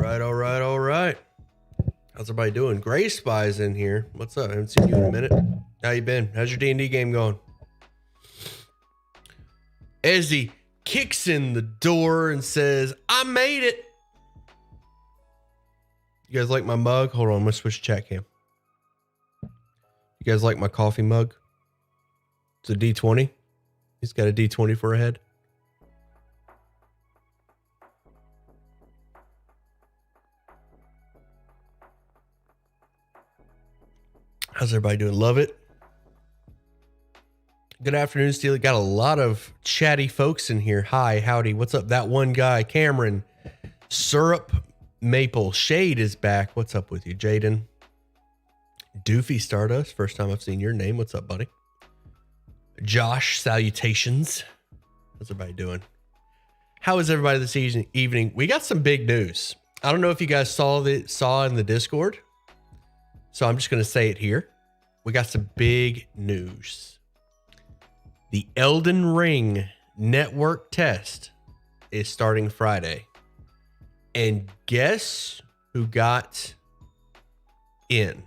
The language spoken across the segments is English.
right, all right, all right. How's everybody doing? Gray Spy's in here. What's up? I haven't seen you in a minute. How you been? How's your D&D game going? Ezzy kicks in the door and says, I made it. You guys like my mug? Hold on, I'm gonna switch chat cam. You guys like my coffee mug? It's a D20. He's got a D20 for a head. How's everybody doing? Love it. Good afternoon, Steely. Got a lot of chatty folks in here. Hi, howdy. What's up? That one guy, Cameron. Syrup Maple. Shade is back. What's up with you, Jaden? Doofy Stardust. First time I've seen your name. What's up, buddy? Josh, salutations. How's everybody doing? How is everybody this evening? We got some big news. I don't know if you guys saw in the Discord. So I'm just going to say it here. We got some big news. The Elden Ring network test is starting Friday. And guess who got in?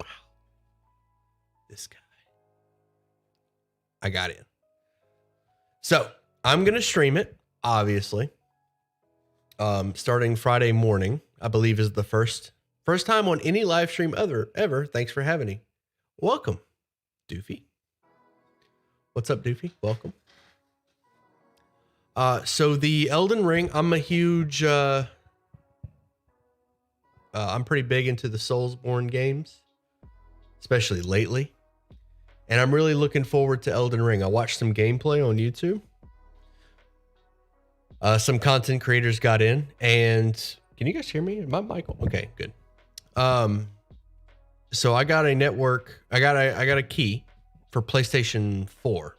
Wow. This guy. I got in. So I'm going to stream it, obviously. Starting Friday morning, I believe is the first time on any live stream ever. Thanks for having me. Welcome, Doofy. What's up, Doofy? Welcome. So the Elden Ring, I'm a huge, I'm pretty big into the Soulsborne games, especially lately. And I'm really looking forward to Elden Ring. I watched some gameplay on YouTube. Some content creators got in, and can you guys hear me? Am I Michael? Okay, good. So I got a network. I got a key for PlayStation 4.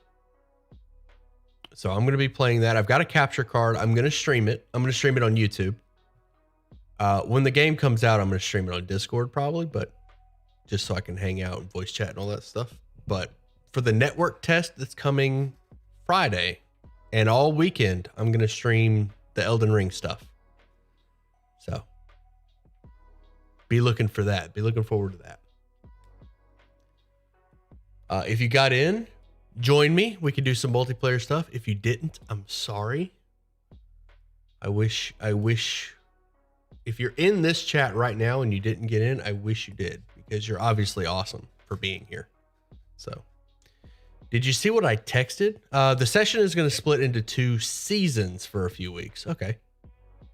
So I'm going to be playing that. I've got a capture card. I'm going to stream it. I'm going to stream it on YouTube. When the game comes out, I'm going to stream it on Discord probably, but just so I can hang out and voice chat and all that stuff. But for the network test that's coming Friday and all weekend, I'm going to stream the Elden Ring stuff. So be looking for that. Be looking forward to that. If you got in, join me. We can do some multiplayer stuff. If you didn't, I'm sorry. I wish if you're in this chat right now and you didn't get in, I wish you did, because you're obviously awesome for being here. So did you see what I texted? The session is going to split into 2 seasons for a few weeks. Okay.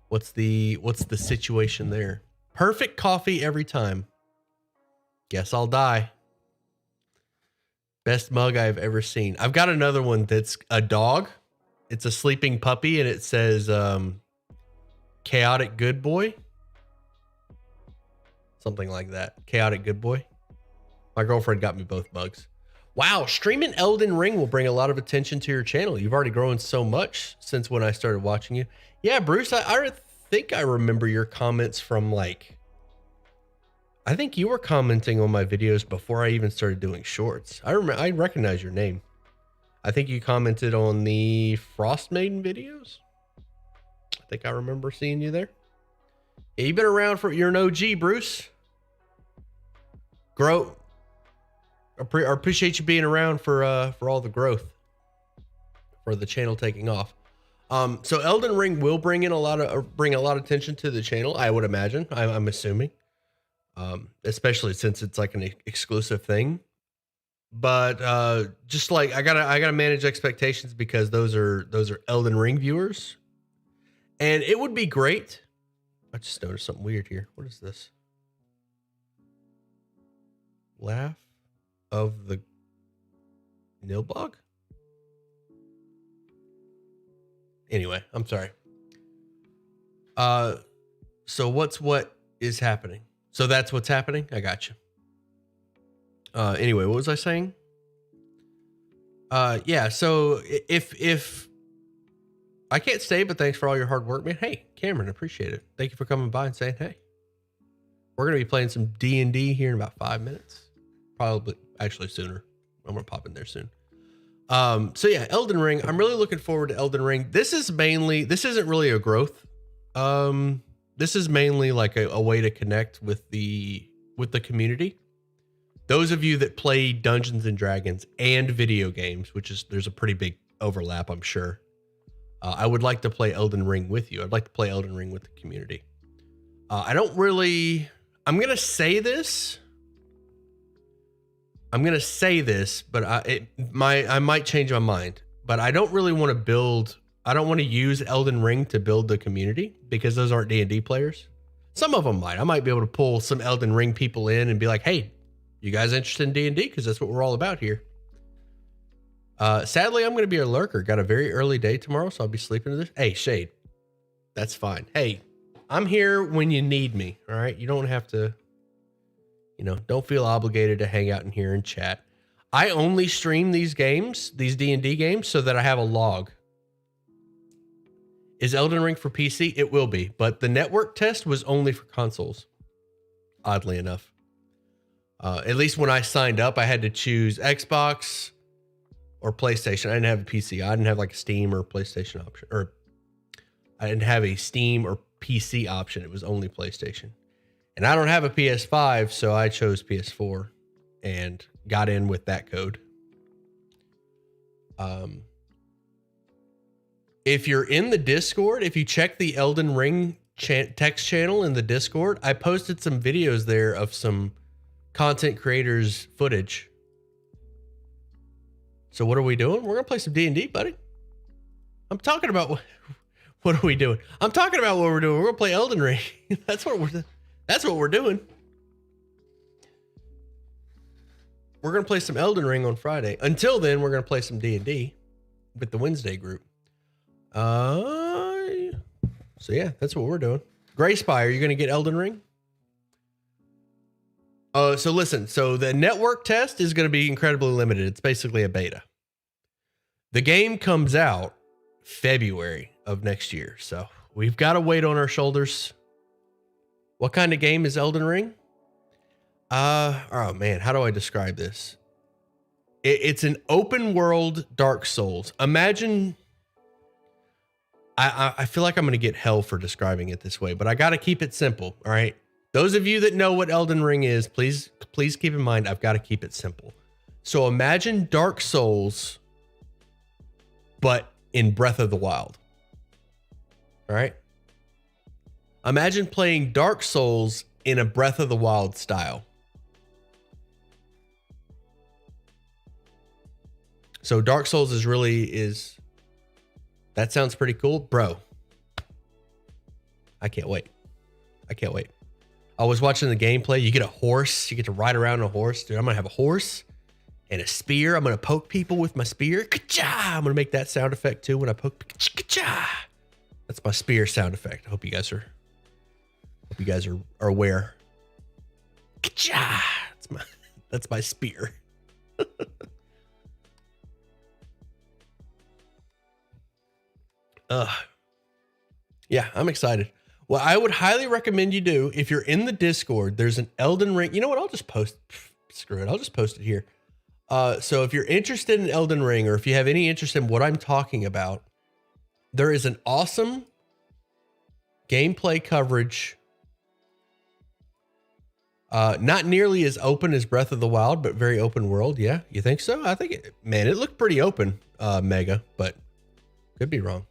What's the situation there? Perfect coffee every time. Guess I'll die. Best mug I've ever seen. I've got another one that's a dog. It's a sleeping puppy, and it says Chaotic Good Boy. Something like that. Chaotic Good Boy. My girlfriend got me both mugs. Wow, streaming Elden Ring will bring a lot of attention to your channel. You've already grown so much since when I started watching you. Yeah, Bruce, I think I remember your comments from I think you were commenting on my videos before I even started doing shorts. I recognize your name. I think you commented on the Frost Maiden videos. I think I remember seeing you there. Yeah, you've been around you're an OG, Bruce. I appreciate you being around for all the growth, for the channel taking off. So Elden Ring will bring a lot of attention to the channel, I would imagine. I'm assuming. Especially since it's like an exclusive thing, but just like I gotta manage expectations, because those are Elden Ring viewers, and it would be great. I just noticed something weird here. What is this? Laugh of the Nilbog? Anyway, I'm sorry. So what is happening? So that's what's happening? I got you. Anyway, what was I saying? Yeah, so if I can't stay, but thanks for all your hard work, man. Hey, Cameron, appreciate it. Thank you for coming by and saying hey. We're going to be playing some D&D here in about 5 minutes. Probably, actually sooner. I'm going to pop in there soon. So yeah, Elden Ring. I'm really looking forward to Elden Ring. This isn't really a growth this is mainly like a way to connect with the community. Those of you that play Dungeons and Dragons and video games, which is, there's a pretty big overlap, I'm sure. I would like to play Elden Ring with you. I'd like to play Elden Ring with the community. I'm going to say this. But I might change my mind. But I don't really want to build. I don't want to use Elden Ring to build the community because those aren't D&D players. Some of them might. I might be able to pull some Elden Ring people in and be like, hey, you guys interested in D&D? Because that's what we're all about here. Sadly, I'm going to be a lurker. Got a very early day tomorrow, so I'll be sleeping to this. Hey, Shade. That's fine. Hey, I'm here when you need me, all right? You don't have to, don't feel obligated to hang out in here and chat. I only stream these games, these D&D games, so that I have a log. Is Elden Ring for PC? It will be, but the network test was only for consoles, oddly enough. At least when I signed up, I had to choose Xbox or PlayStation. I didn't have a PC. I didn't have like a Steam or PlayStation option, or I didn't have a Steam or PC option. It was only PlayStation. And I don't have a PS5, so I chose PS4 and got in with that code. If you're in the Discord, if you check the Elden Ring text channel in the Discord, I posted some videos there of some content creators footage. So what are we doing? We're going to play some D&D, buddy. I'm talking about what are we doing? I'm talking about what we're doing. We're going to play Elden Ring. That's what we're doing. We're going to play some Elden Ring on Friday. Until then, we're going to play some D&D with the Wednesday group. So yeah, that's what we're doing. Gray Spy, are you going to get Elden Ring? So listen, so the network test is going to be incredibly limited. It's basically a beta. The game comes out February of next year. So we've got a weight on our shoulders. What kind of game is Elden Ring? Oh man, how do I describe this? It's an open world Dark Souls. Imagine, I feel like I'm going to get hell for describing it this way, but I got to keep it simple. All right. Those of you that know what Elden Ring is, please keep in mind, I've got to keep it simple. So imagine Dark Souls, but in Breath of the Wild. All right. Imagine playing Dark Souls in a Breath of the Wild style. So Dark Souls is that sounds pretty cool, bro. I can't wait. I was watching the gameplay. You get a horse. You get to ride around on a horse. Dude, I'm going to have a horse and a spear. I'm going to poke people with my spear. Ka-cha! I'm going to make that sound effect too when I poke. Ka-cha! That's my spear sound effect. I hope you guys are aware. Ka-cha! That's my spear. Yeah, I'm excited. What I would highly recommend you do, if you're in the Discord, there's an Elden Ring. You know what? I'll just post. Screw it. I'll just post it here. So if you're interested in Elden Ring, or if you have any interest in what I'm talking about, there is an awesome gameplay coverage. Not nearly as open as Breath of the Wild, but very open world. Yeah, you think so? I think it looked pretty open, Mega, but could be wrong.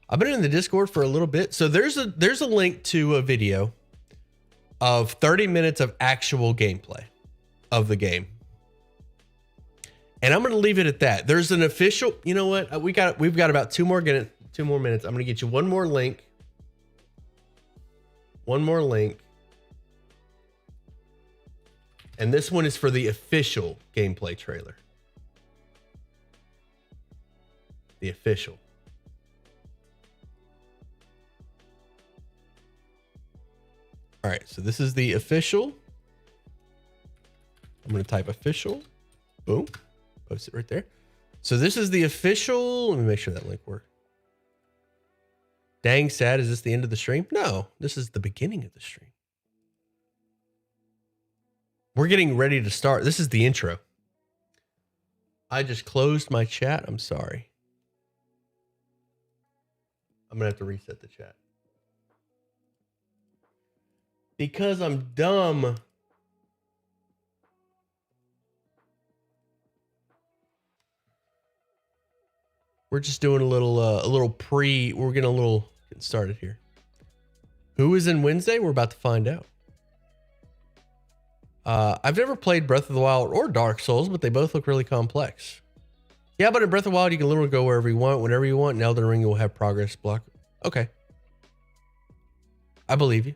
I've been in the Discord for a little bit. So there's a link to a video of 30 minutes of actual gameplay of the game. And I'm going to leave it at that. There's an official, you know what? We've got about 2 more minutes. I'm going to get you one more link. And this one is for the official gameplay trailer. The official. All right, so this is the official. I'm going to type official. Boom. Post it right there. So this is the official. Let me make sure that link works. Dang sad. Is this the end of the stream? No, this is the beginning of the stream. We're getting ready to start. This is the intro. I just closed my chat. I'm sorry. I'm going to have to reset the chat. Because I'm dumb. We're just doing a little pre. We're getting started here. Who is in Wednesday? We're about to find out. I've never played Breath of the Wild or Dark Souls, but they both look really complex. Yeah, but in Breath of the Wild, you can literally go wherever you want, whenever you want. In Elden Ring, you'll have progress block. Okay. I believe you.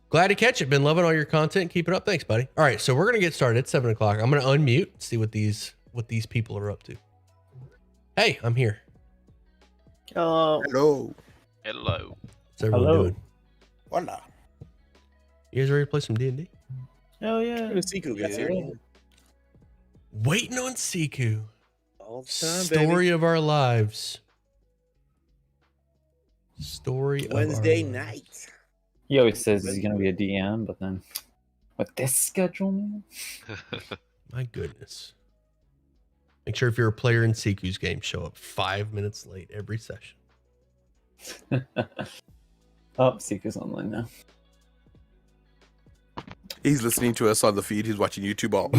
Glad to catch it. Been loving all your content. Keep it up. Thanks, buddy. All right, so we're going to get started at 7 o'clock. I'm going to unmute, see what these people are up to. Hey, I'm here. Hello. Hello. Hello. What's everyone doing? Voila. You guys ready to play some D&D? Hell yeah. Siku gets here. Waiting on Siku. All the time, Story of our lives. Story Wednesday of our lives. night. He always says he's gonna be a DM, but then with this schedule, man. My goodness. Make sure if you're a player in Siku's game, show up 5 minutes late every session. Oh, Seeker's online now. He's listening to us on the feed. He's watching YouTube all.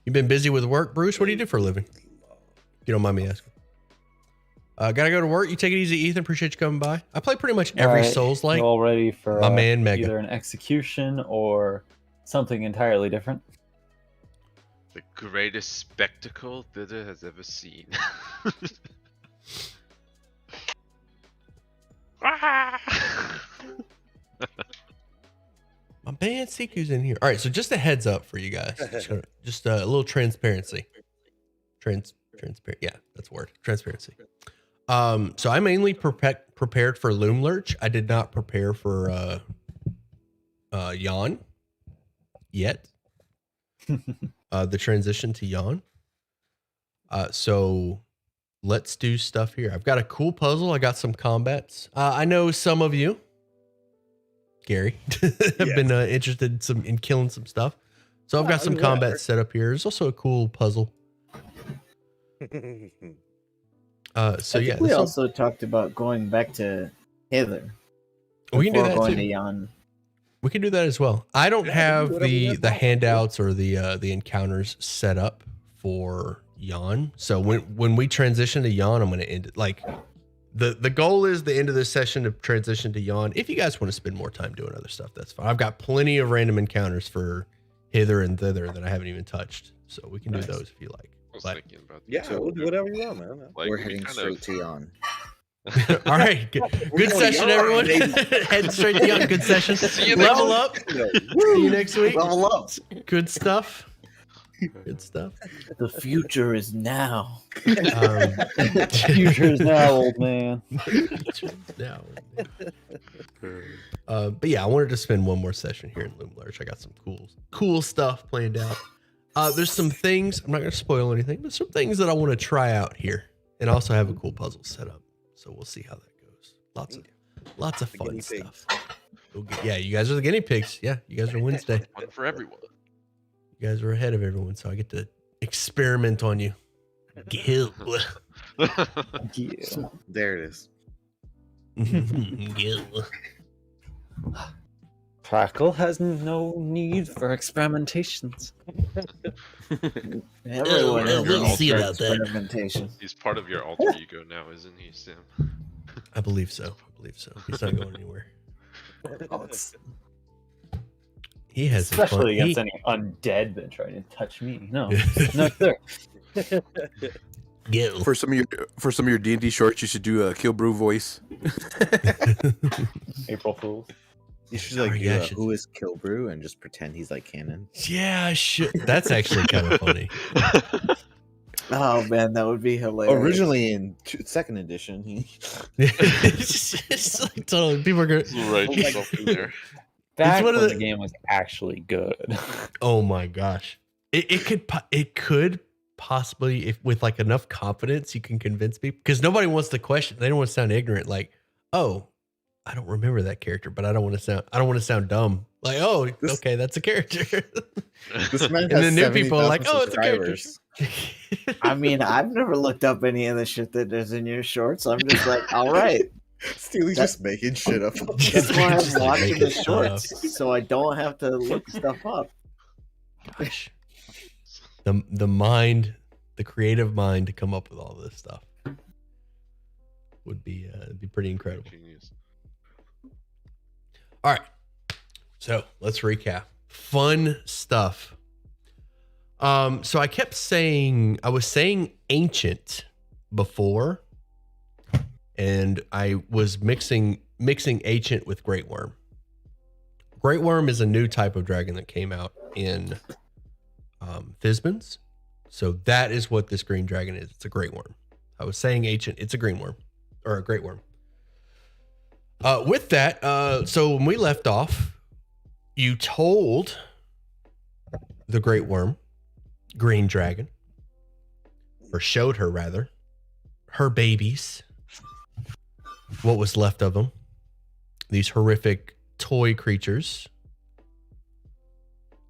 You've been busy with work, Bruce? What do you do for a living? You don't mind me asking. Gotta go to work. You take it easy, Ethan. Appreciate you coming by. I play pretty much every All right, Souls-like. we're all ready for My man, Mega. either an execution or something entirely different. The greatest spectacle Thither has ever seen. My man Siku's in here. All right, so just a heads up for you guys. Just a little transparency. Transparent. Yeah, that's a word. Transparency. So I mainly prepared for Loom Lurch. I did not prepare for Yawn yet. The transition to Yawn. So let's do stuff here. I've got a cool puzzle. I got some combats. I know some of you, Gary, have been interested in killing some stuff. So I've got some combats set up here. There's also a cool puzzle. So yeah, we also talked about going back to Hither. We can do that going too. To Jan. We can do that as well. I don't have the handouts or the encounters set up for Yawn. So when we transition to Yawn, I'm going to end it. Like the goal is the end of this session to transition to Yawn. If you guys want to spend more time doing other stuff, that's fine. I've got plenty of random encounters for Hither and Thither that I haven't even touched. So we can do those if you like. I was But- thinking about that. Yeah, we'll do whatever you want, man. Like, We're we heading kind straight of- to Jan. All right. Good going session, Yawn, everyone. baby. Heading straight to Yawn. Good session. See you next Level week. up. See you next week. Level up. Good stuff. Good stuff. The future is now. Future is now, old man. Now. But yeah, I wanted to spend one more session here in Loom Lurch. I got some cool stuff planned out. There's some things, I'm not going to spoil anything, but some things that I want to try out here, and also have a cool puzzle set up. So we'll see how that goes. Lots of fun stuff. Yeah, you guys are the guinea pigs. Yeah, you guys are Wednesday. One for everyone. You guys are ahead of everyone, so I get to experiment on you. Gil. Yeah. There it is. Gil. Crackle has no need for experimentations. Everyone has we'll an see alter about that. experimentation. He's part of your alter ego now, isn't he, Sam? I believe so. He's not going anywhere. He has some fun. Especially against any undead that try to touch me. No, no, sir. Gil. For some of your D&D shorts, you should do a Kill Brew voice. April Fools. You should Sorry, like do yeah, I a should- who is Kilbrew and just pretend he's like canon. Yeah, I should. That's actually kind of funny. Oh man, that would be hilarious. Originally in second edition, he It's like totally people are going. Right yourself in there. Back one when of the game was actually good. Oh my gosh, it could possibly, if with like enough confidence, you can convince people, because nobody wants to question. They don't want to sound ignorant. Like, oh, I don't remember that character, but I don't want to sound dumb. Like, oh, okay, that's a character. this man And has then new people are 70,000 like, oh, it's a character. subscribers. I mean, I've never looked up any of the shit that is in your shorts. I'm just like, all right. Steely's That- just making shit up. That's why Just, I'm like, watching making the shorts, so I don't have to look stuff up. Gosh. The mind, the creative mind to come up with all this stuff would be pretty incredible. Genius. All right. So let's recap. Fun stuff. So I kept saying, I was saying ancient before, and I was mixing ancient with great worm. Great worm is a new type of dragon that came out in Fizban's. So that is what this green dragon is. It's a great worm. I was saying ancient, it's a green worm or a great worm. With that, so when we left off, you told the great worm, green dragon, or showed her rather, her babies, what was left of them, these horrific toy creatures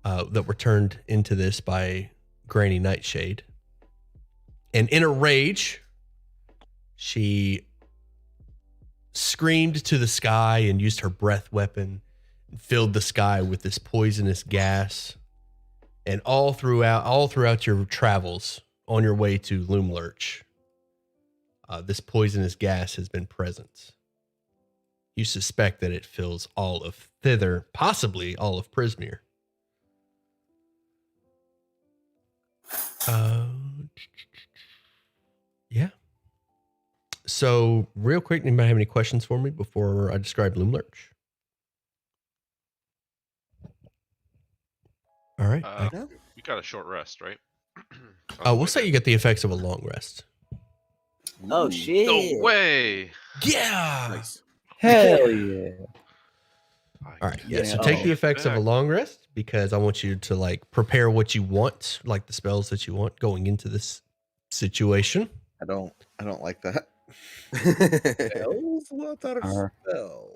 that were turned into this by Granny Nightshade. And in a rage, she screamed to the sky and used her breath weapon and filled the sky with this poisonous gas. And all throughout your travels on your way to Loomlurch, this poisonous gas has been present. You suspect that it fills all of Thither, possibly all of Prismere. Yeah. So, real quick, anybody have any questions for me before I describe Loomlurch? All right. We got a short rest, right? We'll say you get the effects of a long rest. Oh shit! No way! Yeah. Nice. Hell yeah. All right. Yeah. Yeah. So take the effects of a Back. long rest because I want you to like prepare what you want, like the spells that you want going into this situation. I don't like that. Spells? Well, I thought it was Arr. spell.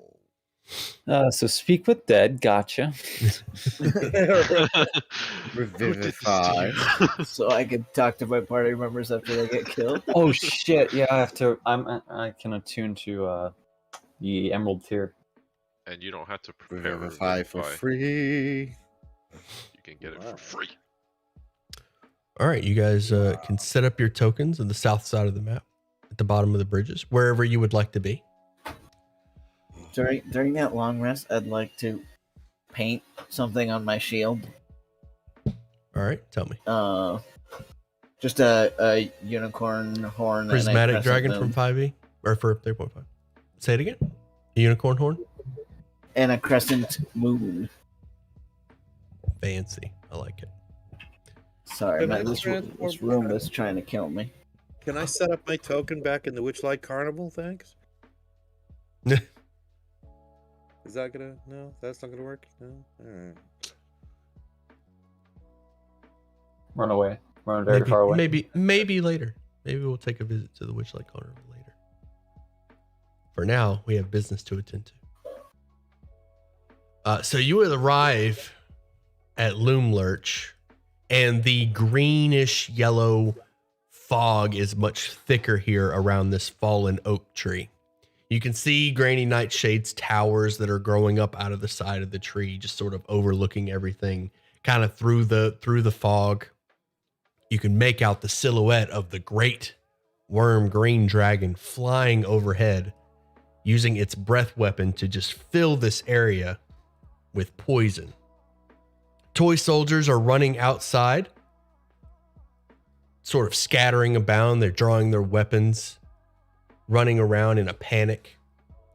So speak with dead. Gotcha. Revivify. So I can talk to my party members after they get killed. Oh shit! Yeah, I have to. I can attune to the Emerald tier. And you don't have to prepare Revivify for Revivify. free. You can get it for free. All right. You guys can set up your tokens on the south side of the map at the bottom of the bridges, wherever you would like to be. During that long rest, I'd like to paint something on my shield. All right. Tell me. Just a unicorn horn. and a Prismatic crescent dragon moon. from 5e or for 3.5. Say it again. A unicorn horn. And a crescent moon. Fancy. I like it. Sorry, Can man, I this transform room back? is trying to kill me. Can I set up my token back in the Witchlight Carnival? Thanks. Is that gonna? No, that's not gonna work. No. All right. Run away. Run very far away. Maybe later. Maybe we'll take a visit to the Witchlight Carnival later. For now, we have business to attend to. So you would arrive at Loomlurch, and the greenish yellow fog is much thicker here around this fallen oak tree. You can see Granny Nightshade's towers that are growing up out of the side of the tree, just sort of overlooking everything, kind of through the fog. You can make out the silhouette of the great worm green dragon flying overhead, using its breath weapon to just fill this area with poison. Toy soldiers are running outside, sort of scattering about. They're drawing their weapons, running around in a panic.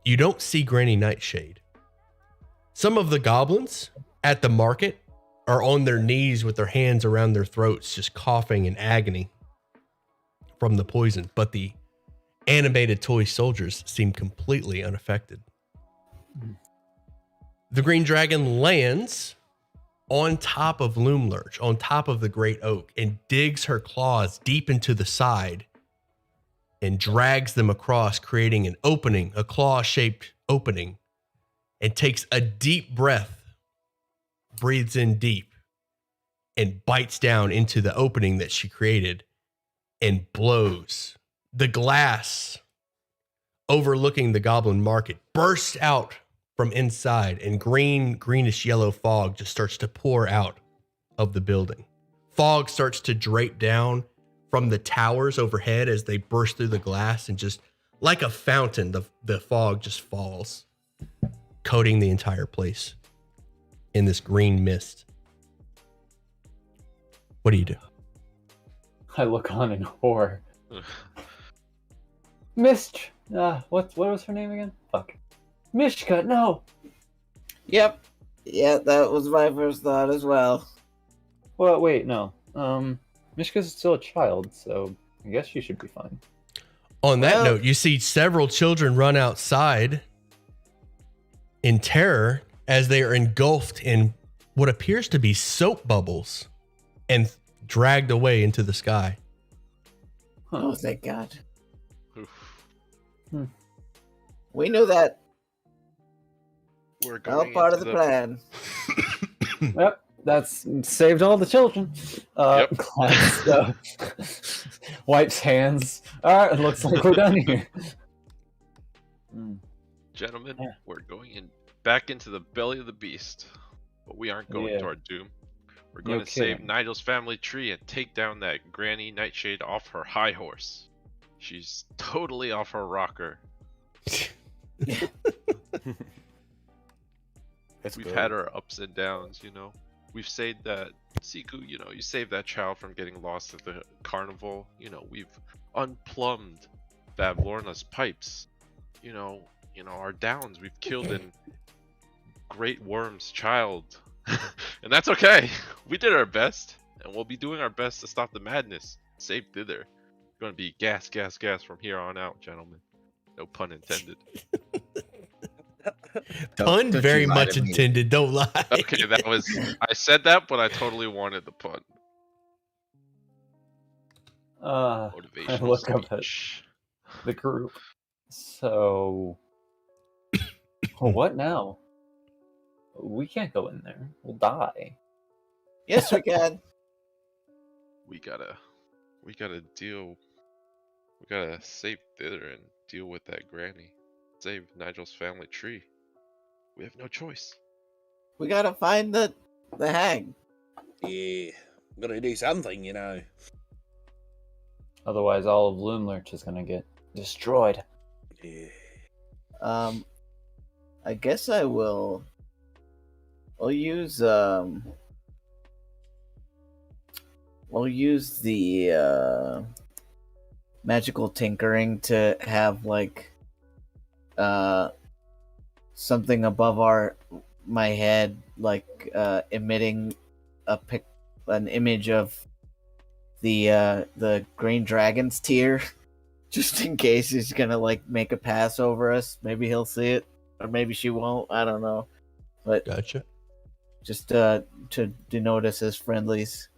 You don't see Granny Nightshade. Some of the goblins at the market are on their knees with their hands around their throats, just coughing in agony from the poison. But the animated toy soldiers seem completely unaffected. The green dragon lands on top of Loomlurch, on top of the great oak, and digs her claws deep into the side and drags them across, creating an opening, a claw-shaped opening, and takes a deep breath, breathes in deep, and bites down into the opening that she created and blows. The glass overlooking the goblin market bursts out from inside, and greenish yellow fog just starts to pour out of the building. Fog starts to drape down from the towers overhead as they burst through the glass, and just like a fountain, the fog just falls, coating the entire place in this green mist. What do you do? I look on in horror. Mist. What was her name again? Fuck. Mishka. No. Yep. Yeah, that was my first thought as well. Well, wait, no. Mishka's still a child, so I guess she should be fine. On that Well- note, you see several children run outside in terror as they are engulfed in what appears to be soap bubbles and dragged away into the sky. Oh, thank God. Oof. We knew that. We're All going part of into the plan. Yep, that's saved all the children. Yep. Wipes hands. All right, it looks like we're done here. Gentlemen, Yeah. we're going back into the belly of the beast. But we aren't going Yeah. to our doom. We're going No to save kidding. Nigel's family tree and take down that Granny Nightshade off her high horse. She's totally off her rocker. We've had our ups and downs, you know. We've saved that Siku, you know, you saved that child from getting lost at the carnival. You know, we've unplumbed Bablorna's pipes. You know, our downs we've killed in Great Worm's child. And that's okay. We did our best, and we'll be doing our best to stop the madness. Save Thither. It's gonna be gas, gas, gas from here on out, gentlemen. No pun intended. Pun Don't very you lie much to me. intended, don't lie. Okay, that was I said that, but I totally wanted the pun. Motivational look up at speech. the group. So, well, what now? We can't go in there. We'll die. Yes, we can. We gotta save Thither and deal with that granny. Save Nigel's family tree. We have no choice. We gotta find the hag. Yeah, gotta do something, you know. Otherwise, all of Loomlurch is gonna get destroyed. Yeah. I guess I will. I'll use we'll use the magical tinkering to have like something above my head, like emitting an image of the green dragon's tear, just in case he's gonna like make a pass over us. Maybe he'll see it, or maybe she won't. I don't know, but Gotcha. just to denote us as friendlies.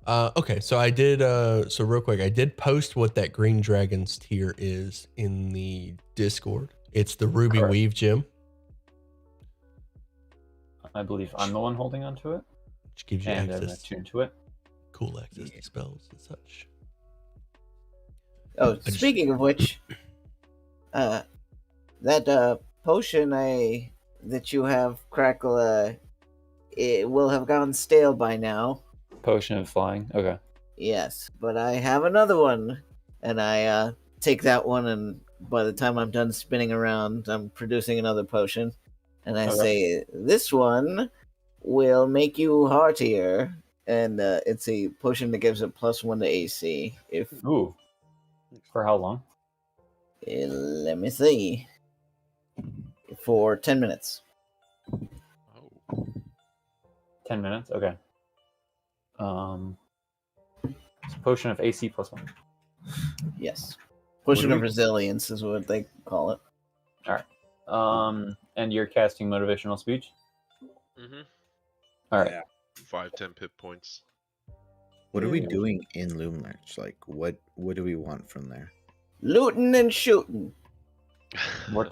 Okay, so I did so real quick, I did post what that green dragon's tier is in the Discord. It's the Ruby Correct. Weave gem, I believe I'm the one holding on to it, which gives you and I'm access, attuned to it. cool access to spells and such. Oh, just- speaking of which, that potion that you have, Crackle, it will have gone stale by now. Potion of flying. Okay. Yes, but I have another one, and I take that one, and by the time I'm done spinning around, I'm producing another potion, and I Okay. say, this one will make you heartier, and it's a potion that gives it +1 to AC. If Ooh. For how long? let me see, for 10 minutes. Oh. 10 minutes. Okay. It's a potion of AC +1. Yes, potion do of we- resilience is what they call it. And you're casting motivational speech. Mm-hmm. All right. Yeah. 5-10 pip points. What are we Yeah. doing in Loomlurch? Like, what do we want from there? Looting and shooting. We're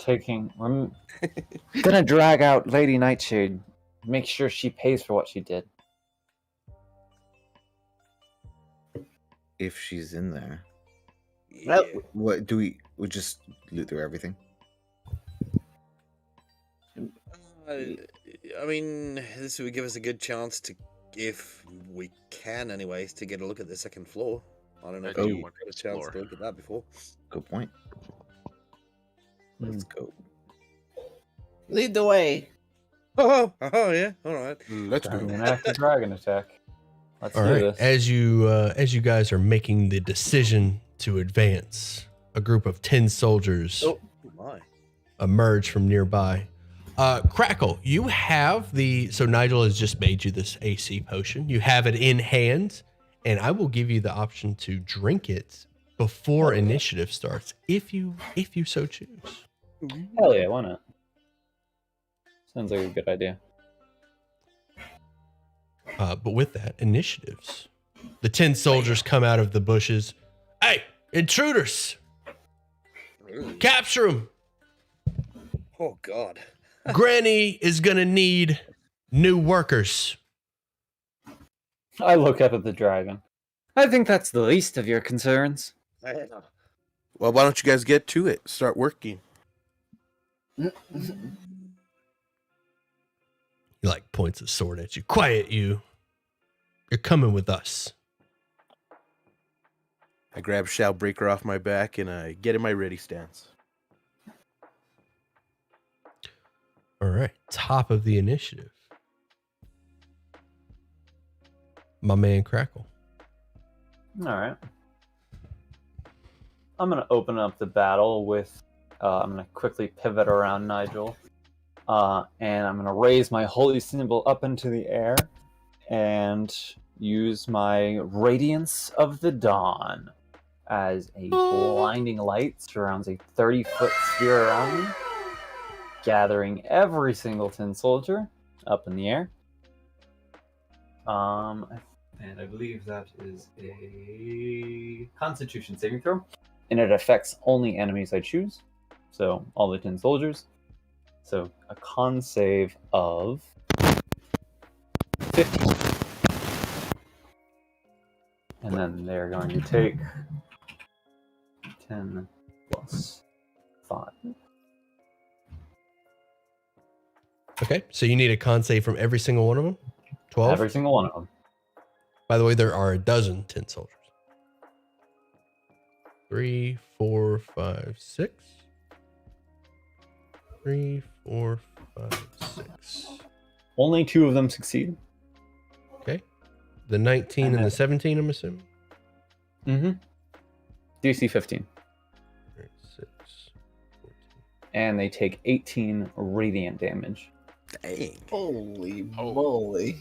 gonna drag out Lady Nightshade. Make sure she pays for what she did. if she's in there. Well- What do we just loot through everything? I mean, this would give us a good chance to, if we can, anyways, to get a look at the second floor. I don't know I if do you want got a to chance explore. to look at that before. Good point. Let's go. Lead the way. Oh, yeah, all right. Let's go. Dragon after dragon attack. Let's All do right. this. As you guys are making the decision to advance, a group of 10 soldiers Oh my. emerge from nearby. Crackle, you have so Nigel has just made you this AC potion. You have it in hand, and I will give you the option to drink it before initiative starts, if you so choose. Hell yeah, why not? Sounds like a good idea. But with that, initiatives. The 10 soldiers come out of the bushes. Hey, intruders! Capture them! Oh God. Granny is gonna need new workers. I look up at the dragon. I think that's the least of your concerns. Well, why don't you guys get to it? Start working. He like points a sword at you. Quiet, you. You're coming with us. I grab Shellbreaker off my back and I get in my ready stance. All right, top of the initiative. My man Crackle. All right. I'm going to open up the battle with, I'm going to quickly pivot around Nigel. And I'm going to raise my holy symbol up into the air and use my Radiance of the Dawn as a blinding light surrounds a 30-foot sphere around me, gathering every single tin soldier up in the air. And I believe that is a Constitution saving throw, and it affects only enemies I choose, so all the 10 soldiers. So a con save of 15. And then they're going to take 10 plus 5. Okay, so you need a con save from every single one of them? 12? Every single one of them. By the way, there are a dozen 10 soldiers. 3, 4, 5, 6. 3, 4, 5, 6. Only 2 of them succeed. Okay. The 19 and the 17, I'm assuming. Mm-hmm. DC 15. 6, 14. And they take 18 radiant damage. Dang. Holy Oh. moly.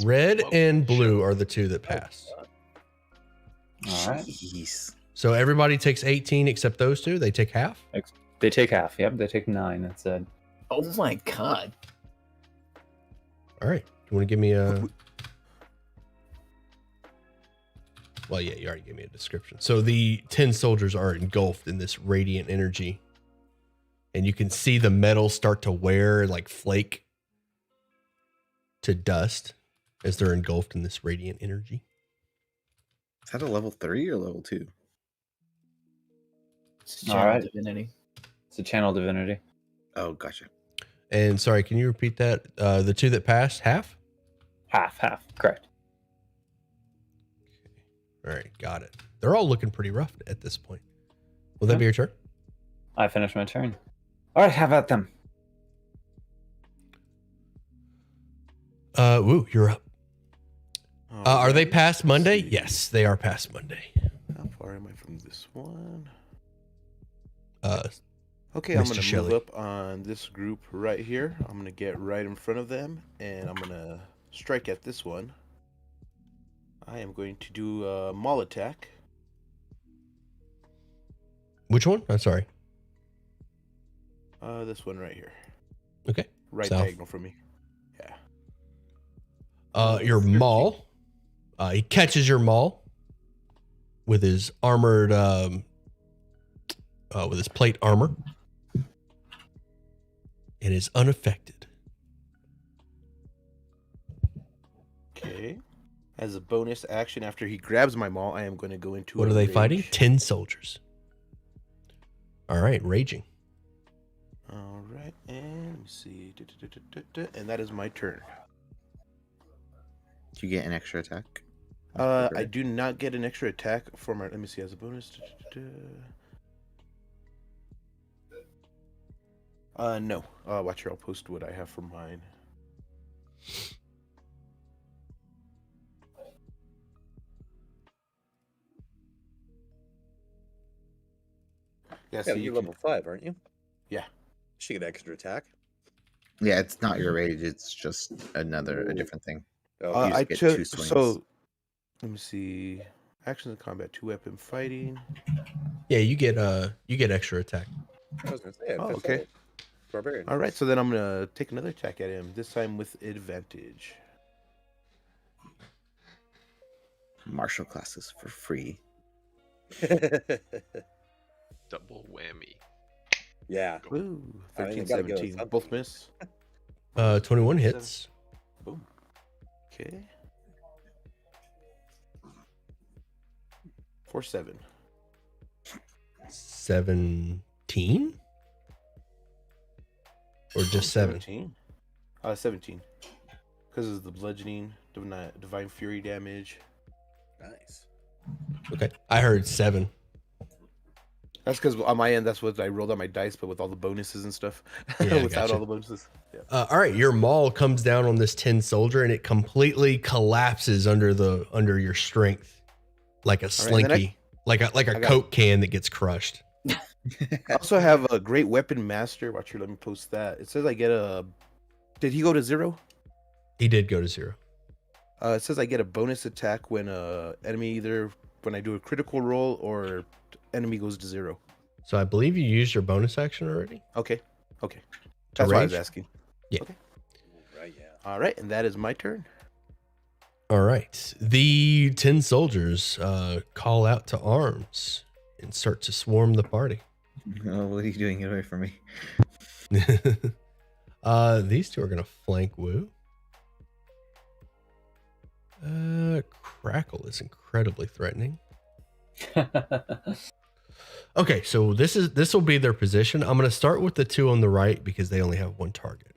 Red Smoke and blue show. are the 2 that pass. All right. Jeez. So everybody takes 18 except those 2. They take half. They take half. Yep, they take 9 instead. Oh my god. All right. You want to give me a... Well, yeah, you already gave me a description. So the 10 soldiers are engulfed in this radiant energy. And you can see the metal start to wear, like flake to dust as they're engulfed in this radiant energy. Is that a level 3 or level 2? It's All channel right. divinity. It's a channel divinity. Oh, gotcha. And sorry, can you repeat that? The 2 that passed, half? Half, correct. All right, got it. They're all looking pretty rough at this point. Will that Yeah. be your turn? I finished my turn. All right, have at them. Woo, you're up. Are they Alright, past let's Monday? see. Yes, they are past Monday. How far am I from this one? Uh, Okay, I'm Mr. gonna Shelley. move up on this group right here. I'm gonna get right in front of them, and I'm gonna strike at this one. I am going to do a maul attack. which one? I'm sorry. This one right here, Okay. right South. diagonal from me. Yeah. Your 13. maul. He catches your maul with his armored, with his plate armor. It is unaffected. Okay. As a bonus action, after he grabs my maul, I am going to go into. What a are they rage. fighting? 10 soldiers. All right, raging. All right, and let me see. And that is my turn. Do you get an extra attack? I do not get an extra attack for my. Let me see as a bonus. No. Watch here. I'll post what I have for mine. Yeah, Yeah, so you're you level 5, aren't you? Yeah. She get extra attack. Yeah, it's not your rage. It's just a different thing. Oh, you just I get took 2 swings. so. Let me see. Actions in combat, 2-weapon fighting. Yeah, you get extra attack. I was gonna say. Oh, fifth okay. level. Barbarian. All right, so then I'm gonna take another attack at him. This time with advantage. Martial classes for free. Double whammy. Yeah. Woo! I mean, 13, you gotta go with 17. something. Both miss. 21 hits. Boom. Okay. 4-7. 17? Or just 7? 17. 17. Because of the bludgeoning, divine fury damage. Nice. Okay. I heard 7. That's because on my end, that's what I rolled on my dice, but with all the bonuses and stuff. Yeah, Without gotcha. all the bonuses. Yeah. All right, your maul comes down on this 10 soldier and it completely collapses under your strength, like a All right, slinky, like a got- Coke can that gets crushed. I also have a great weapon master. Watch here, let me post that. It says I get a. Did he go to 0? He did go to 0. It says I get a bonus attack when enemy either when I do a critical roll or enemy goes to 0. So I believe you used your bonus action already. Okay. That's why I was rage? asking. Yeah. Okay. Right. Yeah. All right, and that is my turn. All right. The 10 soldiers call out to arms and start to swarm the party. Oh, what are you doing? Get away from me. These two are going to flank Wu. Crackle is incredibly threatening. Okay, so this will be their position. I'm going to start with the two on the right because they only have one target.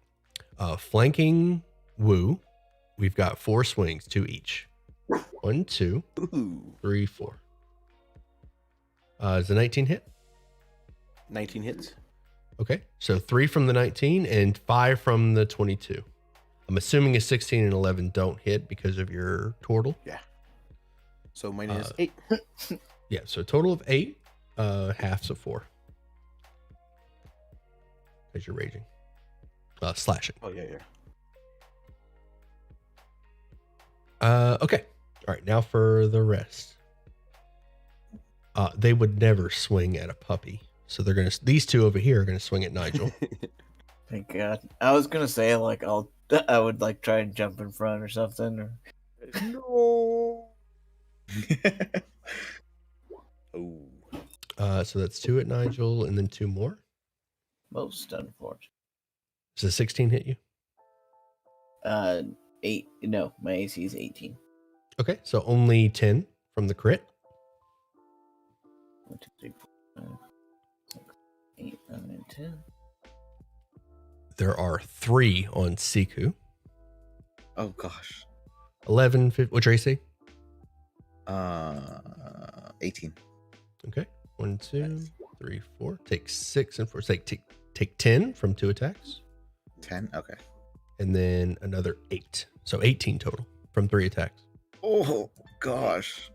Flanking Wu, we've got 4 swings, 2 each. 1, 2, Ooh. 3, 4. Is the 19 hit? 19 hits. Okay, so 3 from the 19 and 5 from the 22. I'm assuming a 16 and 11 don't hit because of your total. So mine is 8. Yeah, so a total of 8, halves of 4. Because you're raging. Slashing. Oh yeah. Okay. All right, now for the rest. They would never swing at a puppy. So these two over here are gonna swing at Nigel. Thank God. I was gonna say I would like try and jump in front or something. Or No. Oh. So that's 2 at Nigel and then 2 more. most unfortunate. Does a 16 hit you? 8. No, my AC is 18. Okay, so only 10 from the crit. 1, 2, 3, 4, 5, 6, 8, 9, 10. There are 3 on Siku. Oh gosh. 11, 15, what's your AC? 18. Okay, 1, 2, 3, 4. Take 6 and 4. Take 10 from 2 attacks. 10. Okay. And then another 8. So 18 total from 3 attacks. Oh gosh.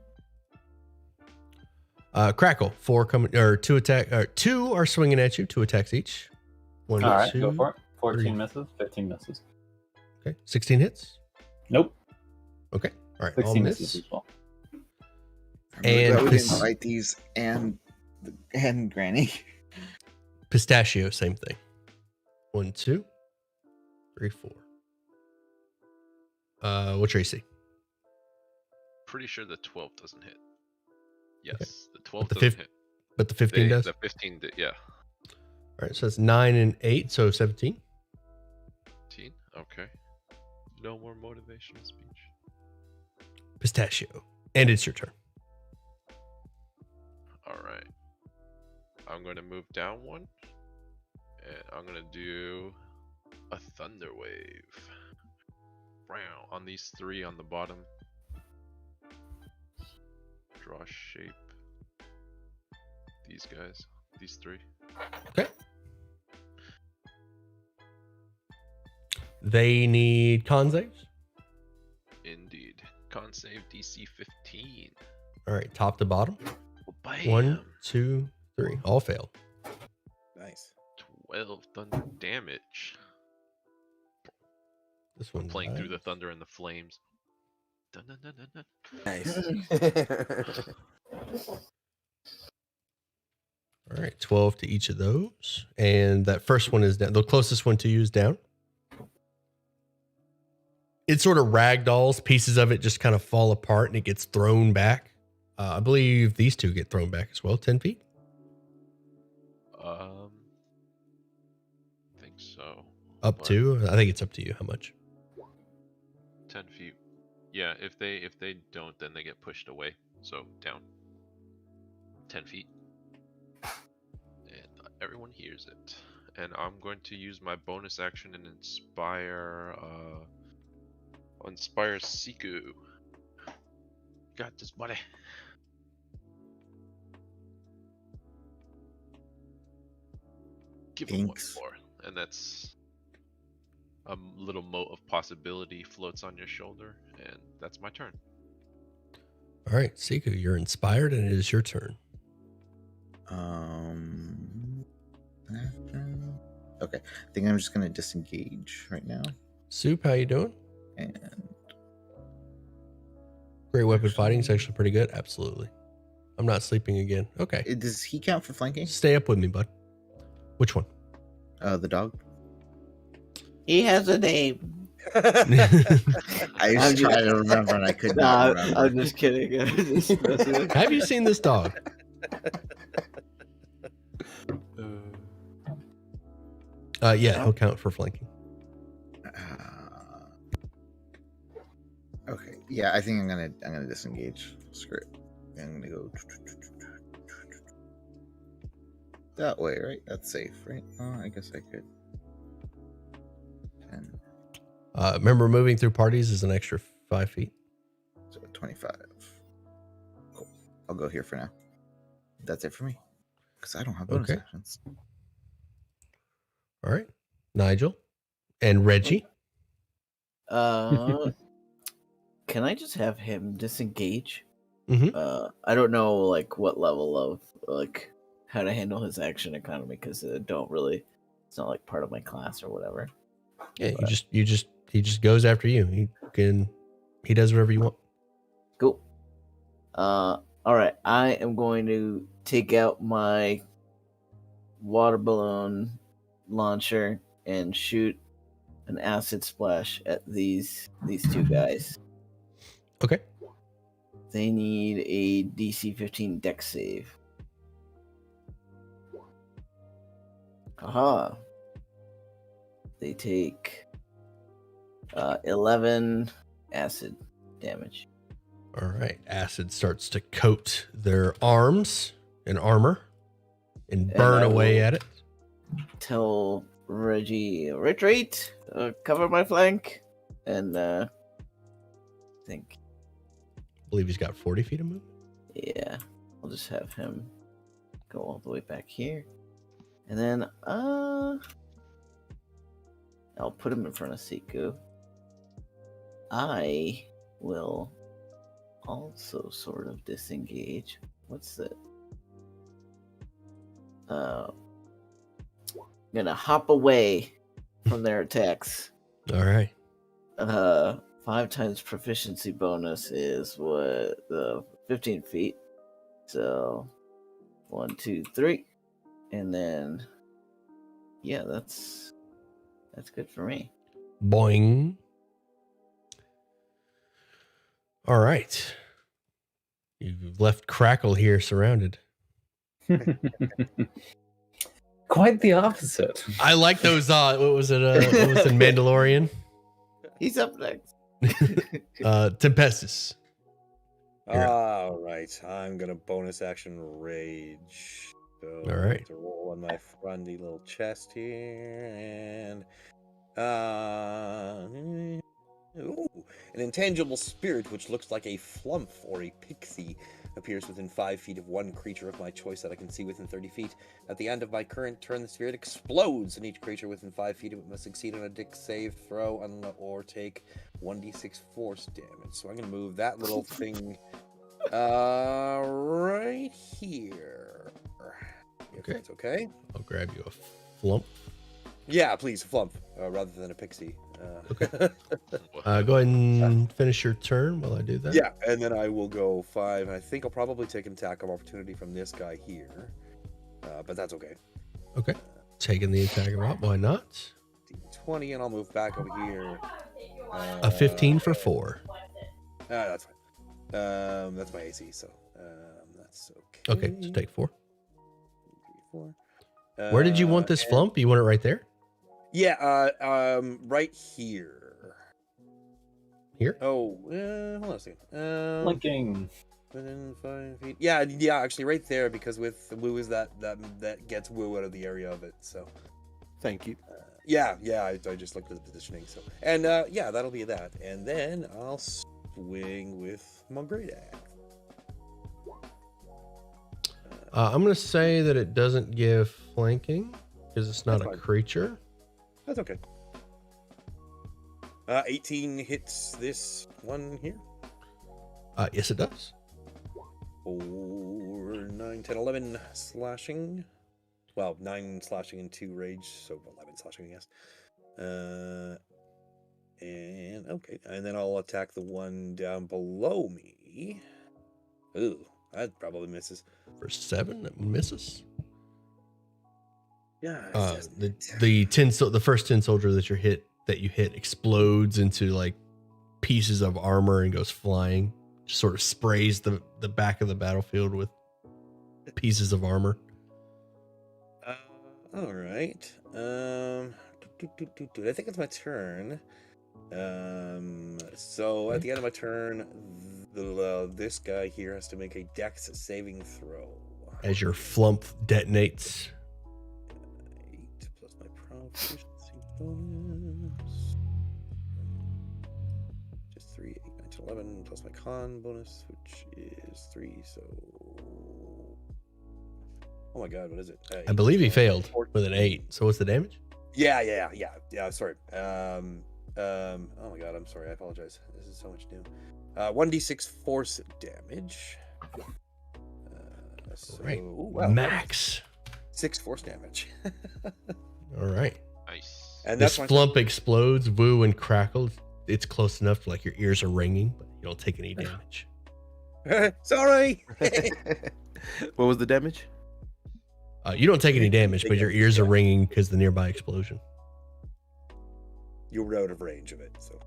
Crackle, 4 coming, or 2 attack, 2 are swinging at you, 2 attacks each. 1, All right, 2, go for it. 14 3. misses, 15 misses. Okay, 16 hits. Nope, Okay, all right, all 16 misses miss. as well. And we this- didn't fight these and Granny. Pistachio, same thing. 1, 2, 3, 4. What's your AC? Pretty sure the 12 doesn't hit. Yes, the 12 But the doesn't hit. But the 15 does? The 15 did, yeah. All right, so that's 9 and 8, so 17. 15, okay. No more motivational speech. Pistachio. And it's your turn. All right. I'm going to move down one. And I'm going to do a thunder wave. Wow. On these 3 on the bottom. Draw shape. These guys. These 3. Okay. They need con saves. Indeed. Con save DC 15. All right, top to bottom. Bam. 1, 2, 3. All failed. Nice. 12 thunder damage. This one Playing through the thunder and the flames. Dun, dun, dun, dun, dun. Nice. All right, 12 to each of those. And that first one is down. The closest one to you is down. It sort of ragdolls. Pieces of it just kind of fall apart and it gets thrown back. I believe these 2 get thrown back as well. 10 feet. I think so. Up But to? I think it's up to you. How much? 10 feet. Yeah, if they don't, then they get pushed away. So down. 10 feet. And everyone hears it. And I'm going to use my bonus action and inspire Siku. Got this, buddy. Give him one Thanks. more. And that's a little mote of possibility floats on your shoulder, and that's my turn. All right, Siku, you're inspired and it is your turn. Okay. I think I'm just gonna disengage right now. Soup, how you doing? And Great weapon fighting is actually pretty good. Absolutely. I'm not sleeping again. Okay. does he count for flanking? Stay up with me, bud. Which one? The dog. He has a name. I I'm was just- trying to remember and I could not Nah, remember. I'm just kidding. I'm just messing with- Have you seen this dog? Yeah, he'll count for flanking. Okay. Yeah, I think I'm gonna disengage. Screw it. I'm gonna go that way, right? That's safe, right? Oh, I guess I could. 10, Remember, moving through parties is an extra 5 feet. so 25. Cool. I'll go here for now. That's it for me. Because I don't have bonus Okay. actions. All right. Nigel and Reggie. Can I just have him disengage? Mhm. I don't know like what level of like how to handle his action economy because don't really. It's not like part of my class or whatever. Yeah, he just goes after you. He does whatever you want. Cool. All right. I am going to take out my water balloon launcher and shoot an acid splash at these 2 guys. Okay. They need a DC 15 dex save. Aha. They take 11 acid damage. All right. Acid starts to coat their arms and armor and burn I away will- at it. Tell Reggie, retreat, cover my flank, and I think, I believe he's got 40 feet of movement. yeah, I'll just have him go all the way back here, and then I'll put him in front of Siku. I will also sort of disengage. What's that? I'm gonna hop away from their attacks. All right. 5 times proficiency bonus is what 15 feet. So 1, 2, 3, and then yeah, that's good for me. Boing. All right. You've left Crackle here surrounded. Quite the opposite. I like those. What was it? What was in Mandalorian? He's up next. Tempestus. You're up. All right, I'm gonna bonus action rage. So All right. to roll on my friendly little chest here, and ooh, an intangible spirit which looks like a flump or a pixie appears within 5 feet of one creature of my choice that I can see within 30 feet. At the end of my current turn, the spirit explodes, and each creature within 5 feet of it must succeed on a Dex save throw or take 1d6 force damage. So I'm gonna move that little thing right here. If Okay. that's okay. I'll grab you a flump. Yeah, please, flump, rather than a pixie. Okay. Go ahead and finish your turn while I do that. Yeah, and then I will go 5. I think I'll probably take an attack of opportunity from this guy here, but that's okay. Okay. Taking the attack of op. Why not? 20, and I'll move back over here. A 15 for 4. That's fine. That's my AC, so that's okay. Okay, so take 4. 3, 4. Where did you want this flump? You want it right there? Yeah, right here. Here? Oh, hold on a second. Blinking. Within 5 feet. Yeah, actually, right there, because with the woo is that gets woo out of the area of it. So, Thank you. yeah, I just looked at the positioning. So, and yeah, that'll be that. And then I'll swing with my great axe. I'm going to say that it doesn't give flanking because it's not That's a fine. creature. That's okay. 18 hits this one here. Yes, it does. 4, 9, 10, 11 slashing. Well, 9 slashing and 2 rage, so 11 slashing, I guess. And okay, and then I'll attack the one down below me. Ooh, that probably misses. For 7, that misses. Yeah. The first tin soldier that you hit explodes into like pieces of armor and goes flying. Just sort of sprays the back of the battlefield with pieces of armor. All right. I think it's my turn. So at the end of my turn, this guy here has to make a Dex saving throw. As your flump detonates. 8 plus my proficiency bonus. Just 3, 8, 9, 10, 11 plus my con bonus, which is 3. So, oh my god, what is it? I believe he failed 14. with an 8. So what's the damage? Yeah. Sorry. Oh my god, I'm sorry. I apologize. This is so much new. 1d6 force damage. Right. Ooh, wow, Max. 6 force damage. All right. Nice. And This that's my flump explodes, woo and crackles. It's close enough, like your ears are ringing, but you don't take any damage. Sorry. What was the damage? You don't take any damage, but your ears are ringing because the nearby explosion. You were out of range of it, so.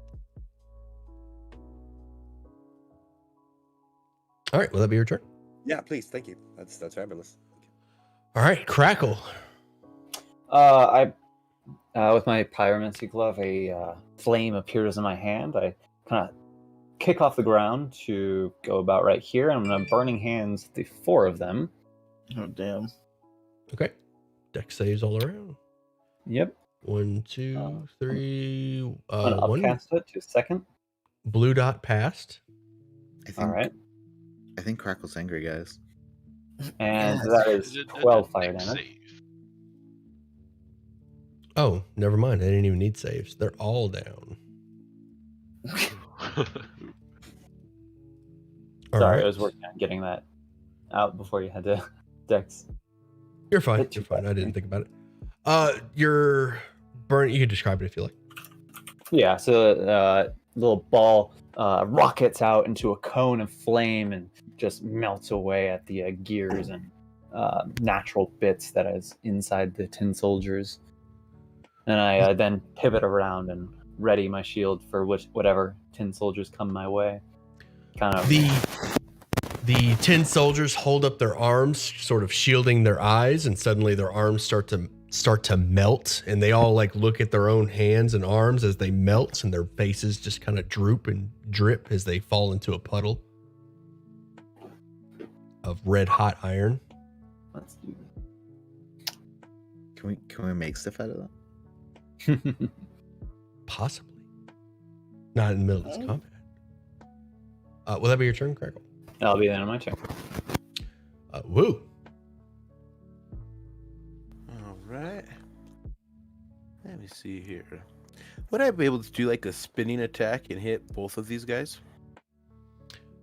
All right. Will that be your turn? Yeah, please, thank you. That's fabulous. All right. Crackle. I with my pyromancy glove, a flame appears in my hand. I kind of kick off the ground to go about right here, and I'm gonna burning hands the 4 of them. Oh damn! Okay. Dex saves all around. Yep. 1, 2, 3. I'm gonna One upcast it to 2nd. blue dot passed. I think, All right, I think Crackle's angry, guys. and Yes. that is 12 fire Dex damage. save. Oh, never mind. I didn't even need saves. They're all down. All Sorry, right. I was working on getting that out before you had to Dex. You're fine. Hit You're you fine. I back. didn't think about it. Your burn. You can describe it if you like. Yeah, so little ball rockets out into a cone of flame and just melts away at the gears and natural bits that is inside the tin soldiers. And I then pivot around and ready my shield for whatever tin soldiers come my way. Kind of The tin soldiers hold up their arms, sort of shielding their eyes, and suddenly their arms start to melt, and they all like look at their own hands and arms as they melt, and their faces just kind of droop and drip as they fall into a puddle. of red hot iron. Let's do Can we make stuff out of that? that. Possibly. Not in the middle of this combat. Will that be your turn, Crackle? That'll be the end of my turn. Woo. All right. Let me see here. Would I be able to do like a spinning attack and hit both of these guys?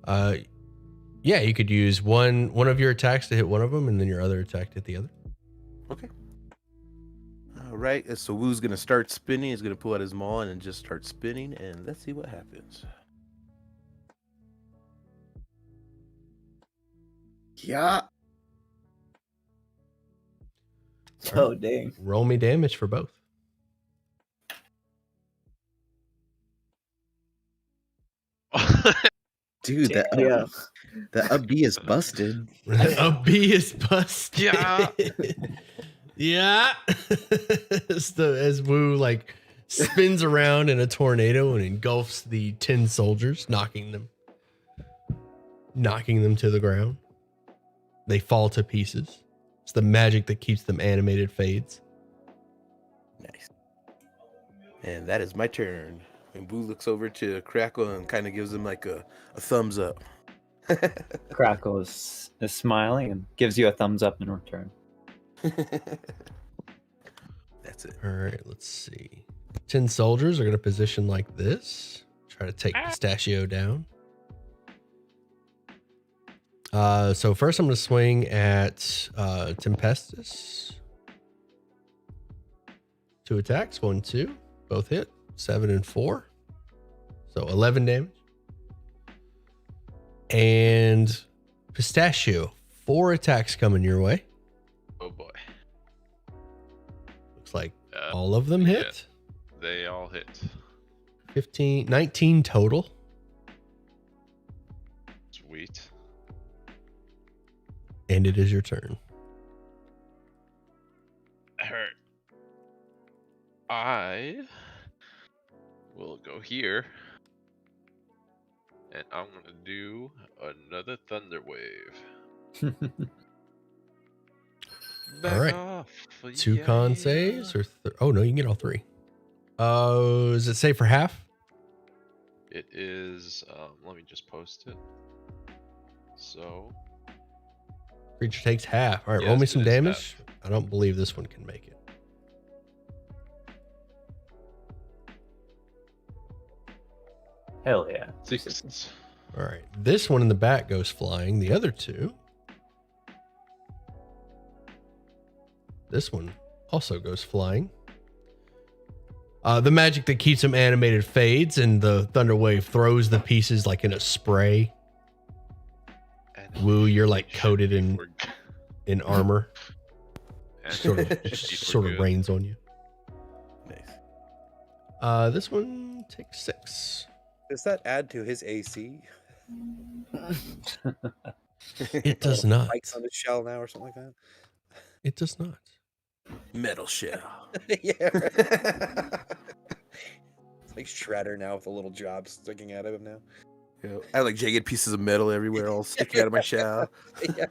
Yeah, you could use one of your attacks to hit one of them, and then your other attack to hit the other. Okay. All right. So Woo's gonna start spinning. He's gonna pull out his maul and just start spinning, and let's see what happens. Yeah. Oh, dang. Roll me damage for both. Dude, Yeah. the up B is busted. A B is busted. Yeah. Yeah. as Wu like spins around in a tornado and engulfs the 10 soldiers, knocking them to the ground. They fall to pieces. It's the magic that keeps them animated fades. Nice. And that is my turn. And Boo looks over to Crackle and kind of gives him like a thumbs up. Crackle is smiling and gives you a thumbs up in return. That's it. All right, let's see. 10 soldiers are going to position like this. Try to take Pistachio down. So first I'm going to swing at Tempestus. 2 attacks, 1, 2, both hit. 7 and 4. So 11 damage. And Pistachio, 4 attacks coming your way. Oh boy. Looks like all of them hit. They all hit. 19 total. Sweet. And it is your turn. Hurt. I will go here. And I'm going to do another Thunder Wave. Back All right. off. 2 con saves or oh no, you can get all 3. Is it safe for half? It is, let me just post it. So, Creature takes half. All right, roll Yes, me it some is damage. half. I don't believe this one can make it. Hell yeah. 6. All right, this one in the back goes flying. The other 2. This one also goes flying. The magic that keeps them animated fades, and the Thunder Wave throws the pieces like in a spray. And Woo, you're like coated in we're- armor. and Sort of, if just we're sort of good. rains on you. Nice. This one takes 6. Does that add to his AC? It does not. Spikes on his shell now or something like It does not. Metal shell. that? Yeah. It's like Shredder now with a little job sticking out of him now. Yeah, I have like jagged pieces of metal everywhere, all sticking out of my shell. Yeah.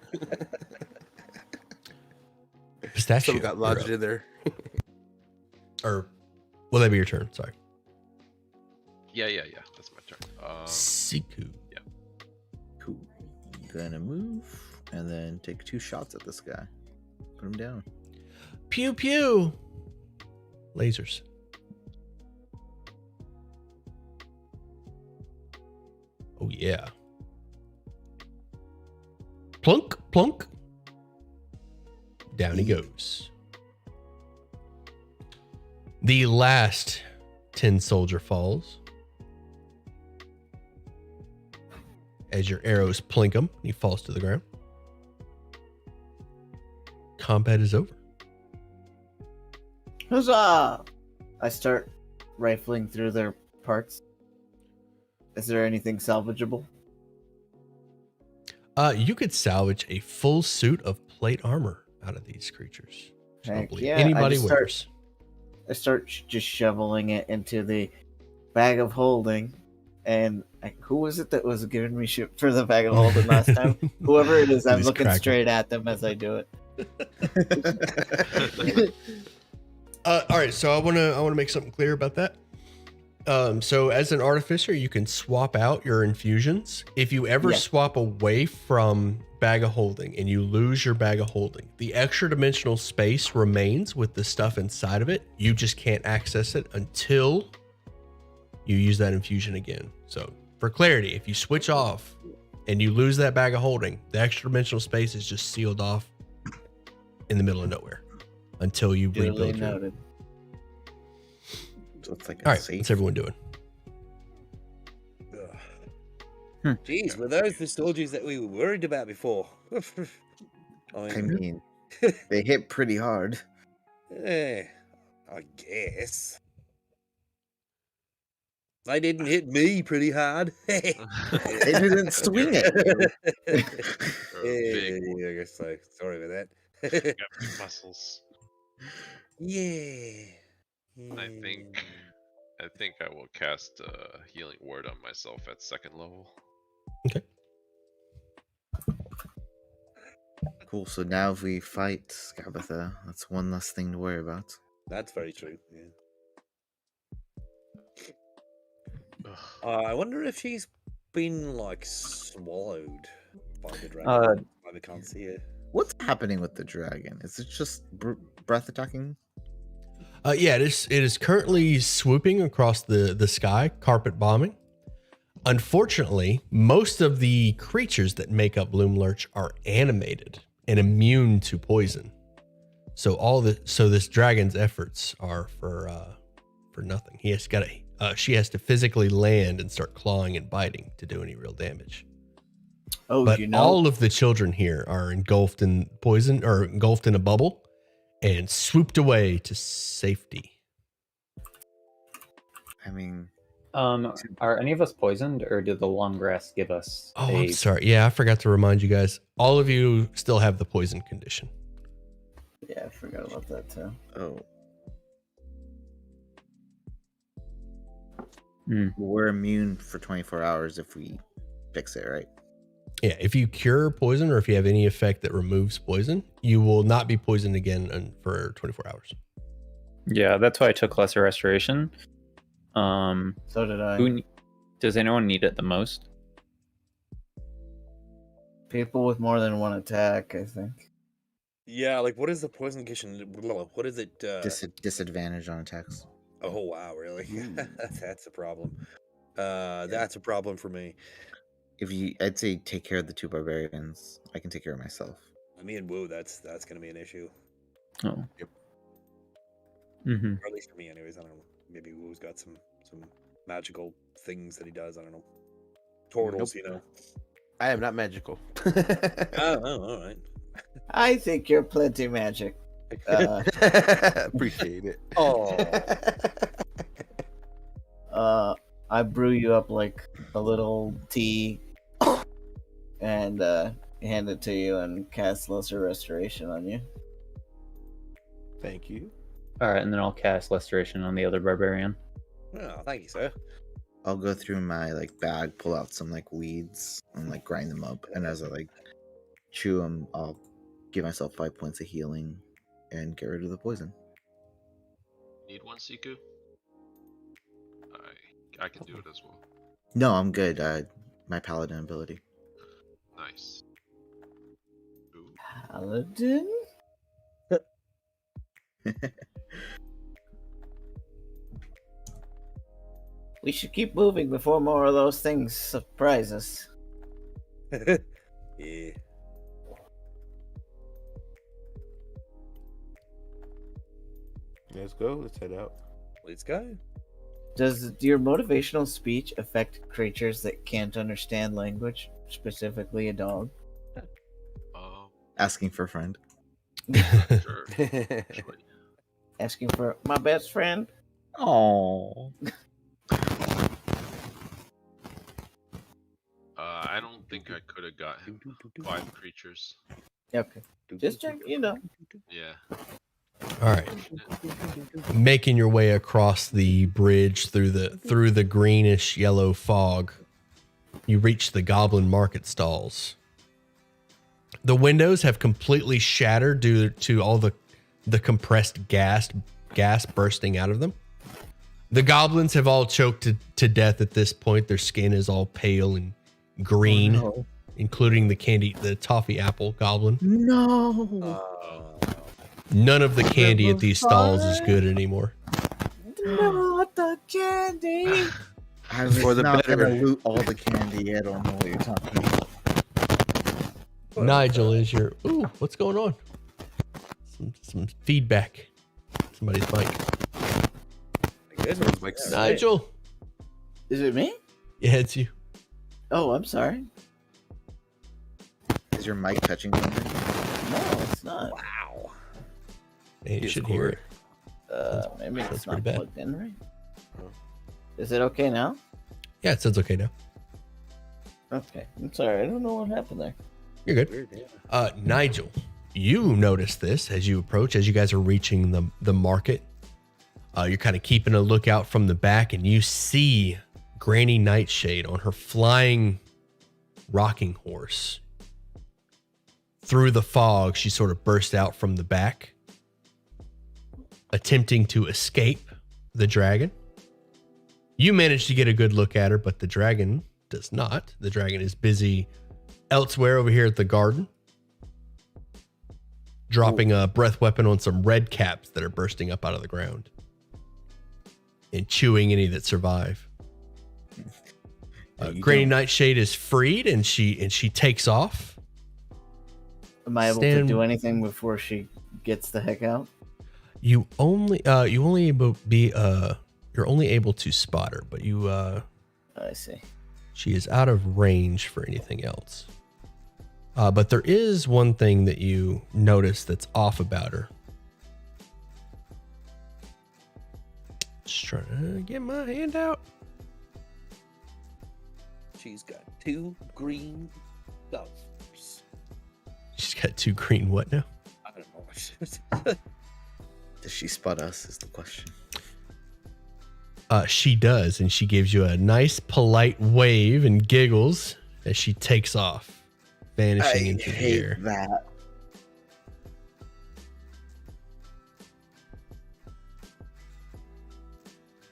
Pistachio. Some got you're lodged up. in there. Or will that be your turn? Sorry. Yeah. That's my turn. Siku. Cool. Gonna move and then take 2 shots at this guy. Put him down. Pew pew. Lasers. Oh yeah. Plunk, plunk. Down he goes. The last 10 soldier falls. As your arrows plink him, he falls to the ground. Combat is over. Huzzah! I start rifling through their parts. Is there anything salvageable? You could salvage a full suit of plate armor out of these creatures. Which I don't Heck believe yeah, anybody I just start- wears. I start just shoveling it into the bag of holding, And who was it that was giving me shit for the bag of holding last time? Whoever it is, I'm He's looking cracking. straight at them as I do it. All right, so I wanna make something clear about that. So as an artificer, you can swap out your infusions. If you ever Yeah. swap away from bag of holding and you lose your bag of holding, the extra dimensional space remains with the stuff inside of it. You just can't access it until you use that infusion again. So for clarity, if you switch off and you lose that bag of holding, the extra dimensional space is just sealed off in the middle of nowhere until you Duly rebuild your. noted. So it's like a All right, safe. what's everyone doing? Jeez, were those the soldiers that we were worried about before? I mean, they hit pretty hard. I guess. They didn't hit me pretty hard. They didn't swing it. Yeah, I guess so. Sorry about You that. got big muscles. Yeah. I think I will cast Healing Word on myself at 2nd level. Okay. Cool. So now if we fight Scabatha, that's one less thing to worry about. That's very true. Yeah. Ugh. I wonder if she's been like swallowed by the dragon. I can't see it. What's happening with the dragon? Is it just breath attacking? Yeah, it is currently swooping across the sky, carpet bombing. Unfortunately, most of the creatures that make up Loom Lurch are animated and immune to poison. So this dragon's efforts are for nothing. She has to physically land and start clawing and biting to do any real damage. Oh, But you know, all of the children here are engulfed in poison or engulfed in a bubble and swooped away to safety. I mean, Are any of us poisoned, or did the long grass give us Oh, I'm sorry. Yeah, I forgot to remind you guys. All of you still have the poison condition. yeah, I forgot about that too. oh, Hmm. we're immune for 24 hours if we fix it, right? Yeah, if you cure poison or if you have any effect that removes poison, you will not be poisoned again for 24 hours. Yeah, that's why I took Lesser Restoration. So did I. Does anyone need it the most? People with more than one attack, I think. Yeah, like what is the poison condition? What is it? Disadvantage on attacks. Oh wow, really? That's a problem. That's a problem for me. I'd say take care of the 2 barbarians. I can take care of myself. Me and Woo, that's gonna be an issue. Oh. Yep. Mm-hmm. Or at least for me, anyways. I don't know. Maybe Woo's got some magical things that he does. I don't know. Turtles, Nope. you know. I am not magical. Oh, all right. I think you're plenty magic. Appreciate it. Oh. I brew you up like a little tea and hand it to you and cast Lesser Restoration on you. Thank you. All right, and then I'll cast Restoration on the other barbarian. Oh, thank you, sir. I'll go through my bag, pull out some weeds and grind them up, and as I chew them, I'll give myself 5 points of healing and get rid of the poison. Need one, Siku? I can do it as well. No, I'm good. My paladin ability. Nice. Ooh. Paladin? We should keep moving before more of those things surprise us. Yeah. Let's go. Let's head out. Let's go. Does your motivational speech affect creatures that can't understand language, specifically a dog? Asking for a friend. Sure. Actually. Asking for my best friend? Oh. I don't think I could have got him 5 creatures. Okay. Just check, Yeah. All right. Making your way across the bridge through the greenish yellow fog, you reach the goblin market stalls. The windows have completely shattered due to all the compressed gas bursting out of them. The goblins have all choked to death at this point. Their skin is all pale and green, including the toffee apple goblin. No. None of the candy at these stalls is good anymore. Not the candy. I was For the not better. gonna loot all the candy. I don't know what you're talking about. Nigel is your. Ooh, what's going on? Some feedback. Somebody's mic. Nigel. Is it me? Yeah, it's you. Oh, I'm sorry. Is your mic touching something? No, it's not. Wow. Man, you His should hear cord. it. Maybe That's it's pretty not bad. plugged in, right? Is it okay now? Yeah, it sounds okay now. Okay. I'm sorry. I don't know what happened there. You're good. Weird, yeah. Nigel, you notice this as you approach, as you guys are reaching the market. You're kind of keeping a lookout from the back, and you see Granny Nightshade on her flying rocking horse. Through the fog, she sort of burst out from the back, attempting to escape the dragon. You manage to get a good look at her, but the dragon does not. The dragon is busy elsewhere over here at the garden, dropping a breath weapon on some red caps that are bursting up out of the ground and chewing any that survive. Granny Nightshade is freed, and she takes off. Am I able to do anything before she gets the heck out? You're only able to spot her, but I see. she is out of range for anything else. But there is one thing that you notice that's off about her. Just trying to get my hand out. She's got 2 green doves. She's got 2 green what now? I don't know. Does she spot us? Is the question. She does, and she gives you a nice, polite wave and giggles as she takes off, vanishing into the air. That.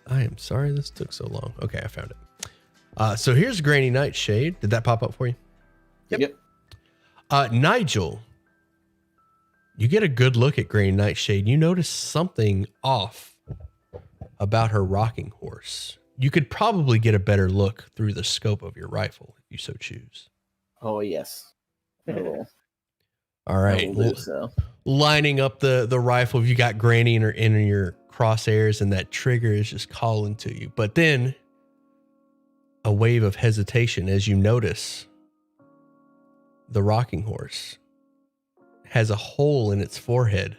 I am sorry this took so long. Okay, I found it. So here's Granny Nightshade. Did that pop up for you? Yep. Nigel, you get a good look at Granny Nightshade. You notice something off about her rocking horse. You could probably get a better look through the scope of your rifle if you so choose. Oh, yes. I will. All right. I will do so. Lining up the rifle, you got Granny in your crosshairs, and that trigger is just calling to you. But then a wave of hesitation as you notice the rocking horse has a hole in its forehead.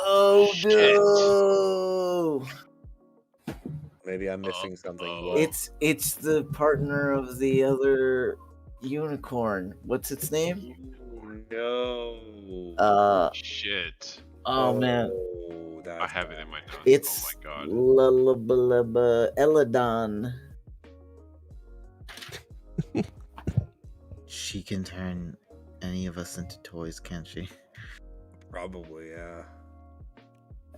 Oh, Shit. no. Maybe I'm missing something. Uh-oh. What? It's the partner of the other unicorn. What's its name? No. Shit. Oh man. Oh, I that's have it in my notes. It's Oh my god. Eladon. She can turn any of us into toys, can't she? probably, yeah.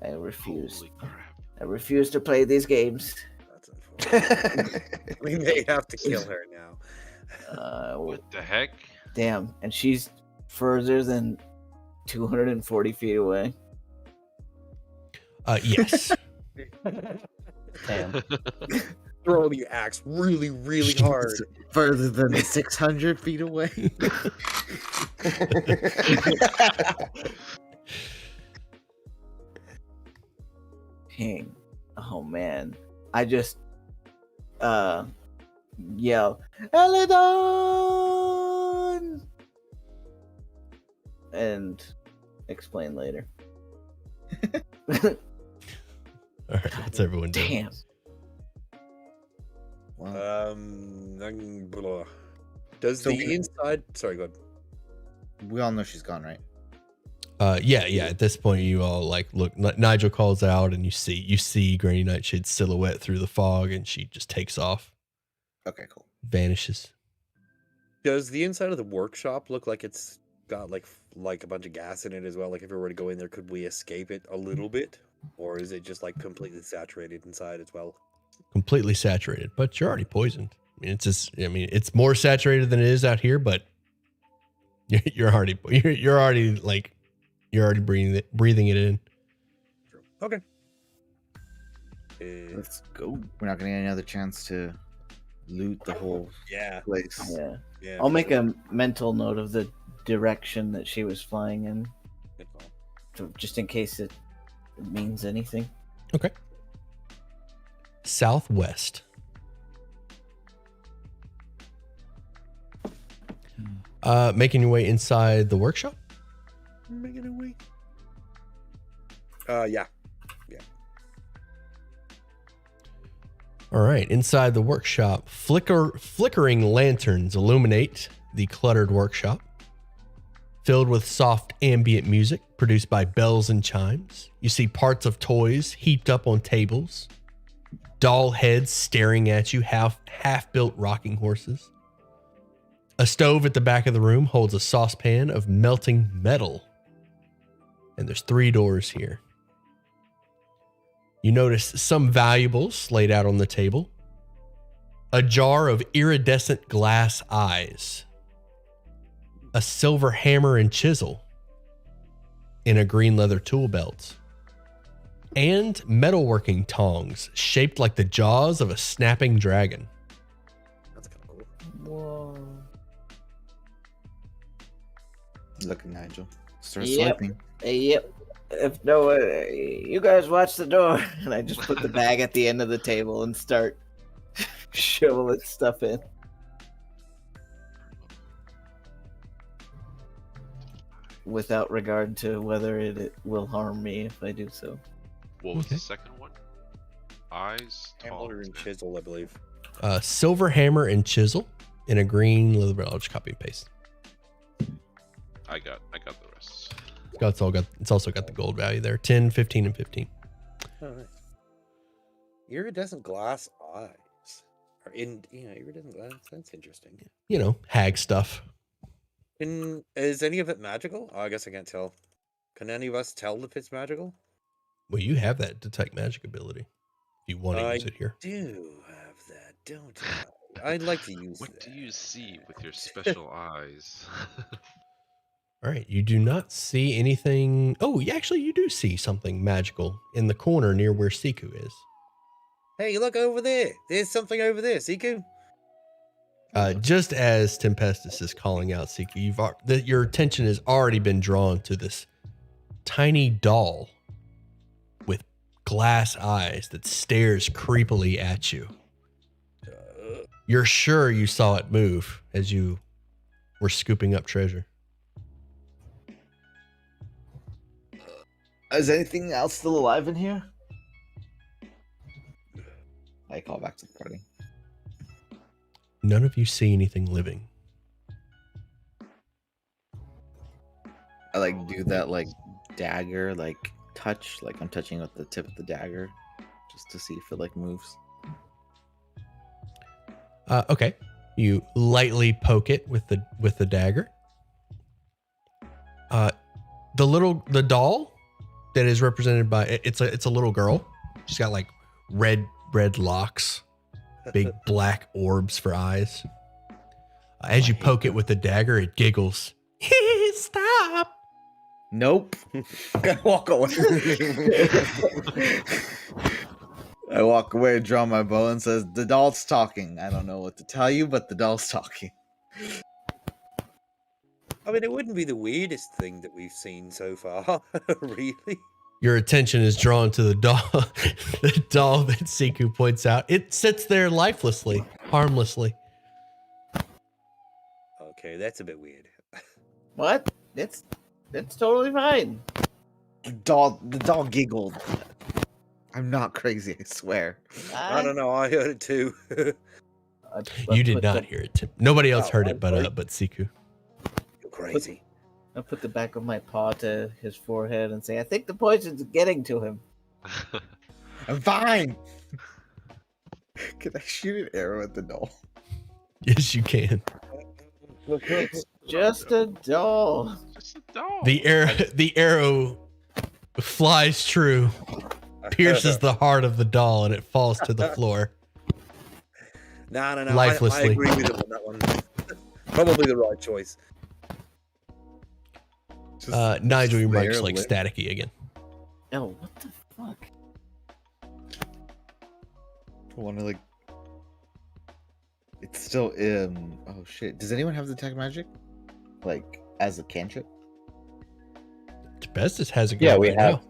I refuse. Holy crap. I refuse to play these games. That's unfortunate. We may have to kill her now. What the heck? Damn, and she's further than 240 feet away. Yes. Damn. Throw the axe really, really hard. Further than 600 feet away. Dang. Oh man. I just yell, Eladon! And explain later. All right. What's everyone doing? Damn. Wow. Blah. Does So the we- inside? Sorry, go ahead. We all know she's gone, right? Yeah. At this point, you all like look. Nigel calls out, and you see Granny Nightshade's silhouette through the fog, and she just takes off, Okay, cool. vanishes. Does the inside of the workshop look like it's got like a bunch of gas in it as well? Like if we were to go in there, could we escape it a little bit, or is it just like completely saturated inside as well? Completely saturated, but you're already poisoned. I mean, it's more saturated than it is out here, but you're already breathing it in. Okay. Let's go. We're not gonna get another chance to loot the whole place. Yeah. Yeah. I'll make a mental note of the direction that she was flying in, just in case it means anything. Okay. Southwest. Making your way inside the workshop. Making a way. Yeah. All right. Inside the workshop, flickering lanterns illuminate the cluttered workshop, filled with soft ambient music produced by bells and chimes. You see parts of toys heaped up on tables, doll heads staring at you, half-built rocking horses. A stove at the back of the room holds a saucepan of melting metal. And there's 3 doors here. You notice some valuables laid out on the table. A jar of iridescent glass eyes. A silver hammer and chisel in a green leather tool belt. And metalworking tongs shaped like the jaws of a snapping dragon. That's kind of cool. Whoa. Look at Nigel. Start Yep. swiping. Yep. If no, you guys watch the door, and I just put the bag at the end of the table and start shoveling stuff in. Without regard to whether it will harm me if I do so. What was Okay. the second one? Eyes, Hammer and tongs, chisel, I believe. Silver hammer and chisel in a green leather belt. I'll just copy and paste. I got the rest. It's also got the gold value there. 10, 15, and 15. Oh, nice. Iridescent glass eyes. Iridescent glass. That's interesting. You know, hag stuff. Is any of it magical? Oh, I guess I can't tell. Can any of us tell if it's magical? Well, you have that detect magic ability. If you want to use it here. Do have that, don't I? I'd like to use What that. do you see with your special eyes? All right, you do not see anything. Oh, actually, you do see something magical in the corner near where Siku is. Hey, look over there. There's something over there, Siku. Just as Tempestus is calling out Siku, your attention has already been drawn to this tiny doll with glass eyes that stares creepily at you. You're sure you saw it move as you were scooping up treasure. Is anything else still alive in here? I call back to the party. None of you see anything living. I do that dagger touch, I'm touching with the tip of the dagger just to see if it moves. Okay. You lightly poke it with the dagger. The doll that is represented by it's a little girl. She's got red locks, big black orbs for eyes. As you poke it with the dagger, it giggles. Stop. Nope. I walk away. I walk away, draw my bow, and says, "The doll's talking. I don't know what to tell you, but the doll's talking." I mean, it wouldn't be the weirdest thing that we've seen so far, really. Your attention is drawn to the doll, the doll that Siku points out. It sits there lifelessly, harmlessly. Okay, that's a bit weird. What? It's totally fine. The doll giggled. I'm not crazy, I swear. I don't know. I heard it too. You did not hear it. Nobody else heard it, but Siku. You're crazy. I'll put the back of my paw to his forehead and say, I think the poison's getting to him. I'm fine. Can I shoot an arrow at the doll? Yes, you can. It's just a doll. Just a dog. The arrow flies true, pierces the heart of the doll, and it falls to the floor. No. I Lifelessly. agree with him on that one. Probably the right choice. Nigel, your mic's arrow like lit. staticky again. Oh, what the fuck? I want to like. It's still oh shit. Does anyone have detect magic? Like as a cantrip? Asbestos has a Yeah, go we right have. now.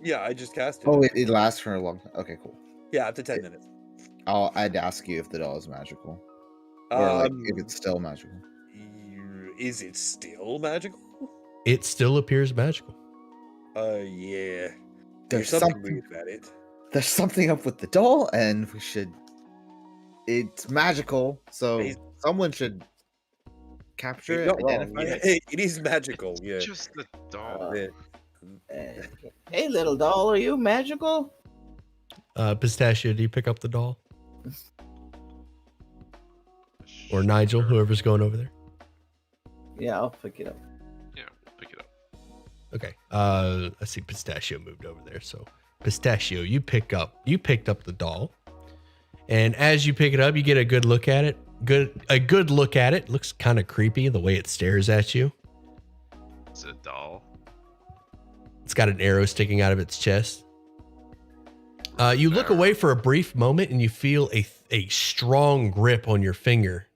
Yeah, I just cast it. Oh, it lasts for a long time. Okay, cool. Yeah, up to 10 minutes. I'd ask you if the doll is magical, or like if it's still magical. Is it still magical? It still appears magical. Yeah. There's something something. weird about it. There's something up with the doll, and we should. It's magical, so He's- someone should capture You're it. not wrong. Identify Yeah, it. it is magical. Yeah. Just the dog. Yeah. Hey, little doll, are you magical? Pistachio, do you pick up the doll? Or Nigel, whoever's going over there? Yeah, I'll pick it up. Yeah, we'll pick it up. Okay. I see Pistachio moved over there. So Pistachio, you picked up the doll. And as you pick it up, you get a good look at it. A good look at it. Looks kind of creepy the way it stares at you. It's a doll. It's got an arrow sticking out of its chest. You look away for a brief moment and you feel a strong grip on your finger.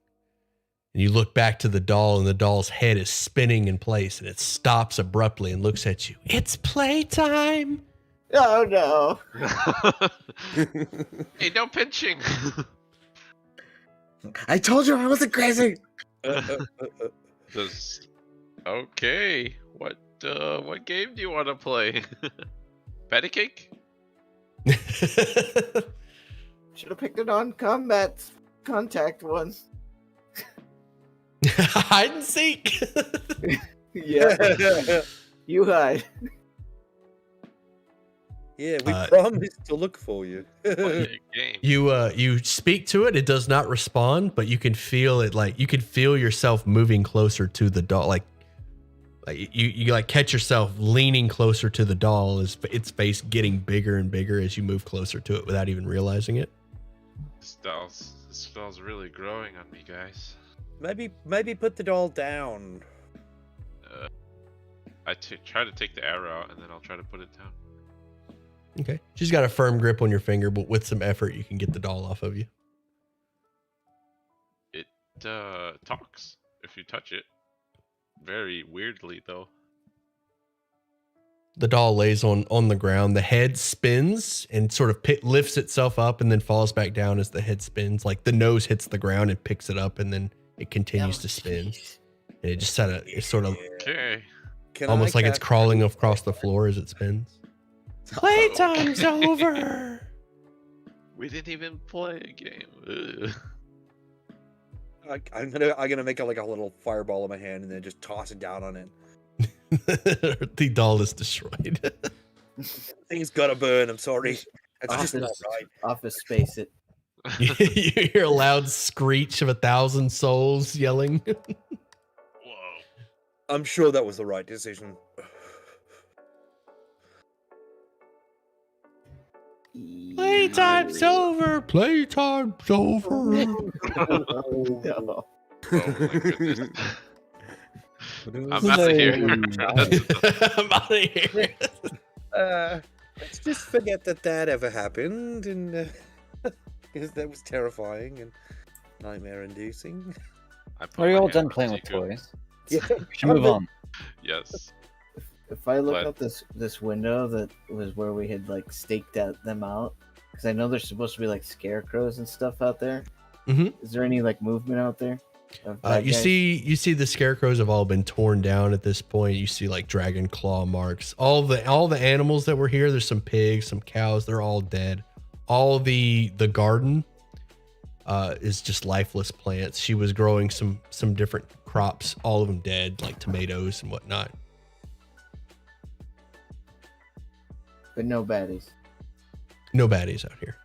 And you look back to the doll, and the doll's head is spinning in place, and it stops abruptly and looks at you. It's playtime. Oh no! Hey, no pinching. I told you I wasn't crazy. Okay. What game do you want to play? Patty cake? Should have picked it on combat contact one. Hide and seek. Yeah, you hide. Yeah, we Uh, promised to look for you. Play a game. You speak to it. It does not respond, but you can feel it. Like you can feel yourself moving closer to the doll. Like you like catch yourself leaning closer to the doll as its face getting bigger and bigger as you move closer to it without even realizing it. This doll's really growing on me, guys. Maybe put the doll down. I try to take the arrow out, and then I'll try to put it down. Okay. She's got a firm grip on your finger, but with some effort, you can get the doll off of you. It talks if you touch it. Very weirdly, though. The doll lays on the ground. The head spins and sort of lifts itself up and then falls back down as the head spins. Like the nose hits the ground and picks it up, and then it continues to spin. And it just it's sort of Okay. Can almost I like it's cast- crawling across the floor as it spins. Playtime's over. We didn't even play a game. Ugh. I'm gonna make like a little fireball in my hand and then just toss it down on it. The doll is destroyed. Thing's gotta burn. I'm sorry. That's just not Office, right. office space it. You hear a loud screech of 1,000 souls yelling. Whoa. I'm sure that was the right decision. Playtime's over. Playtime's over. No. Oh my goodness. I'm out of here. I'm out of here. Let's just forget that ever happened, and because that was terrifying and nightmare-inducing. Are you all done playing with toys? Yeah, We should move on. Yes. If I look What? out this window that was where we had like staked out them out, because I know there's supposed to be like scarecrows and stuff out there. Mhm. Is there any like movement out there? of bad You guys? see the scarecrows have all been torn down at this point. You see like dragon claw marks. All the animals that were here, there's some pigs, some cows, they're all dead. All the garden is just lifeless plants. She was growing some different crops, all of them dead, like tomatoes and whatnot. But no baddies. No baddies out here.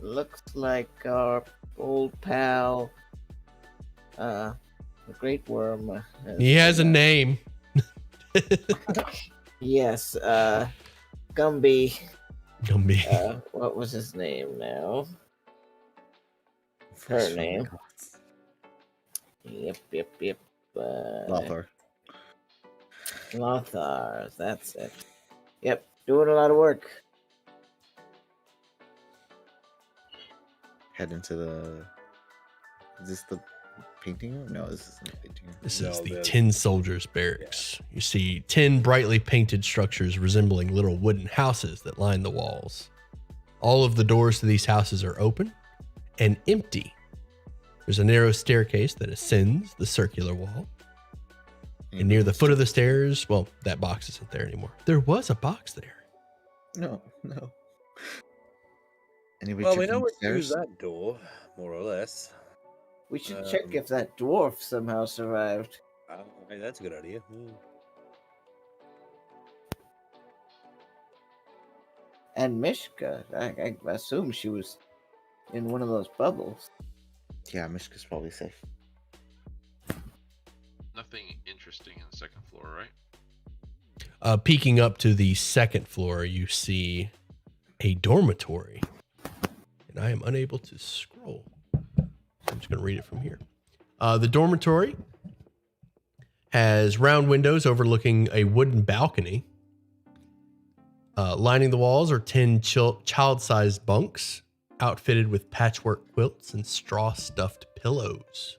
Looks like our old pal, the Great Worm. He has a name. Yes, Gumby. Gumby. What was his name now? Her name. Yep. Lothar. Lothar, that's it. Yep, doing a lot of work. Head into the. Is this the painting room? No, this isn't the painting room. This No, is the the- Tin Soldiers Barracks. You see 10 brightly painted structures resembling little wooden houses that line the walls. All of the doors to these houses are open and empty. There's a narrow staircase that ascends the circular wall. And near the foot of the stairs, well, that box isn't there anymore. There was a box there. No. Anybody Well, we checking know what to upstairs? use that door, more or less. We should check Um, if that dwarf somehow survived. Oh, hey, that's a good idea. And Mishka, I assume she was in one of those bubbles. Yeah, Mishka's probably safe. Nothing interesting in the second floor, right? Peeking up to the second floor, you see a dormitory. And I am unable to scroll. I'm just going to read it from here. The dormitory has round windows overlooking a wooden balcony. Lining the walls are 10 child-sized bunks outfitted with patchwork quilts and straw-stuffed pillows.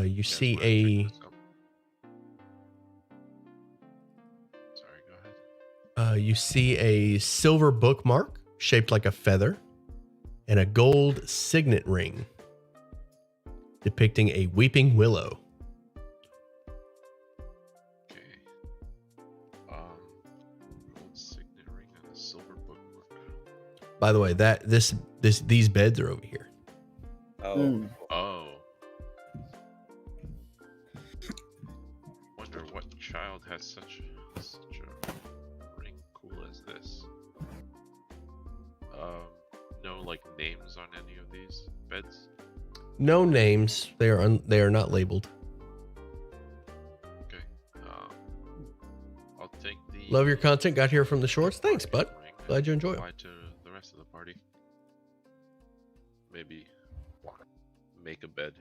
You see Guys wanna a... check this out? Sorry, go ahead. You see a silver bookmark shaped like a feather and a gold signet ring depicting a weeping willow. Okay. Gold signet ring and a silver bookmark. By the way, these beds are over here. Oh, Hmm. Oh. Wonder what child has such a ring cool as this. No like names on any of these beds. No names. They are not labeled. Okay. I'll take the. Love your content. Got here from the shorts. Thanks, bud. ring and Glad you enjoy 'em. apply to the rest of the party. Maybe make a bed.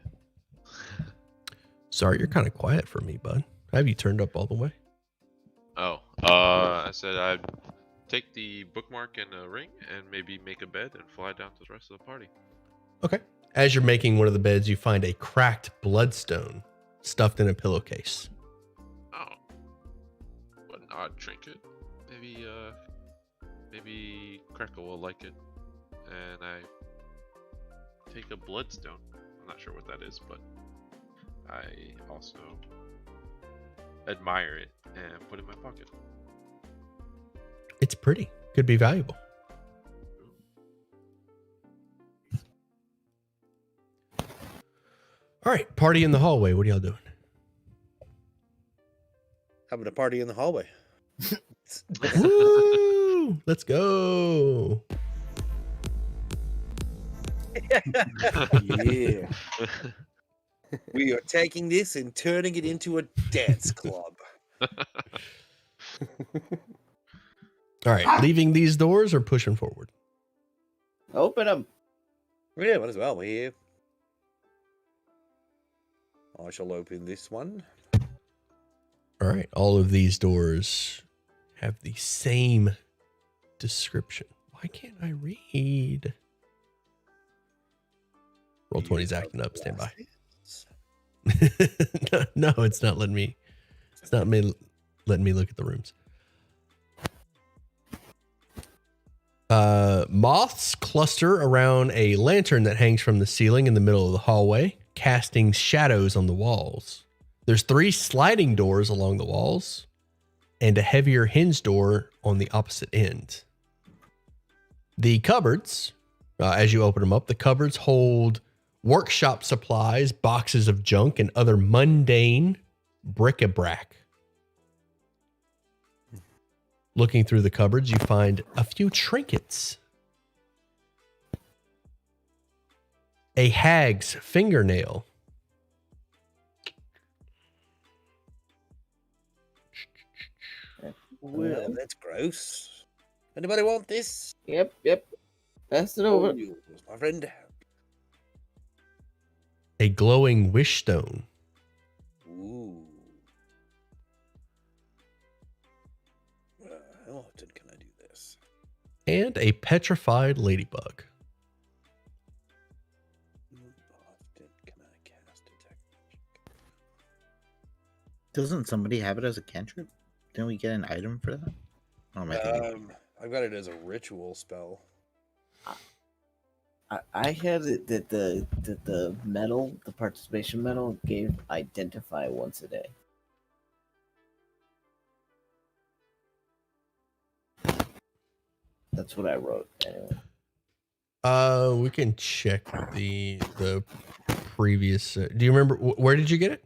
Sorry, you're kind of quiet for me, bud. Have you turned up all the way? Oh, I said I'd take the bookmark and a ring and maybe make a bed and fly down to the rest of the party. Okay. As you're making one of the beds, you find a cracked bloodstone stuffed in a pillowcase. Oh, what an odd trinket. Maybe Crackle will like it. And I take a bloodstone. I'm not sure what that is, but I also admire it and put it in my pocket. It's pretty. Could be valuable. All right. Party in the hallway. What are y'all doing? having a party in the hallway. Woo! Let's go. Yeah. We are taking this and turning it into a dance club. All right. Leaving these doors or pushing forward? Open them. Yeah, might as well. We're here. I shall open this one. All right. All of these doors have the same description. Why can't I read? Roll 20's acting up. Stand by. No, it's not letting me. It's not letting me look at the rooms. Moths cluster around a lantern that hangs from the ceiling in the middle of the hallway, casting shadows on the walls. There's 3 sliding doors along the walls, and a heavier hinge door on the opposite end. The cupboards, as you open them up, the cupboards hold workshop supplies, boxes of junk, and other mundane bric-a-brac. Looking through the cupboards, you find a few trinkets. A hag's fingernail. Well, that's gross. Anybody want this? Yep. Pass it over. Oh, my friend. A glowing wish stone. Ooh. How often can I do this? And a petrified ladybug. How often can I cast detect magic? Doesn't somebody have it as a cantrip? Didn't we get an item for that? Oh my god. I've got it as a ritual spell. I had it that the medal, the participation medal, gave identify once a day. That's what I wrote anyway. We can check the previous. Do you remember where did you get it?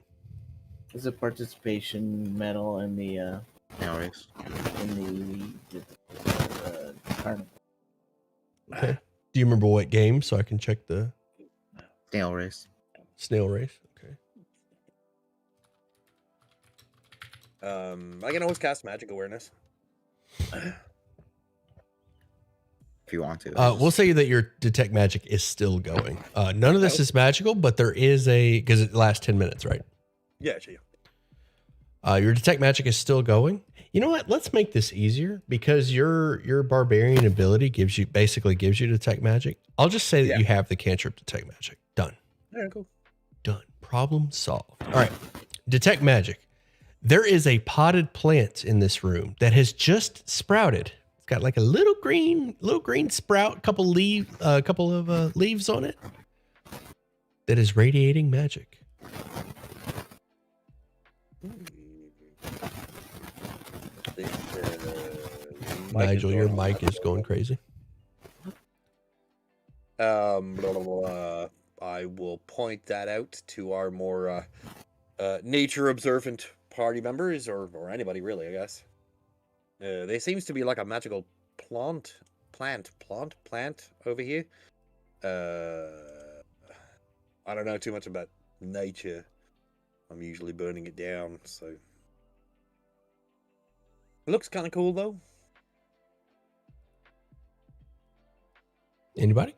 There's a participation medal in the Anyways. carnival. Okay. Do you remember what game so I can check the Snail race. snail race? Okay. I can always cast magic awareness. If you want to. We'll say that your detect magic is still going. None of this is magical, but there is because it lasts 10 minutes, right? Yeah, sure. Your detect magic is still going. You know what? Let's make this easier because your barbarian ability basically gives you detect magic. I'll just say that you have the cantrip detect magic. Done. Yeah, cool. Done. Problem solved. All right. Detect magic. There is a potted plant in this room that has just sprouted. It's got like a little green sprout, couple of leaves on it that is radiating magic. Nigel, your mic is going crazy. Blah, blah, blah. I will point that out to our more nature observant party members, or anybody really, I guess. There seems to be like a magical plant over here. I don't know too much about nature. I'm usually burning it down, so it looks kind of cool though. Anybody?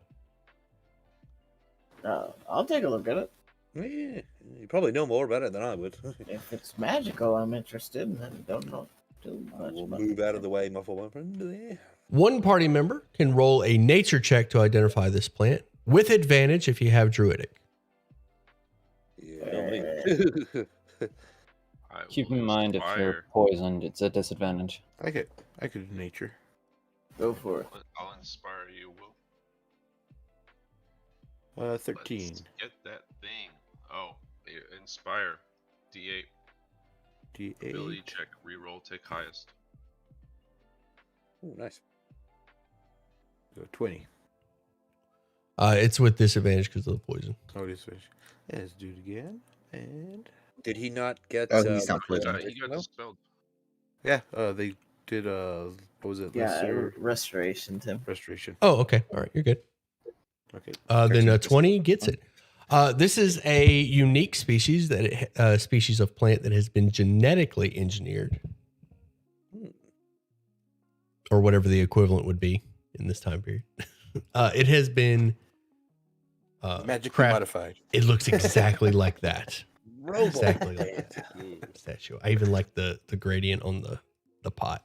I'll take a look at it. Yeah, you probably know more about it than I would. If it's magical, I'm interested, and I don't know too I much. will about move it. out of the way, muffle my friend. There. One party member can roll a nature check to identify this plant with advantage if you have druidic. Yeah, don't me. I Keep will in mind if inspire. you're poisoned, it's a disadvantage. I could do nature. Go for it. I'll inspire you, Will. 13. Let's get that thing. Oh, inspire. D8. Ability D8. check. Reroll. Take highest. Ooh, nice. 20. It's with disadvantage because of the poison. Oh, it is fish. Yeah, let's do it again. And Did he not get? Oh, he's not You poisoned. got dispelled. yeah, they did what was it? Yeah, Lesser restoration, Tim. restoration. Oh, okay. All right. You're good. Okay. Then 13%. 20 gets it. This is a unique species species of plant that has been genetically engineered, or whatever the equivalent would be in this time period. It has been Magically modified. It looks exactly like that. Robo Exactly like plant. that statue. I even like the gradient on the pot.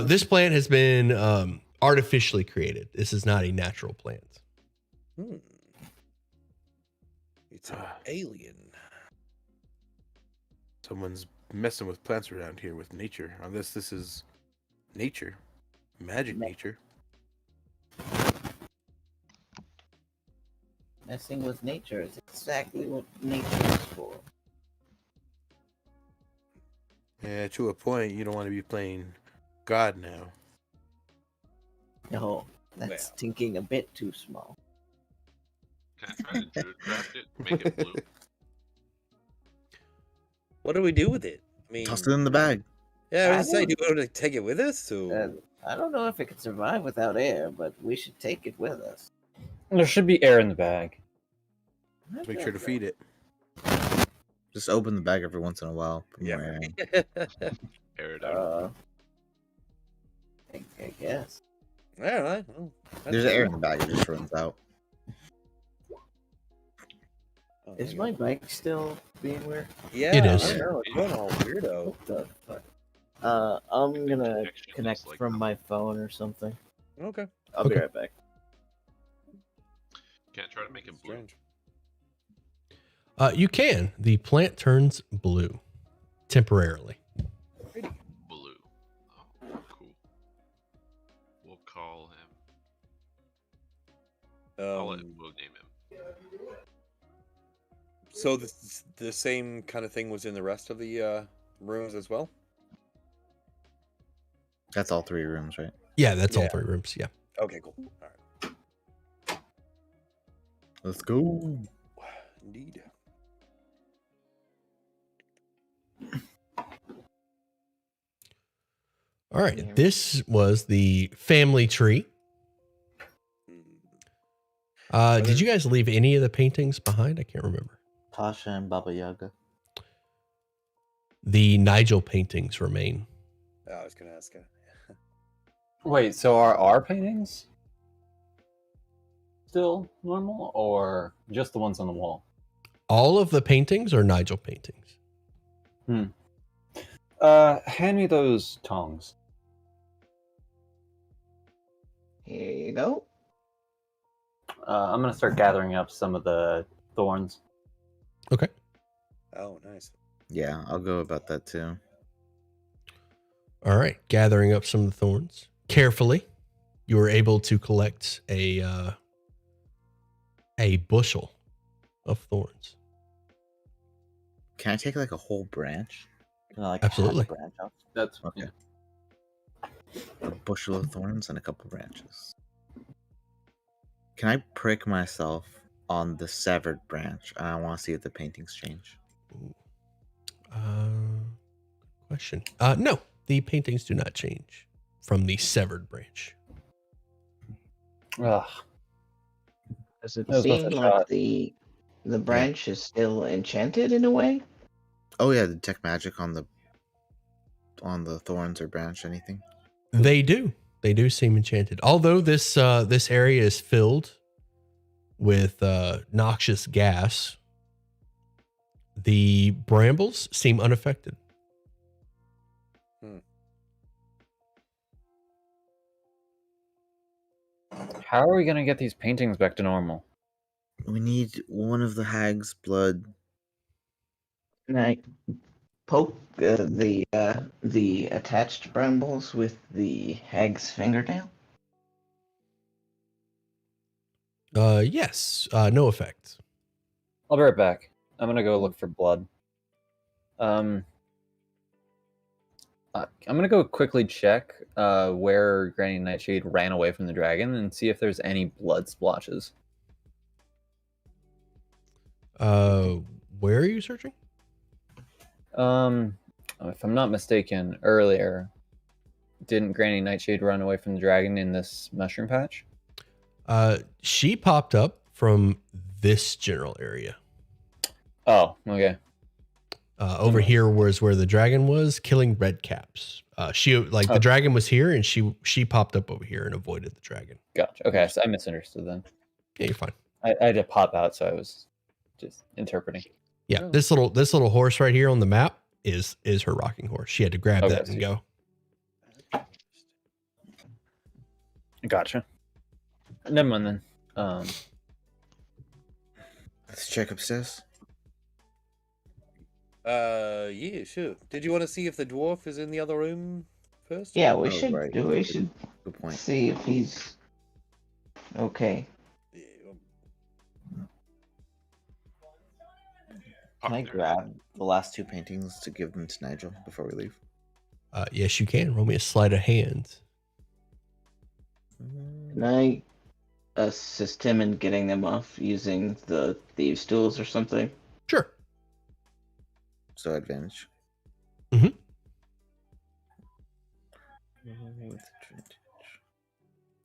This plant has been artificially created. This is not a natural plant. It's an alien. Someone's messing with plants around here with nature. Unless this is nature. Magic nature. Messing with nature is exactly what nature is for. Yeah, to a point, you don't want to be playing God now. No, that's Well. thinking a bit too small. Can I try to druid craft it? Make it blue. What do we do with it? I mean, Toss it in the bag. yeah, I I was gonna say, do don't- we want to take it with us? Or... I don't know if it can survive without air, but we should take it with us. There should be air in the bag. Make sure to feed it. Just open the bag every once in a while. Put more air in. Air it out. I guess. All right. Well, There's air in the bag. It just runs out. oh, Is there my you go. mic still being weird? Yeah, It is. I don't know. It's going all weirdo. What the fuck? I'm gonna Connection is connect like- from my phone or something. Okay. I'll be Okay. right back. Can I try to make it blue? Strange. You can. The plant turns blue temporarily. Blue. Oh, cool. We'll call him. We'll name him. So the same kind of thing was in the rest of the rooms as well? That's all 3 rooms, right? Yeah, that's all Yeah. 3 rooms. Yeah. Okay, cool. All right. Let's go. Indeed. All right. This was the family tree. Hmm. Did you guys leave any of the paintings behind? I can't remember. Tasha and Baba Yaga. The Nigel paintings remain. Oh, I was gonna ask. Wait, so are our paintings still normal, or just the ones on the wall? All of the paintings are Nigel paintings. Hand me those tongs. Here you go. I'm gonna start gathering up some of the thorns. Okay. Oh, nice. Yeah, I'll go about that too. All right. Gathering up some of the thorns carefully. You were able to collect a bushel of thorns. Can I take like a whole branch? Can I, like Absolutely. half a branch off? That's Okay. yeah. A bushel of thorns and a couple branches. Can I prick myself on the severed branch? I want to see if the paintings change. Question. No, the paintings do not change from the severed branch. Ugh. Does it That was worth seem a like shot. the branch is still enchanted in a way? Oh yeah, detect magic on the thorns or branch, anything? They do. They do seem enchanted. Although this area is filled with noxious gas, the brambles seem unaffected. How are we gonna get these paintings back to normal? We need one of the hag's blood. Can I poke the attached brambles with the hag's fingernail? Yes. No effect. I'll be right back. I'm gonna go look for blood. I'm gonna go quickly check where Granny Nightshade ran away from the dragon and see if there's any blood splotches. Where are you searching? If I'm not mistaken, earlier, didn't Granny Nightshade run away from the dragon in this mushroom patch? She popped up from this general area. Oh, okay. Over here was where the dragon was killing red caps. The dragon was here and she popped up over here and avoided the dragon. Gotcha. Okay, so I misunderstood then. Yeah, you're fine. I had to pop out, so I was just interpreting. Yeah, Oh. this little horse right here on the map is her rocking horse. She had to grab Okay, that and see. go. Gotcha. Never mind then. Let's check upstairs. Yeah, sure. Did you want to see if the dwarf is in the other room first? Yeah, we Oh, should right. we should Good point. see if he's okay. Yeah, Can I there. grab the last 2 paintings to give them to Nigel before we leave? Yes, you can. Roll me a sleight of hand. Can I assist him in getting them off using the thieves' tools or something? Sure. So advantage. Mhm.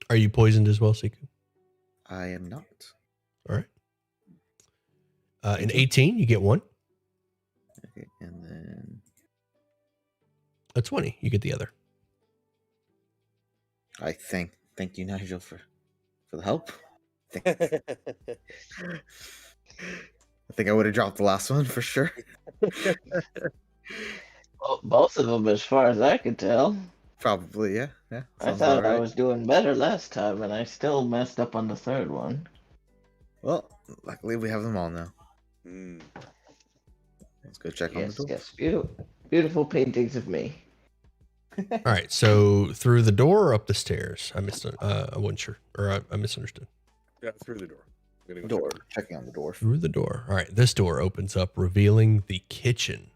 Are you poisoned as well, Siku? I am not. All right. In 18, you get 1. Okay, and then A 20, you get the other. I thank you, Nigel, for the help. I think I would have dropped the last one for sure. Well, both of them, as far as I could tell. Probably, yeah. I Sounds thought about I right. was doing better last time, and I still messed up on the third one. Well, luckily we have them all now. Hmm. Let's go check on the door. Yes, beautiful paintings of me. All right. So through the door or up the stairs? I wasn't sure, or I misunderstood. Yeah, through the door. I'm gonna go Door. check. Checking on the door. Through the door. All right. This door opens up, revealing the kitchen.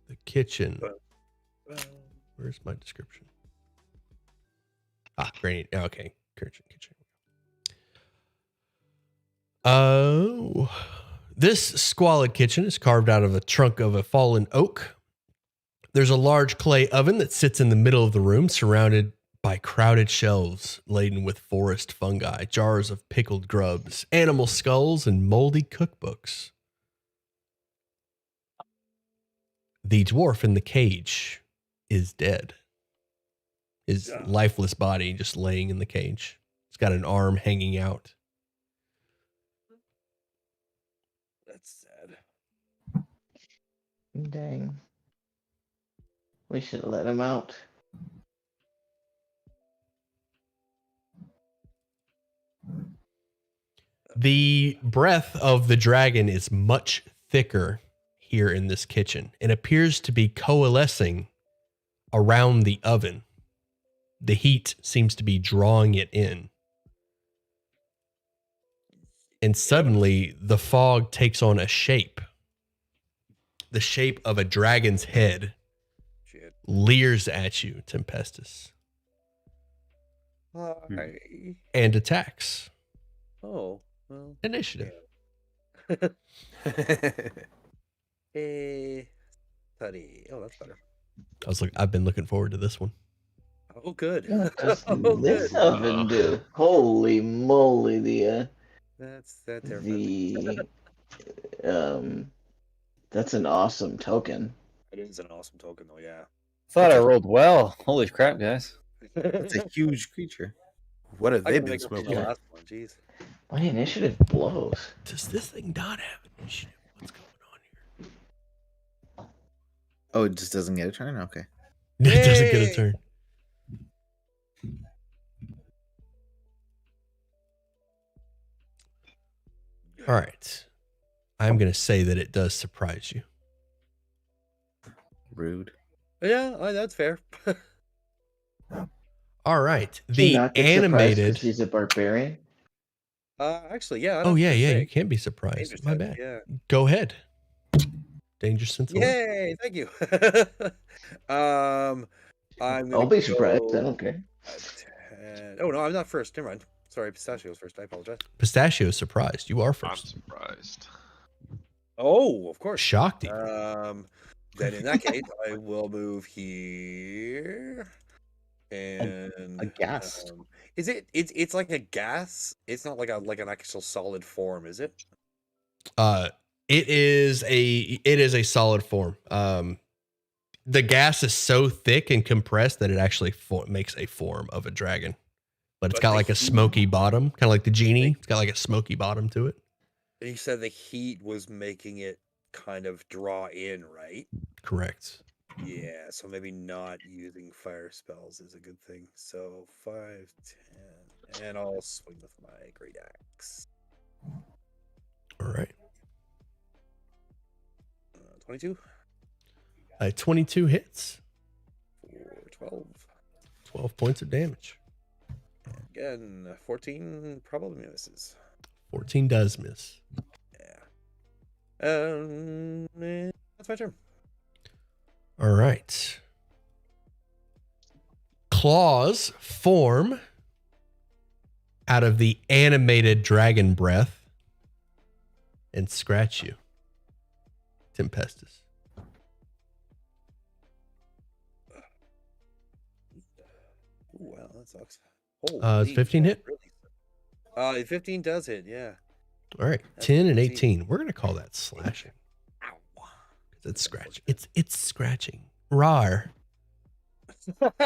The kitchen. Where's my description? Granny. Okay. Kitchen. Oh. This squalid kitchen is carved out of the trunk of a fallen oak. There's a large clay oven that sits in the middle of the room, surrounded by crowded shelves laden with forest fungi, jars of pickled grubs, animal skulls, and moldy cookbooks. The dwarf in the cage is dead. His lifeless body just laying in the cage. He's got an arm hanging out. That's sad. Dang. We should have let him out. The breath of the dragon is much thicker here in this kitchen and appears to be coalescing around the oven. The heat seems to be drawing it in. And suddenly the fog takes on a shape. The shape of a dragon's head Shit. leers at you, Tempestus, Hi. and attacks. Oh, well. Initiative. Hey, buddy. Oh, that's better. I've been looking forward to this one. Oh, good. What does Oh, this good. oven do? Holy moly, That's terrifying. that's an awesome token. It is an awesome token, though. Yeah. Thought I rolled well. Holy crap, guys. That's a huge creature. What have I they gotta been make up for the smoking? last one. Jeez. My initiative blows. Does this thing not have initiative? What's going on here? Oh, it just doesn't get a turn? Okay. It doesn't get a Yay! turn. All right. I'm going to say that it does surprise you. Rude. Yeah, that's fair. All right. Should he The not get surprised 'cause animated. he's a barbarian. Actually, yeah. I Oh, don't yeah, have to yeah. say. You can be surprised. Dangerous My sense, bad. Yeah. Go ahead. Danger sense. alert. Yay! Thank you. I'm I'll gonna be surprised. I go don't care. Oh no, I'm not first. Never mind. Sorry, Pistachio's first. I apologize. Pistachio is surprised. You are I'm first. surprised. Oh, of course. Shocked even. Then in that case, I will move here. And ghast. is it? It's like a gas. It's not like an actual solid form, is it? It is a solid form. The gas is so thick and compressed that it actually makes a form of a dragon, but it's But got the like a heat- smoky bottom, kind of like the genie. It's got like a smoky bottom to it. And you said the heat was making it kind of draw in, right? Correct. Yeah, so maybe not using fire spells is a good thing. So 5, 10, and I'll swing with my great axe. All right. 22 22 hits, for 12. 12 points of damage. Again, 14 probably misses. 14 does miss. That's my turn. All right. Claws form out of the animated dragon breath and scratch you. Tempestus. Ooh, wow, that sucks. Holy Is 15 hit? Really? 15 does hit, yeah. All right. That's 10 and 15. 18. We're going to call that slashing. Because it's scratching. It's scratching. Rar. All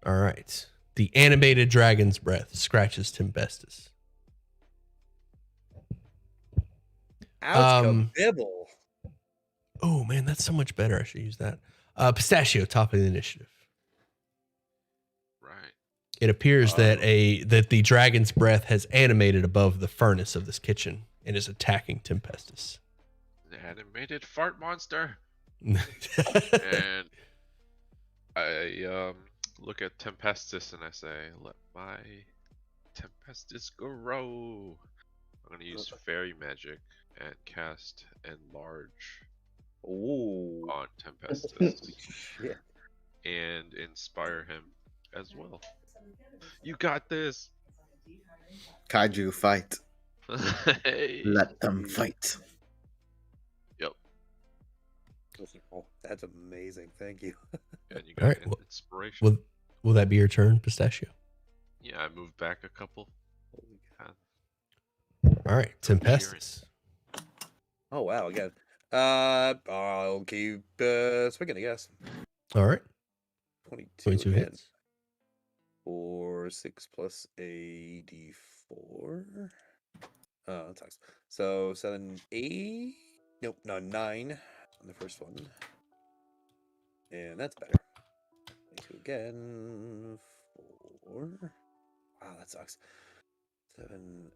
right. The animated dragon's breath scratches Tempestus. Ouch, kabibble. Oh man, that's so much better. I should use that. Pistachio, top of the initiative. Right. It appears that the dragon's breath has animated above the furnace of this kitchen and is attacking Tempestus. The animated fart monster. And And I look at Tempestus and I say, "Let my Tempestus grow." I'm gonna use fairy magic and cast enlarge Ooh. on Tempestus Shit. and inspire him as well. You got this. Kaiju fight. Hey. Let them fight. Yep. Oh, that's amazing. Thank you. And you got Alright, an well, inspiration. will that be your turn, Pistachio? Yeah, I moved back a couple. God. All right, Tempestus. Oh, wow, again. I'll keep swinging, I guess. All right, 22 22 again. hits. Or 6 plus a d4. Oh, that sucks. So 7, 8. Nope, no, 9 on the first one. And that's better. 22 again. 4. Wow, that sucks. 7,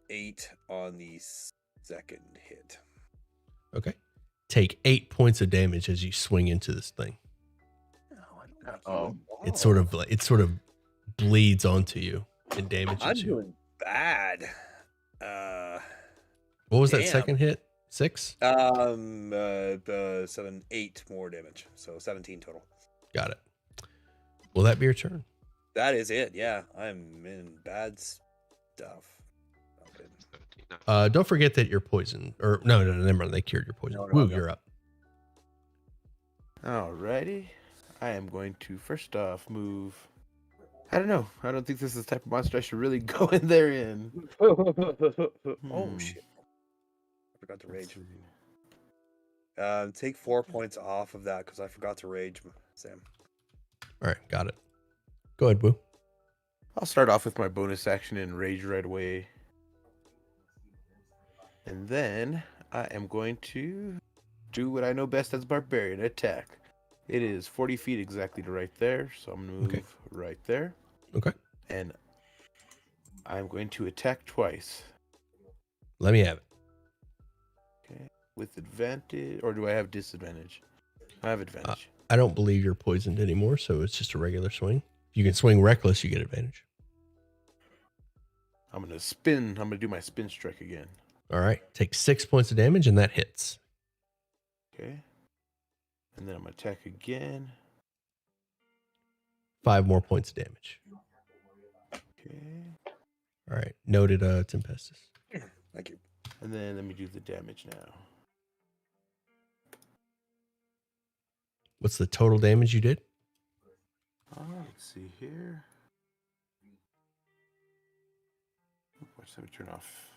8 on the second hit. Okay. Take 8 points of damage as you swing into this thing. Oh, It sort of bleeds onto you and damages I'm you. doing bad. What was that damn. second hit? 6? 7, 8 more damage. So 17 total. Got it. Will that be your turn? That is it. Yeah, I'm in bad stuff. Okay. 17. Don't forget that you're poisoned. Or no, never mind. They cured your poison. No, Woo, no. you're up. Alrighty. I am going to first off move. I don't know. I don't think this is the type of monster I should really go in there in. Oh Hmm. shit! I forgot to Let's rage. see. Take 4 points off of that because I forgot to rage, Sam. All right, got it. Go ahead, Woo. I'll start off with my bonus action and rage right away. And then I am going to do what I know best as barbarian, attack. It is 40 feet exactly to right there, so I'm going to move Okay. right there. Okay. And I'm going to attack twice. Let me have it. Okay. With advantage, or do I have disadvantage? I have advantage. I don't believe you're poisoned anymore, so it's just a regular swing. If you can swing reckless, you get advantage. I'm going to spin. I'm going to do my spin strike again. All right. Take 6 points of damage, and that hits. Okay. And then I'm going to attack again. 5 more points of damage. Okay. All right. Noted, Tempestus. Thank you. And then let me do the damage now. What's the total damage you did? Let's see here. Watch, let me turn off.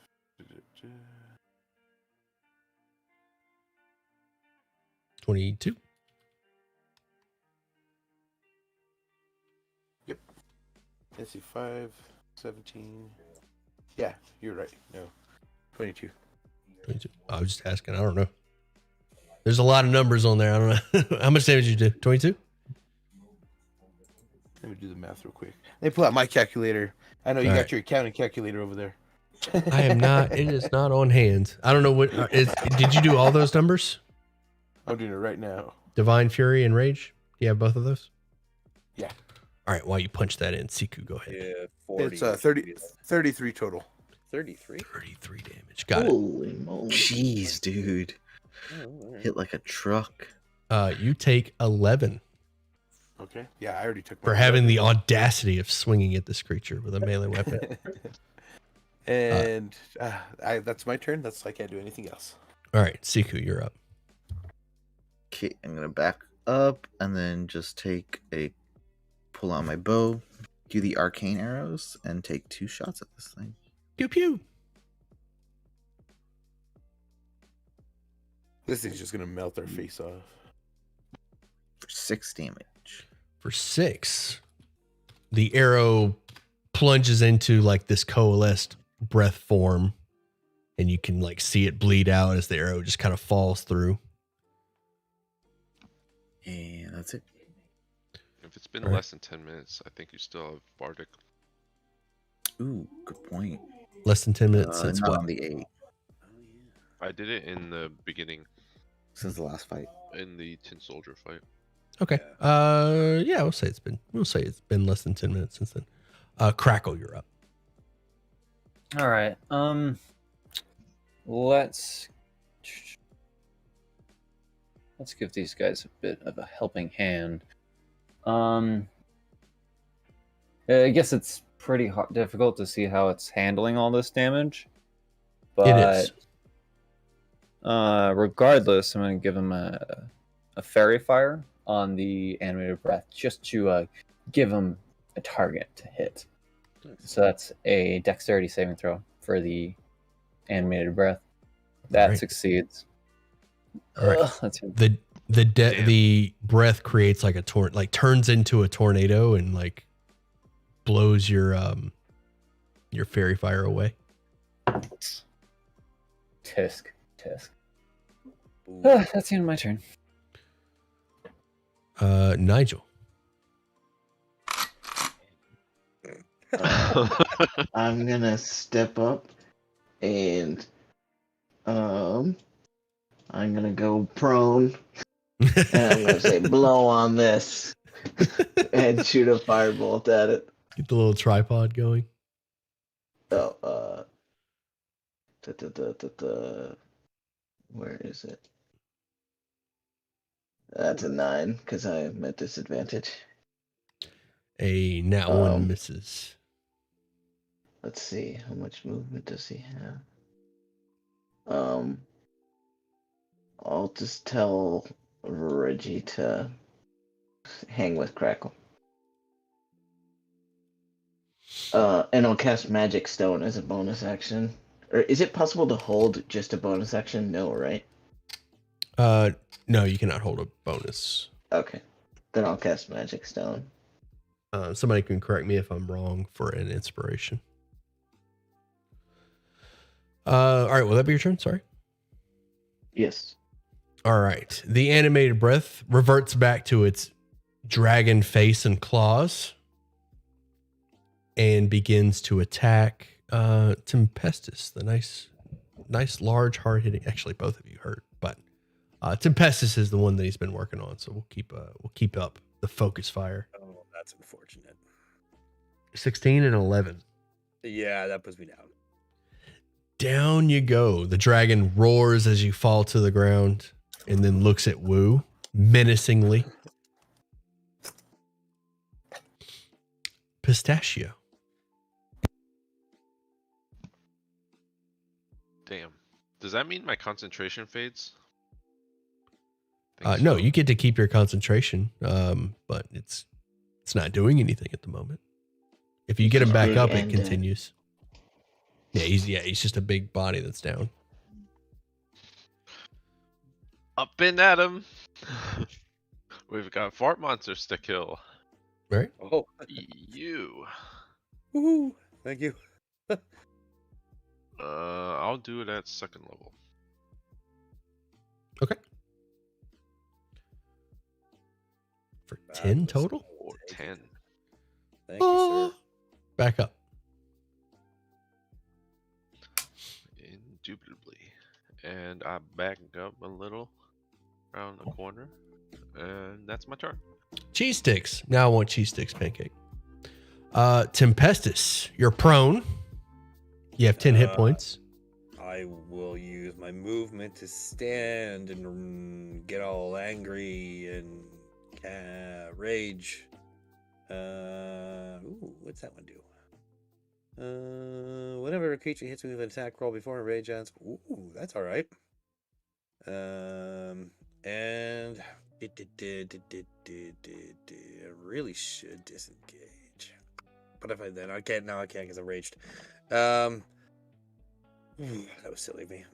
22. Yep. Let's see, 5, 17. Yeah, you're right. No, 22. 22. I was just asking. I don't know. There's a lot of numbers on there. I don't know. How much damage you did? 22? Let me do the math real quick. Let me pull out my calculator. I know you All got right. your accounting calculator over there. I am not. It is not on hand. I don't know what. Did you do all those numbers? I'm doing it right now. Divine Fury and Rage? Do you have both of those? Yeah. All right, while you punch that in, Siku, go ahead. Yeah, 40. It's 33 total. 33? 33 damage. Got Holy moly. Jeez, dude. Oh, all right. Hit like a truck. it. You take 11 Okay. Yeah, I already took my for having the audacity of swinging at this creature with a melee weapon. And that's my turn. I can't do anything else. All right, Siku, you're up. Okay, I'm gonna back up and then just pull out my bow, do the arcane arrows, and take 2 shots at this thing. Pew pew. This thing's just gonna melt their face off. For 6 damage. For 6, the arrow plunges into like this coalesced breath form, and you can like see it bleed out as the arrow just kind of falls through. And that's it. If it's been Alright. less than 10 minutes, I think you still have Bardic. Ooh, good point. Less than 10 minutes since not what? on the 8. I did it in the beginning, Since the last fight. in the Tin Soldier fight. Okay. Yeah, we'll say it's been less than 10 minutes since then. Crackle, you're up. All right. Let's give these guys a bit of a helping hand. I guess it's pretty difficult to see how it's handling all this damage. But It is. regardless, I'm going to give him a fairy fire on the animated breath just to give him a target to hit. So that's a dexterity saving throw for the animated breath. That Alright. succeeds. All right. Let's see. The breath creates like turns into a tornado and like blows your fairy fire away. Tisk. Ooh. That's the end of my turn. Nigel. I'm gonna step up and I'm gonna go prone and I'm gonna say blow on this and shoot a firebolt at it. Get the little tripod going. Oh, where is it? That's a 9 because I'm at disadvantage. A nat 1 Um, misses. Let's see, how much movement does he have? I'll just tell Reggie to hang with Crackle. And I'll cast Magic Stone as a bonus action. Or is it possible to hold just a bonus action? No, right? No, you cannot hold a bonus. Okay. Then I'll cast Magic Stone. Somebody can correct me if I'm wrong for an inspiration. All right, will that be your turn? Sorry. Yes. All right. The animated breath reverts back to its dragon face and claws and begins to attack Tempestus, the nice large hard-hitting. Actually, both of you hurt, but Tempestus is the one that he's been working on, so we'll keep up the focus fire. Oh, that's unfortunate. 16 and 11. Yeah, that puts me down. Down you go. The dragon roars as you fall to the ground and then looks at Wu menacingly. Pistachio. Damn. Does that mean my concentration fades? No, you get to keep your concentration, but it's not doing anything at the moment. If you get him back Big up, it and, continues. He's just a big body that's down. Up and at him. We've got fart monsters to kill. Right? Oh, You. woohoo! Thank you. I'll do it at 2nd level. Okay. For 10 total? Or 10. Thank you, sir. Back up. Indubitably. And I back up a little around the corner. And that's my turn. Cheese sticks. Now I want cheese sticks, pancake. Tempestus, you're prone. You have 10 hit points. I will use my movement to stand and get all angry and rage. Ooh, what's that one do? Whenever a creature hits me with an attack roll before a rage ends. Ooh, that's all right. And I really should disengage, but if I then I can't now. I can't because I'm raged. That was silly of me.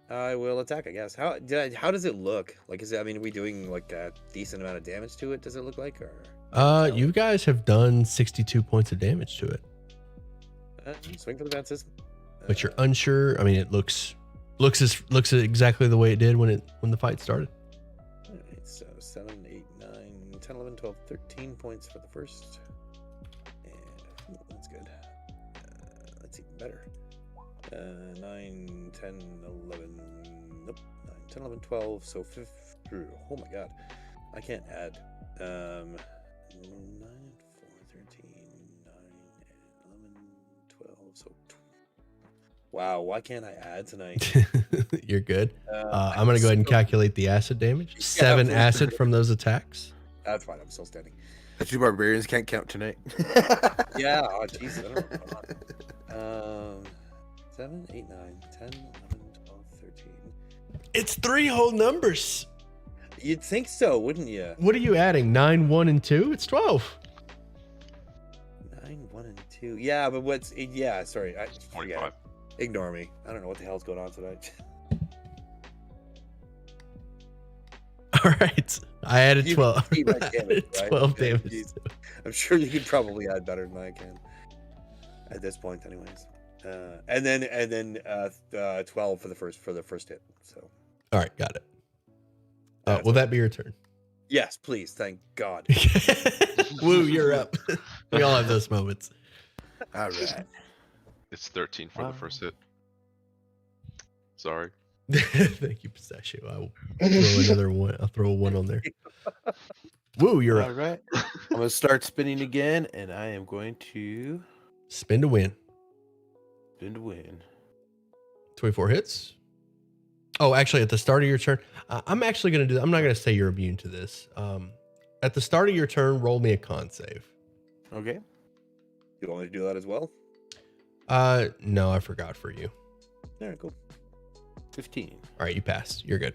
I will attack, I guess. How does it look? Like, is it? I mean, are we doing like a decent amount of damage to it? Does it look like, or? You guys have done 62 points of damage to it. Swing for the fences. But you're unsure. I mean, it looks exactly the way it did when the fight started. All right, so 7, 8, 9, 10, 11, 12, 13 points for the first. And that's good. That's even better. 9, 10, 11. Nope. 9, 10, 11, 12. So 5. Oh my god. I can't add. 9 and 4, 13, 9 and 11, 12. So wow, why can't I add tonight? You're good. I'm going to go ahead and calculate the acid damage. 7 acid from those attacks. That's fine. I'm still standing. The 2 barbarians can't count tonight. Yeah. Oh, Jesus. I don't know. 7, 8, 9, 10, 11, 12, 13. It's 3 whole numbers. You'd think so, wouldn't you? What are you adding? 9, 1, and 2? It's 12. 9, 1, and 2. Yeah, but what's... Yeah, sorry. I forget. 45. Ignore me. I don't know what the hell's going on tonight. All right. I added You 12. can see my damage, right? 12 Okay, damage. geez. I'm sure you could probably add better than I can. At this point, anyways. And then 12 for the first hit. So. All right, got it. Will that be your turn? Yes, please. Thank God. Woo, you're up. We all have those moments. All right. It's 13 for the first hit. Sorry. Thank you, Pistachio. I will throw another one. I'll throw a 1 on there. Woo, you're All up. right. I'm going to start spinning again, and I am going to Spin to win. spin to win. 24 hits. Oh, actually, at the start of your turn, I'm actually going to do. I'm not going to say you're immune to this. At the start of your turn, roll me a con save. Okay. You want me to do that as well? No, I forgot for you. All right, cool. 15. All right, you passed. You're good.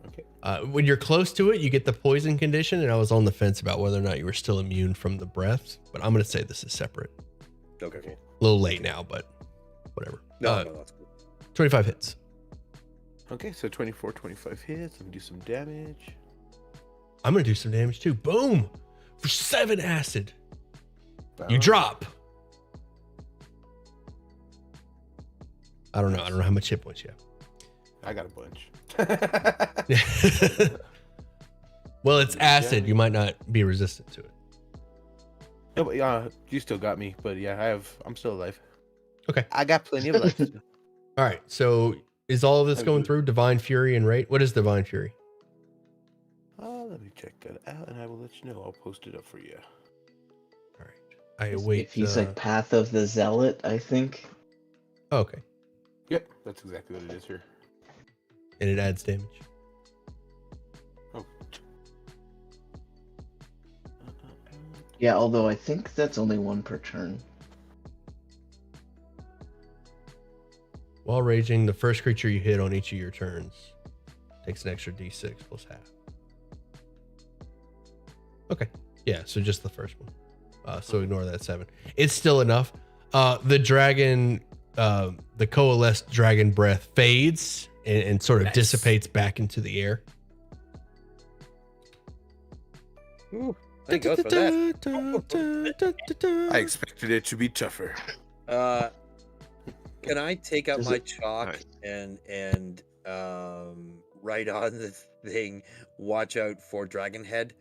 Okay. When you're close to it, you get the poison condition, and I was on the fence about whether or not you were still immune from the breath, but I'm going to say this is separate. Okay, cool. A little late now, but whatever. No, that's cool. 25 hits. Okay, so 24, 25 hits. I'm going to do some damage. I'm going to do some damage too. Boom! For 7 acid. You Boom. drop. I don't know how much hit points you I got a bunch. have. Well, it's acid. You might not be resistant to it. No, but you still got me. But yeah, I'm still alive. Okay. I got plenty of life. All right. So is all of this going through? Divine Fury and Rate? What is Divine Fury? Let me check that out, and I will let you know. I'll post it up for you. All right. I await. If he's like Path of the Zealot, I think. Oh, okay. Yep, that's exactly what it is here. And it adds damage. Oh. Yeah, although I think that's only 1 per turn. While raging, the first creature you hit on each of your turns takes an extra d6 plus half. Okay. Yeah, so just the first one. So ignore that 7. It's still enough. The dragon, the coalesced dragon breath fades and sort of dissipates back into the air. Ooh, thank God for that. I expected it to be tougher. Can I take out Is my it- chalk and write on the thing, watch out for Dragon Head?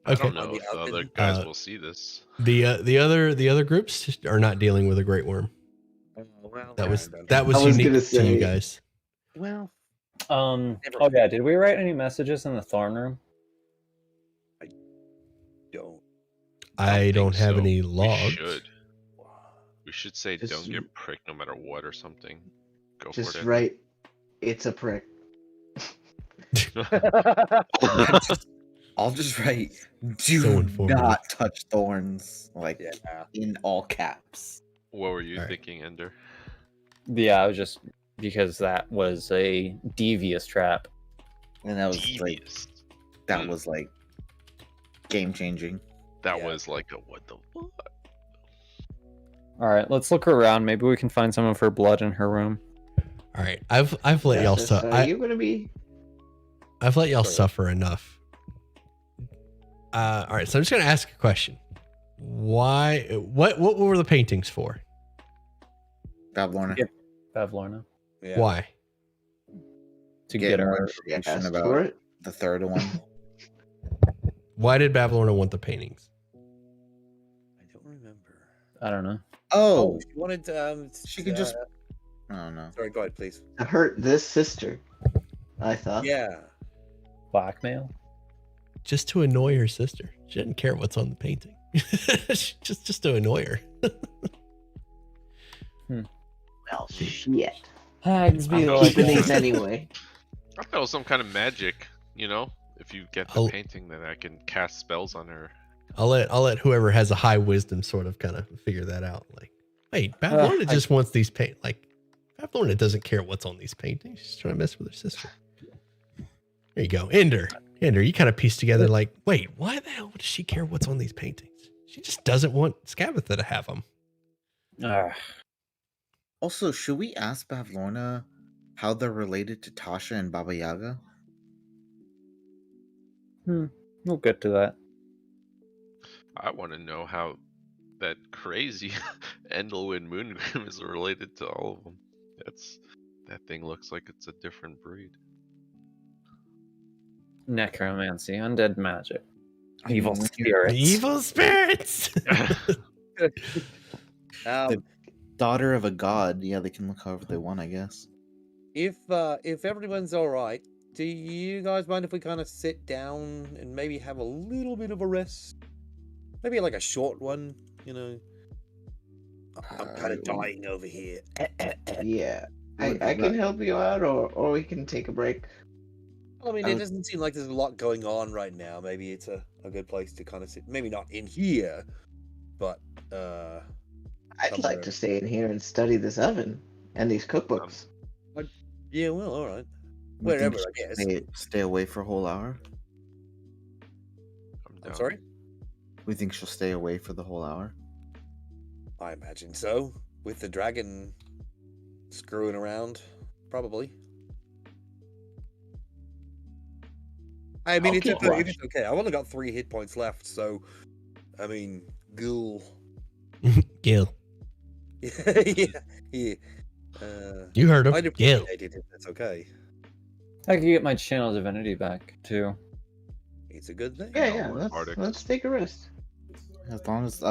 I Okay. don't know if the other guys will see this. The other groups are not dealing with a great worm. Well, That was then. that was I was unique gonna to you say- guys. Well, Oh yeah, did we write any messages in the throne room? Don't. I don't think have so. any logs. We should say Just- don't get pricked no matter what or something. Go Just for it. write, it's a prick. I'll just write, So do informative. not touch thorns, like Yeah. in all caps. What were you Alright. thinking, Ender? Yeah, I was just because that was a devious trap. And that was like, Devious. that was like game changing. That Yeah. was like a what the fuck? All right, let's look around. Maybe we can find some of her blood in her room. All right, I've let y'all Justice, suffer. are you gonna be? I've let y'all Sorry. suffer enough. All right, so I'm just gonna ask a question. Why? What were the paintings for? Babylona. Yep. Bavlorna Yeah. Why? to Get get more our. information Asked about for it? the third one. Why did Babylona want the paintings? I don't remember. I don't know. Oh, She wanted. she could just. I don't know. Sorry, go ahead, please. To hurt this sister, I thought. Yeah. Blackmail. Just to annoy her sister. She didn't care what's on the painting. just to annoy her. Well, shit. Hags I'm like keeping that. these anyway. I thought it was some kind of magic, you know? If you get the I'll- painting, then I can cast spells on her. I'll let whoever has a high wisdom sort of kind of figure that out. Like, wait, Babylona just wants these paint. Like, Babylona doesn't care what's on these paintings. She's trying to mess with her sister. There you go, Ender, you kind of pieced together. Like, wait, why the hell does she care what's on these paintings? She just doesn't want Scabatha to have them. Also, should we ask Bavlorna how they're related to Tasha and Baba Yaga? We'll get to that. I want to know how that crazy Endelwin Moongrim is related to all of them. That thing looks like it's a different breed. Necromancy, undead magic, evil spirits. Evil spirits. Daughter of a god. Yeah, they can look however they want, I guess. If everyone's all right, do you guys mind if we kind of sit down and maybe have a little bit of a rest? Maybe like a short one, you know. I'm kind of dying over here. Yeah. I can help you out, or we can take a break. I mean, it doesn't seem like there's a lot going on right now. Maybe it's a good place to kind of sit. Maybe not in here, but I'd somewhere. like to stay in here and study this oven and these cookbooks. Yeah, well, all right. We think Wherever, she I guess. Stay away for a whole hour. I'm I'm down. sorry. We think she'll stay away for the whole hour. I imagine so. With the dragon screwing around, probably. I mean, I'll it's keep okay. watch. It's okay. I've only got 3 hit points left, so I mean, ghoul. Gil, yeah, yeah. you heard him. I'd Gil. appreciate it if that's okay. I could get my channel divinity back too. It's a good thing. Yeah, we're Arctic. let's take a rest. As long as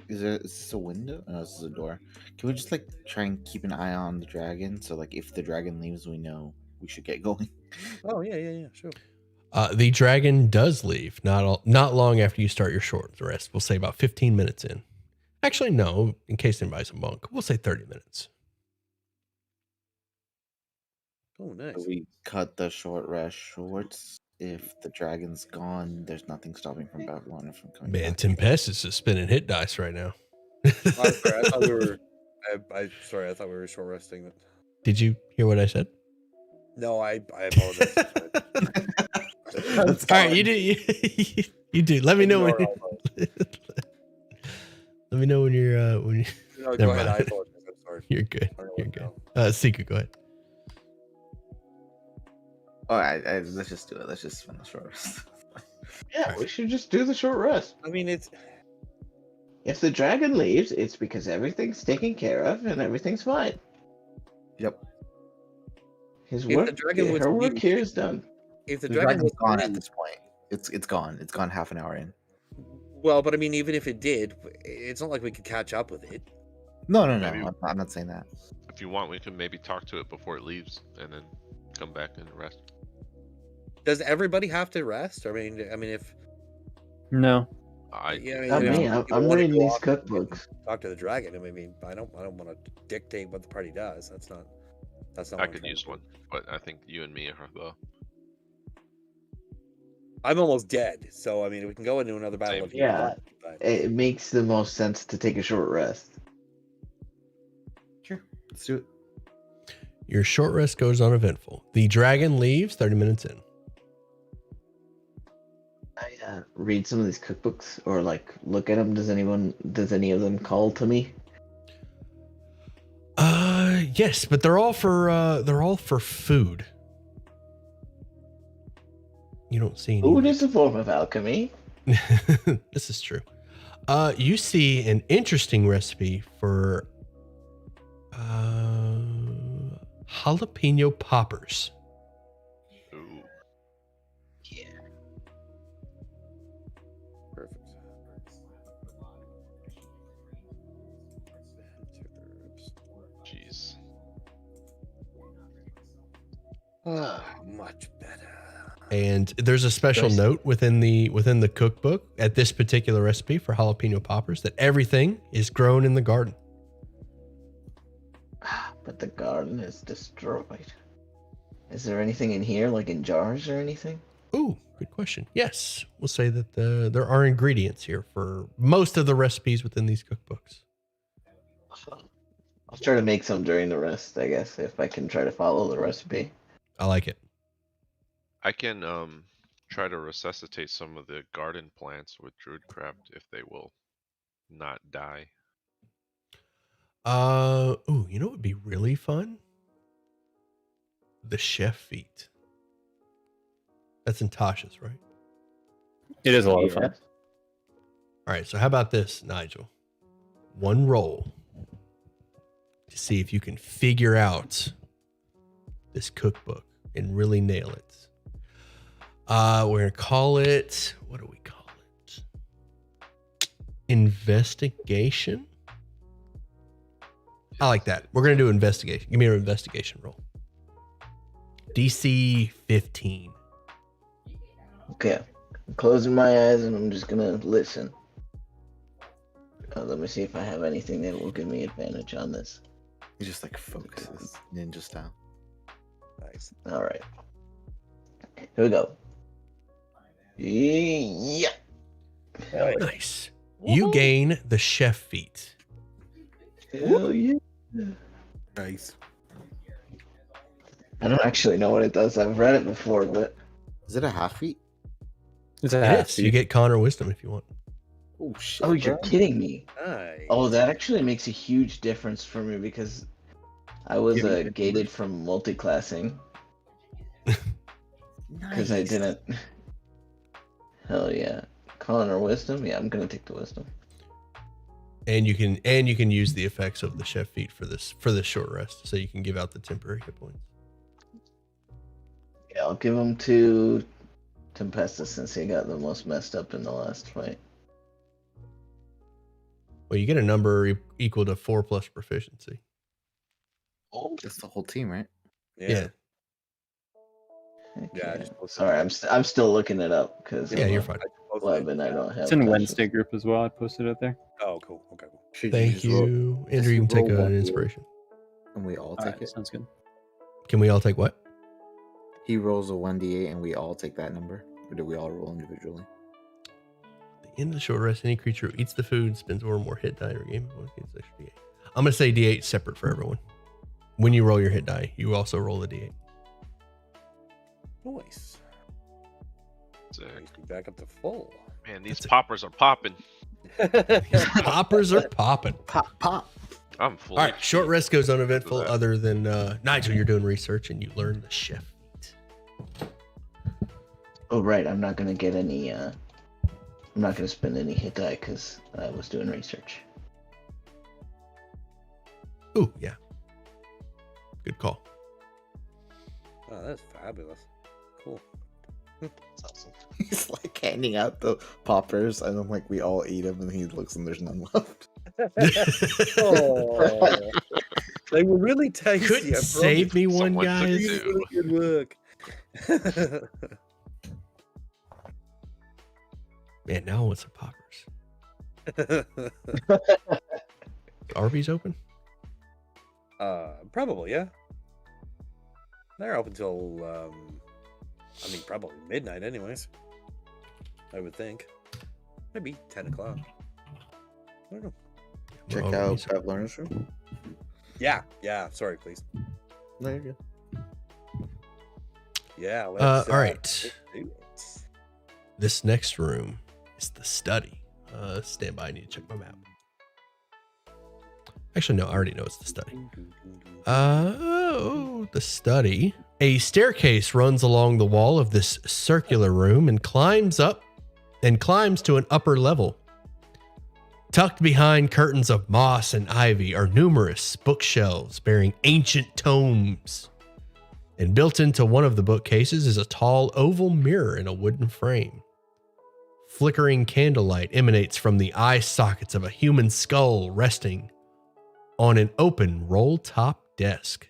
is this a window? No, this is a door. Can we just like try and keep an eye on the dragon? So like if the dragon leaves, we know we should get going. Oh yeah, sure. The dragon does leave not long after you start your short rest. We'll say about 15 minutes in. Actually, no, in case anybody's a monk, we'll say 30 minutes. Oh, nice. So we cut the short rest short. If the dragon's gone, there's nothing stopping from Babylon from coming Man, back. Tempest is spinning hit dice right now. I'm sorry, I thought we were. Sorry, I thought we were short resting. Did you hear what I said? No, I apologize. Let's All right, you do. You do. Let me know when. Ignore all Let me know when you're when you, No, Never go ahead. I mind. apologize. I'm sorry. you're good. I don't know You're what good. now. Sika, go ahead. All right, let's just do it. Let's just spend the short rest. Yeah, we should just do the short rest. I mean, it's If the dragon leaves, it's because everything's taken care of and everything's fine. Yep. His If the work, dragon was her work mute- here is done. if the The dragon dragon's was gone at free- this point. It's gone. It's gone half an hour in. Well, but I mean, even if it did, it's not like we could catch up with it. No. Maybe- I'm not saying that. If you want, we can maybe talk to it before it leaves, and then come back and rest. Does everybody have to rest? I mean, if No. yeah, I mean, Not if me. people I'm wanna reading go these off and cookbooks. talk to the dragon. I mean, I don't want to dictate what the party does. That's not I what I'm could trying use to do. one, but I think you and me are the I'm almost dead, so I mean, we can go into another battle Same. if you Yeah. want. But It makes the most sense to take a short rest. Sure, let's do it. Your short rest goes uneventful. The dragon leaves 30 minutes in. I read some of these cookbooks or like look at them. Does any of them call to me? Yes, but they're all for food. You don't see any. Food is a form of alchemy. This is true. You see an interesting recipe for jalapeno poppers. ooh. Yeah. perfect. Jeez. Much better. And there's a special Nice. note within the cookbook at this particular recipe for jalapeno poppers that everything is grown in the garden. But the garden is destroyed. Is there anything in here, like in jars or anything? Ooh, good question. Yes, we'll say that there are ingredients here for most of the recipes within these cookbooks. I'll try to make some during the rest, I guess, if I can try to follow the recipe. I like it. I can try to resuscitate some of the garden plants with Druidcraft if they will not die. Ooh, you know what would be really fun? The chef feat. That's in Tasha's, right? It is a lot of fun. All right, so how about this, Nigel? One roll to see if you can figure out this cookbook and really nail it. We're gonna call it, what do we call it? Investigation? I like that. We're gonna do investigation. Give me an investigation roll. DC 15. Okay. I'm closing my eyes and I'm just gonna listen. Let me see if I have anything that will give me advantage on this. He just like focuses ninja style. Nice. Alright. Here we go. Yeah. Nice. You gain the chef feat. Hell yeah. Nice. I don't actually know what it does. I've read it before, but Is it a half feet? It's a It half is. You get Connor wisdom if you want. Oh shit. oh, you're kidding me. Nice. Oh, that actually makes a huge difference for me because I was Give me the gated from multi-classing because I didn't. Hell yeah. Connor wisdom? Yeah, I'm gonna take the wisdom. And you can use the effects of the chef feat for this short rest, so you can give out the temporary hit points. Yeah, I'll give him to Tempesta since he got the most messed up in the last fight. Well, you get a number equal to 4 plus proficiency. Oh, That's the whole team, right? Yeah. Yeah, I just posted Sorry, that. I'm still looking it up because Yeah, you're fine. I just posted Weapon it. I don't have. It's in touch. Wednesday group as well. I posted it there. Oh, cool. Okay, cool. Should Thank just roll- you. just Andrew, you can take roll an one inspiration. and we all All take right, it. sounds good. Can we all take what? He rolls a 1d8 and we all take that number, or do we all roll individually? At the end of the short rest, any creature who eats the food spends one or more hit die or game bonus gets extra D8. I'm gonna say D8 separate for everyone. When you roll your hit die, you also roll the D8. Nice. Sick. Nice. Back up to full. Man, these That's it. poppers are popping. Poppers are popping. Pop, pop. I'm full. All right, short rest goes uneventful. That. Other than Nigel, you're doing research and you learn the chef feat. Oh right, I'm not gonna get any. I'm not gonna spend any hit die because I was doing research. Ooh, yeah. Good call. Oh, that's fabulous. Cool. That's awesome. He's like handing out the poppers, and then like we all eat them, and he looks and there's none left. Oh. They were really tasty. Couldn't I save me one, Someone took guys. two. Really good work. Man, now I want some poppers. Arby's open? Probably, yeah. They're open till probably midnight anyways. I would think. Maybe 10 o'clock. I don't know. Check Well, out Arby's open. Learner's Room. Yeah, sorry, please. No, you're good. Yeah, let's All right. let's do it. This next room is the study. Stand by. I need to check my map. Actually, no, I already know it's the study. The study. A staircase runs along the wall of this circular room and climbs to an upper level. Tucked behind curtains of moss and ivy are numerous bookshelves bearing ancient tomes. And built into one of the bookcases is a tall oval mirror in a wooden frame. Flickering candlelight emanates from the eye sockets of a human skull resting on an open roll-top desk.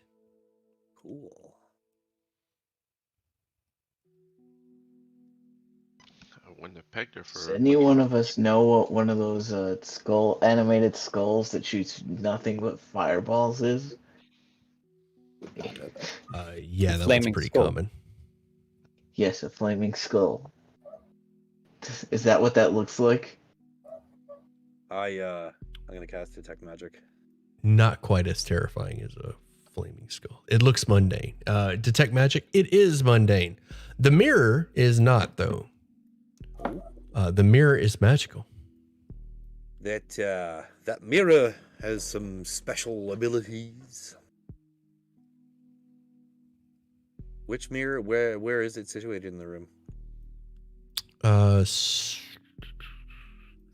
Cool. I wouldn't have pegged her Does for. any one of us know what one of those animated skulls that shoots nothing but fireballs is? Yeah, that one's Flaming pretty skull. common. Yes, a flaming skull. Is that what that looks like? I'm gonna cast Detect Magic. Not quite as terrifying as a flaming skull. It looks mundane. Detect magic, it is mundane. The mirror is not, though. The mirror is magical. That mirror has some special abilities. Which mirror? Where is it situated in the room? Like, is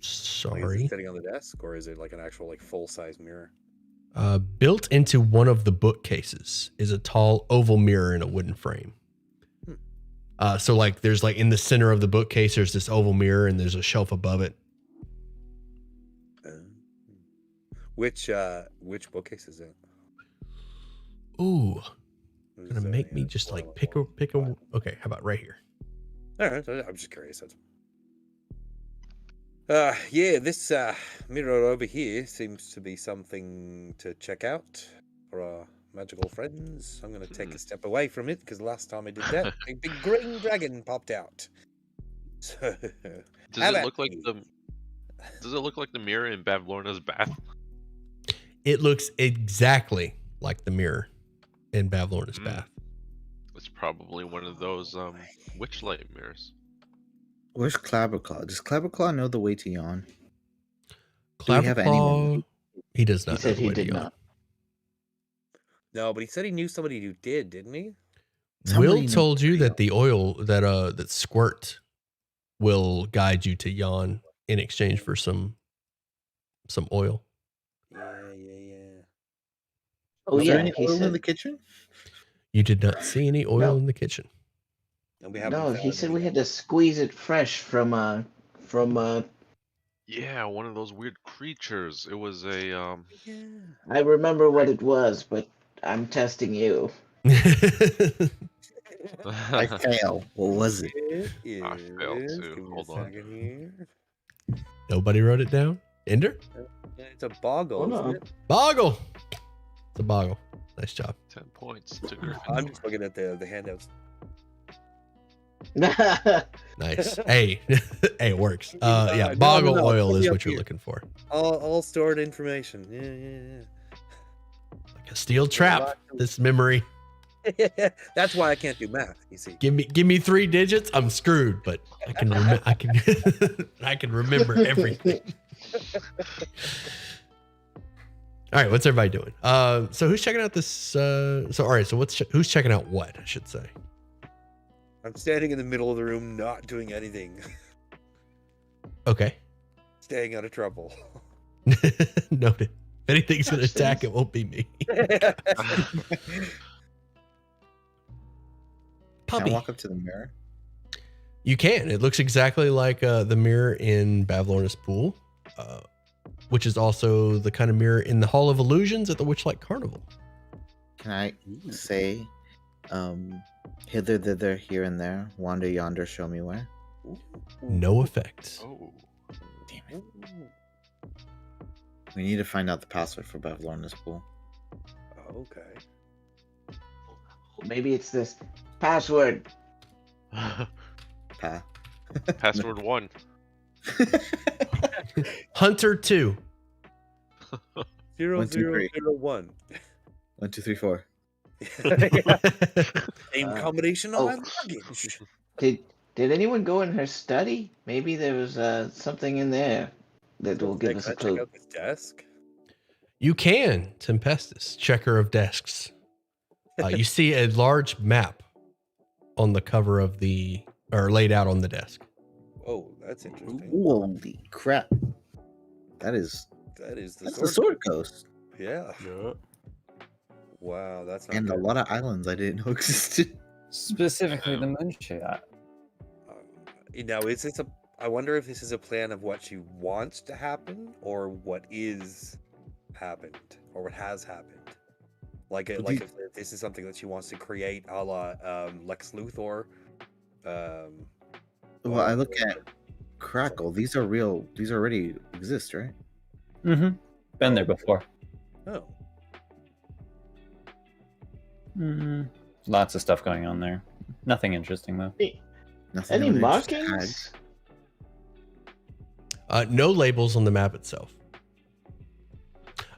Sorry. it sitting on the desk, or is it like an actual like full size mirror? Built into one of the bookcases is a tall oval mirror in a wooden frame. So like there's like in the center of the bookcase, there's this oval mirror and there's a shelf above it. Which bookcase is it? Ooh, Is, gonna make me yeah, just like well, pick a. Okay, how about right here? All right, I'm just curious. Yeah, this mirror over here seems to be something to check out for our magical friends. I'm gonna take a step away from it because last time I did that, a big green dragon popped out. So, Does how it about look like you? Does it look like the mirror in Bavlorna's bath? It looks exactly like the mirror in Bavlorna's bath. It's probably one of those Witchlight mirrors. Where's Clabberclaw? Does Clabberclaw know the way to yawn? Do we have anyone? Clabberclaw, he does He not know said the he way to did yawn. not. No, but he said he knew somebody who did, didn't he? Will told you that the oil that squirt will guide you to yawn in exchange for some oil. Yeah. Oh Was there yeah, any he oil in said. the kitchen? You did not see any oil No. in the kitchen. And we haven't No, he found said any we yet. had to squeeze it fresh from Yeah, one of those weird creatures. It was a Yeah. I remember what it was, but I'm testing you. I fail. What was it? It I failed is. too. Give me Hold a on. second here. Nobody wrote it down. Ender? It's a boggle, Hold isn't on. it? Boggle. It's a boggle. Nice job. 10 points to I'm Gryffindor. just looking at the handouts. Nice. Hey, hey, it works. Yeah, No, boggle no, oil put is me what up you're here. looking for. All stored information. Yeah. Like a steel trap. This memory. That's why I can't do math. You see. Give me 3 digits. I'm screwed, but I can I can remember everything. All right, what's everybody doing? So who's checking out this? All right, so who's checking out what? I should say. I'm standing in the middle of the room, not doing anything, Okay, staying out of trouble. noted. If anything's gonna attack, it won't be me. Can I Puppy. walk up to the mirror? You can. It looks exactly like the mirror in Bavlorna's pool. which is also the kind of mirror in the Hall of Illusions at the Witchlight Carnival. Can I say, hither, thither, here and there, wander yonder, show me where? No effects. Oh. Damn it. We need to find out the password for Bavlorna's pool. Okay. Maybe it's this password. Pa. Password 1. Hunter 2. 0001. 1, 2, 3, 4. Same combination on my luggage. Did anyone go in her study? Maybe there was something in there that will give us a Check clue. out this desk. You can, Tempestus, checker of desks. You see a large map on the cover of or laid out on the desk. Oh, that's interesting. Holy crap. That's the the Sword Coast. Yeah. Yeah. Wow, that's not And a good. lot of islands I didn't know existed. Specifically the moonshade. Now, is this I wonder if this is a plan of what she wants to happen or what is happened or what has happened. Like if this is something that she wants to create, a la Lex Luthor. Well, I look at Crackle. These are real. These already exist, right? Mm-hmm. Been there before. Oh, Mm-hmm. Lots of stuff going on there. Nothing interesting though. Nothing Any that would interest markings? No labels on the map itself.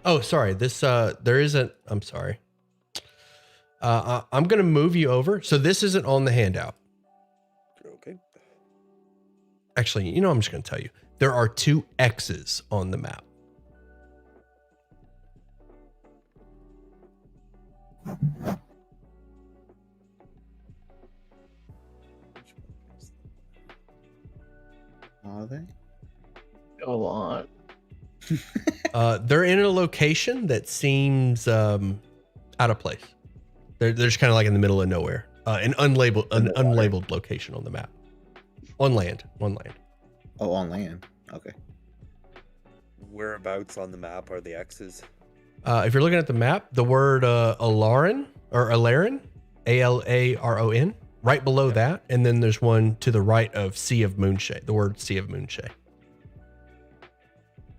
Oh, sorry. This there isn't. I'm sorry. I'm gonna move you over. So this isn't on the handout. okay. Actually, you know, I'm just gonna tell you. There are 2 X's on the map. Are they? Go on. They're in a location that seems out of place. They're just kind of like in the middle of nowhere. An unlabeled location on the map. On land. Oh, on land. Okay. Whereabouts on the map are the X's? If you're looking at the map, the word Alarin or Alarin, Alaron, right below that, and then there's one to the right of Sea of Moonshade. The word Sea of Moonshade.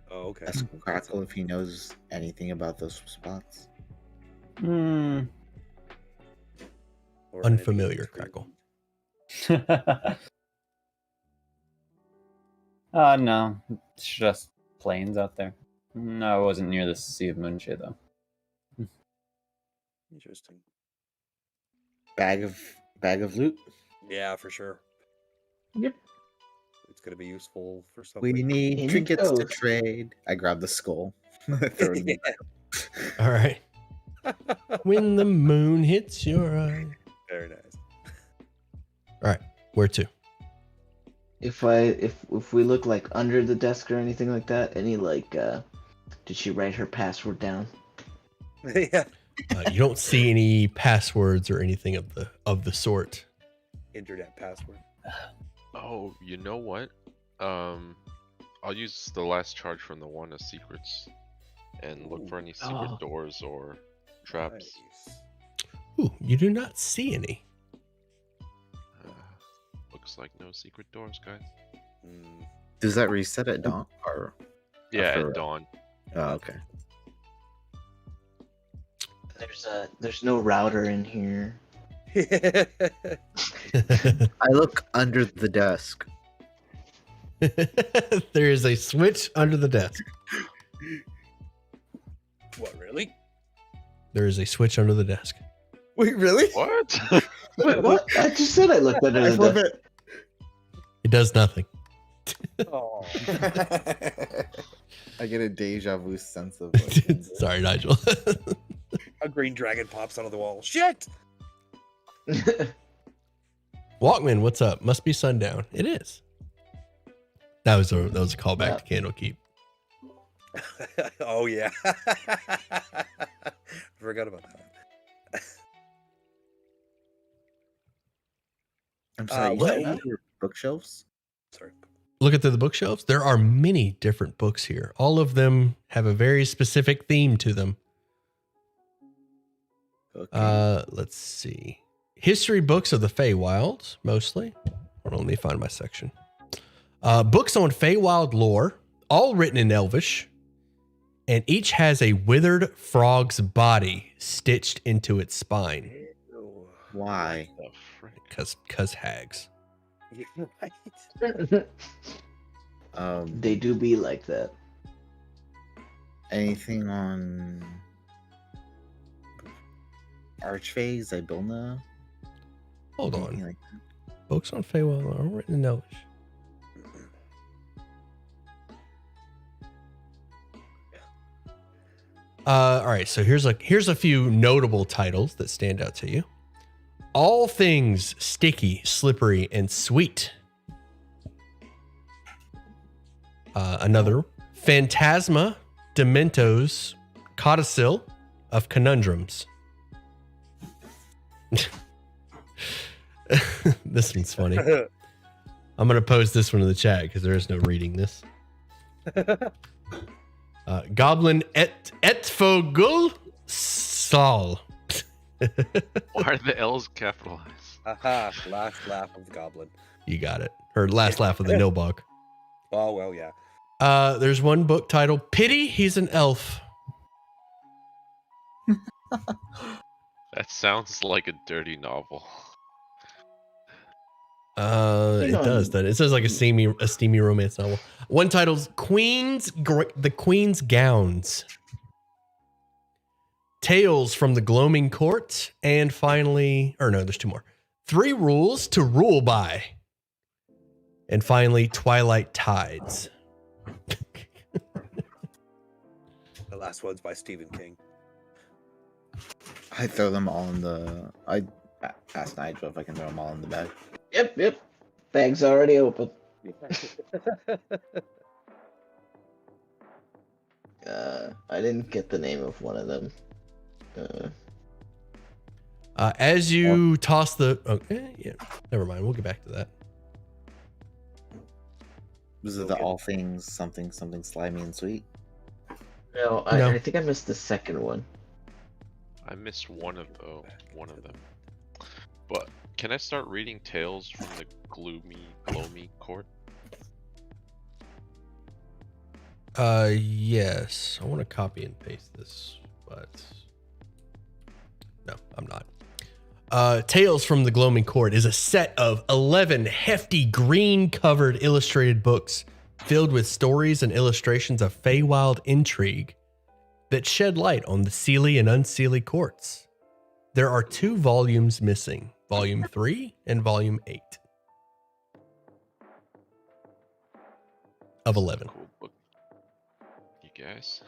Oh, okay. Ask Crackle if he knows anything about those spots. Hmm. Or Unfamiliar, anything. Crackle. No. It's just plains out there. No, I wasn't near the Sea of Moonshade though. Interesting. Bag of loot. Yeah, for sure. Yep. It's gonna be useful for something. We need In it trinkets to goes. trade. I grab the skull. Throw it in the All right. When the moon hits your eye. Very nice. All right. Where to? If we look like under the desk or anything like that, any like did she write her password down? Yeah. You don't see any passwords or anything of the sort. Internet password. Oh, you know what? I'll use the last charge from the one of secrets and look for any secret Oh. doors or traps. Nice. Ooh, you do not see any. Looks like no secret doors, guys. Mm. Does that reset at dawn or? Yeah, After- at dawn. Oh, okay. There's no router in here. I look under the desk. There is a switch under the desk. What, really? There is a switch under the desk. Wait, really? What? Wait, what? I just said I looked under the desk. It does nothing. Oh. I get a deja vu sense of. Sorry, Nigel. A green dragon pops out of the wall. Shit! Walkman, what's up? Must be sundown. It is. That was a callback to Candlekeep. Oh, yeah. Forgot about that. I'm sorry. what? You said your bookshelves? Sorry. looking through the bookshelves, there are many different books here. All of them have a very specific theme to them. Okay. Let's see. History books of the Feywild, mostly. Hold on, let me find my section. Books on Feywild lore, all written in Elvish, and each has a withered frog's body stitched into its spine. Why? The frick? Cause hags. You're right. They do be like that. Anything on Archphase, Ibylna? Hold Anything on. like Books on Feywild are all written in Elvish. All right, so here's a few notable titles that stand out to you. All Things Sticky, Slippery, and Sweet. Another, Phantasma, Dementos, Codicil of Conundrums. This one's funny. I'm going to post this one in the chat because there is no reading this. Goblin Etfogul Sol. Why are the L's capitalized? Haha, last laugh of the goblin. You got it. Or last laugh of the Nilbog. Oh, well, yeah. There's one book titled Pity, He's an Elf. That sounds like a dirty novel. It does that. It says like a steamy romance novel. One title's The Queen's Gowns. Tales from the Gloaming Court, and finally, or no, there's two more. 3 Rules to Rule By. And finally, Twilight Tides. The last one's by Stephen King. I throw them all in the. I asked Nigel if I can throw them all in the bag. Yep. Bag's already open. I didn't get the name of one of them. As you toss the. Okay, yeah, never mind. We'll get back to that. Was it the all things something slimy and sweet? No, No. I think I missed the second one. I missed one of them. But can I start reading tales from the gloomy court? Yes. I want to copy and paste this, but no, I'm not. Tales from the Gloaming Court is a set of 11 hefty green-covered illustrated books filled with stories and illustrations of Feywild intrigue that shed light on the Seelie and Unseelie courts. There are 2 volumes missing, Volume 3 and Volume 8 of 11. Cool book. You guys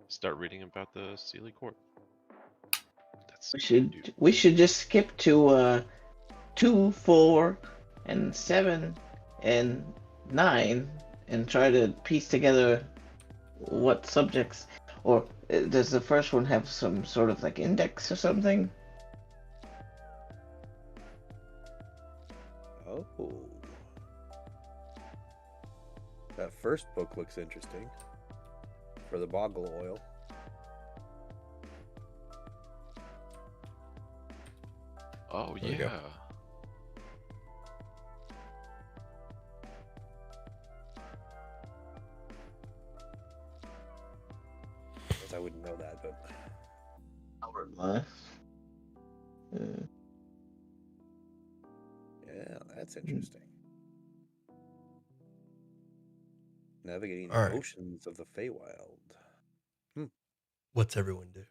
start reading about the Seelie court. That's We should just skip to 2, 4, and 7, and 9, and try to piece together what subjects. Or does the first one have some sort of like index or something? Oh. That first book looks interesting. For the boggle oil. Oh There we go. yeah. I wouldn't know that, but Hour left. yeah, that's interesting. Navigating All right. the oceans of the Feywild. What's everyone do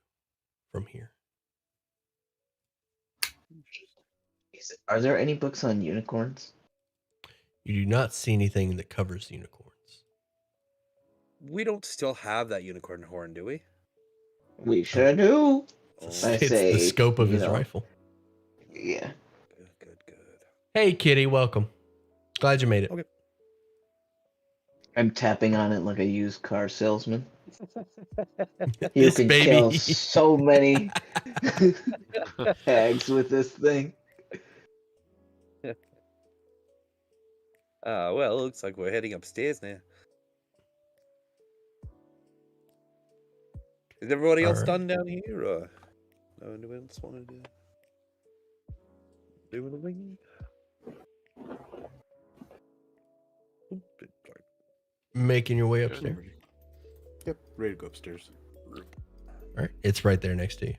from here? Are there any books on unicorns? You do not see anything that covers unicorns. We don't still have that unicorn horn, do we? We sure do. Oh, I It's say, the scope of you his know. rifle. Yeah. good. Hey, kitty, welcome. Glad you made it. Okay. I'm tapping on it like a used car salesman. You This can baby. kill so many hags with this thing. Well, looks like we're heading upstairs now. Is everybody else Alright. done down here, or no one else wanted to do anything? Making your way Good. upstairs. Yep, ready to go upstairs. All right, it's right there next to you.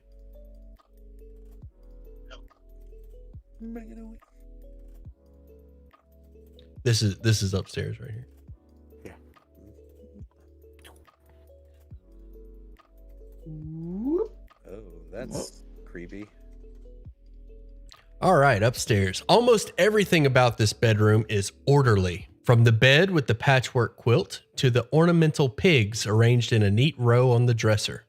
This is upstairs right here. Oh, that's creepy. All right, upstairs. Almost everything about this bedroom is orderly. From the bed with the patchwork quilt to the ornamental pigs arranged in a neat row on the dresser.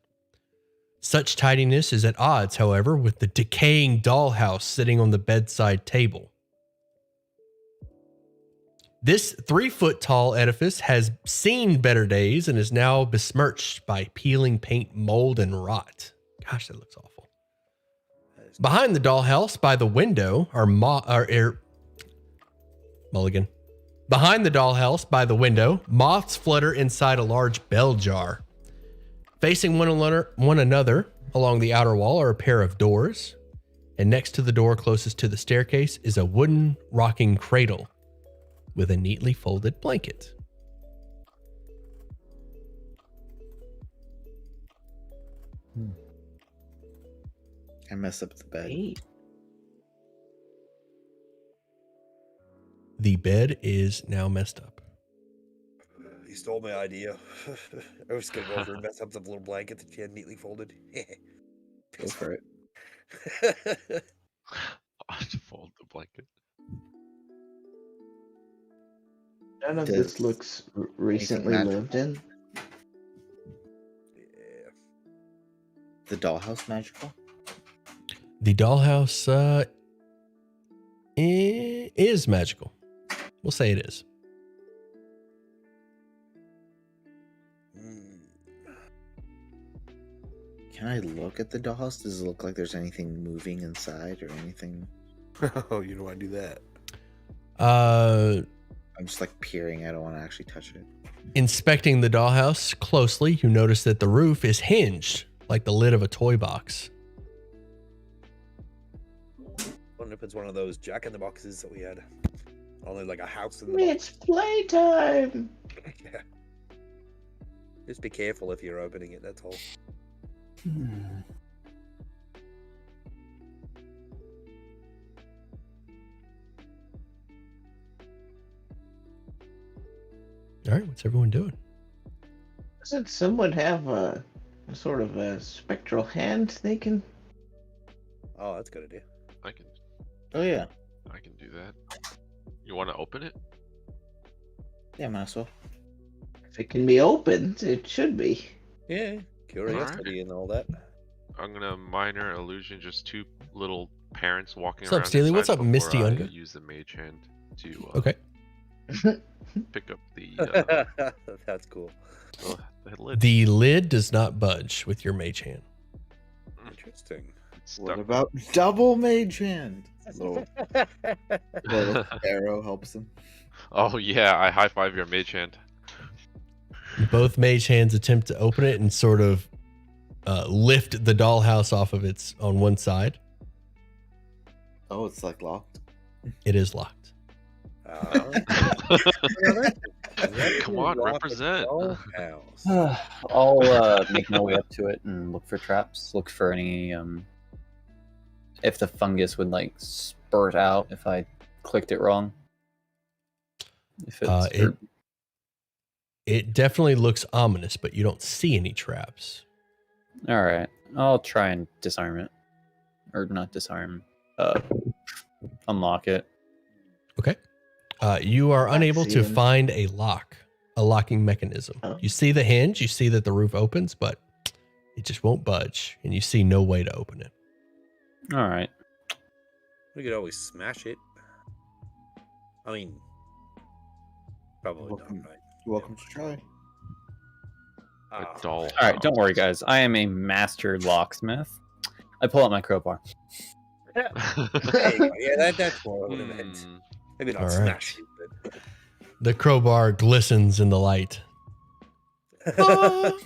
Such tidiness is at odds, however, with the decaying dollhouse sitting on the bedside table. This 3-foot tall edifice has seen better days and is now besmirched by peeling paint, mold, and rot. Gosh, that looks awful. Behind the dollhouse, by the window, are Mulligan. Behind the dollhouse, by the window, moths flutter inside a large bell jar. Facing one another along the outer wall are a pair of doors, and next to the door closest to the staircase is a wooden rocking cradle with a neatly folded blanket. I messed up the bed. Hey, The bed is now messed up. You stole my idea. I was gonna go over and mess up the little blanket that she had neatly folded. Go for it. Fold the blanket. none of Does this looks recently magical? lived in. Yeah. The dollhouse magical? The dollhouse is magical. We'll say it is. Can I look at the dollhouse? Does it look like there's anything moving inside or anything? Oh, you don't want to do that. I'm just like peering. I don't want to actually touch it. Inspecting the dollhouse closely, you notice that the roof is hinged like the lid of a toy box. Wonder if it's one of those Jack in the Boxes that we had. Only like a house in the box. It's playtime. Yeah. Just be careful if you're opening it, that's all. All right, what's everyone doing? Doesn't someone have a sort of a spectral hand they can? Oh, that's a good idea. I can Oh yeah. do that. You want to open it? Yeah, might as well. If it can be opened, it should be. Yeah, curiosity and all that. I'm gonna minor illusion just two little parents walking What's up, around. Steely? What's inside up, Misty before I Unga? use the mage hand to Okay. pick up the That's cool. the lid. The lid does not budge with your mage hand. Interesting. It's What stuck. about double mage hand? Little arrow helps him. Oh yeah, I high five your mage hand. Both mage hands attempt to open it and sort of lift the dollhouse off of its on one side. Oh, it's like locked. It is locked. Come on, represent. I'll make my way up to it and look for traps. Look for any if the fungus would like spurt out if I clicked it wrong. If it's It definitely looks ominous, but you don't see any traps. all right, I'll try and disarm it, or not disarm. Unlock it. Okay. You are unable to see. find a locking mechanism. Oh. You see the hinge, you see that the roof opens, but it just won't budge, and you see no way to open it. All right. We could always smash it. I mean, probably Welcome. not, right? You're welcome to try. A Ah. doll. All right, don't worry, guys. I am a master locksmith. I pull out my crowbar. There you go. Yeah, that's more what it meant. Hmm. Maybe not All right. smash it, but The crowbar glistens in the light. Love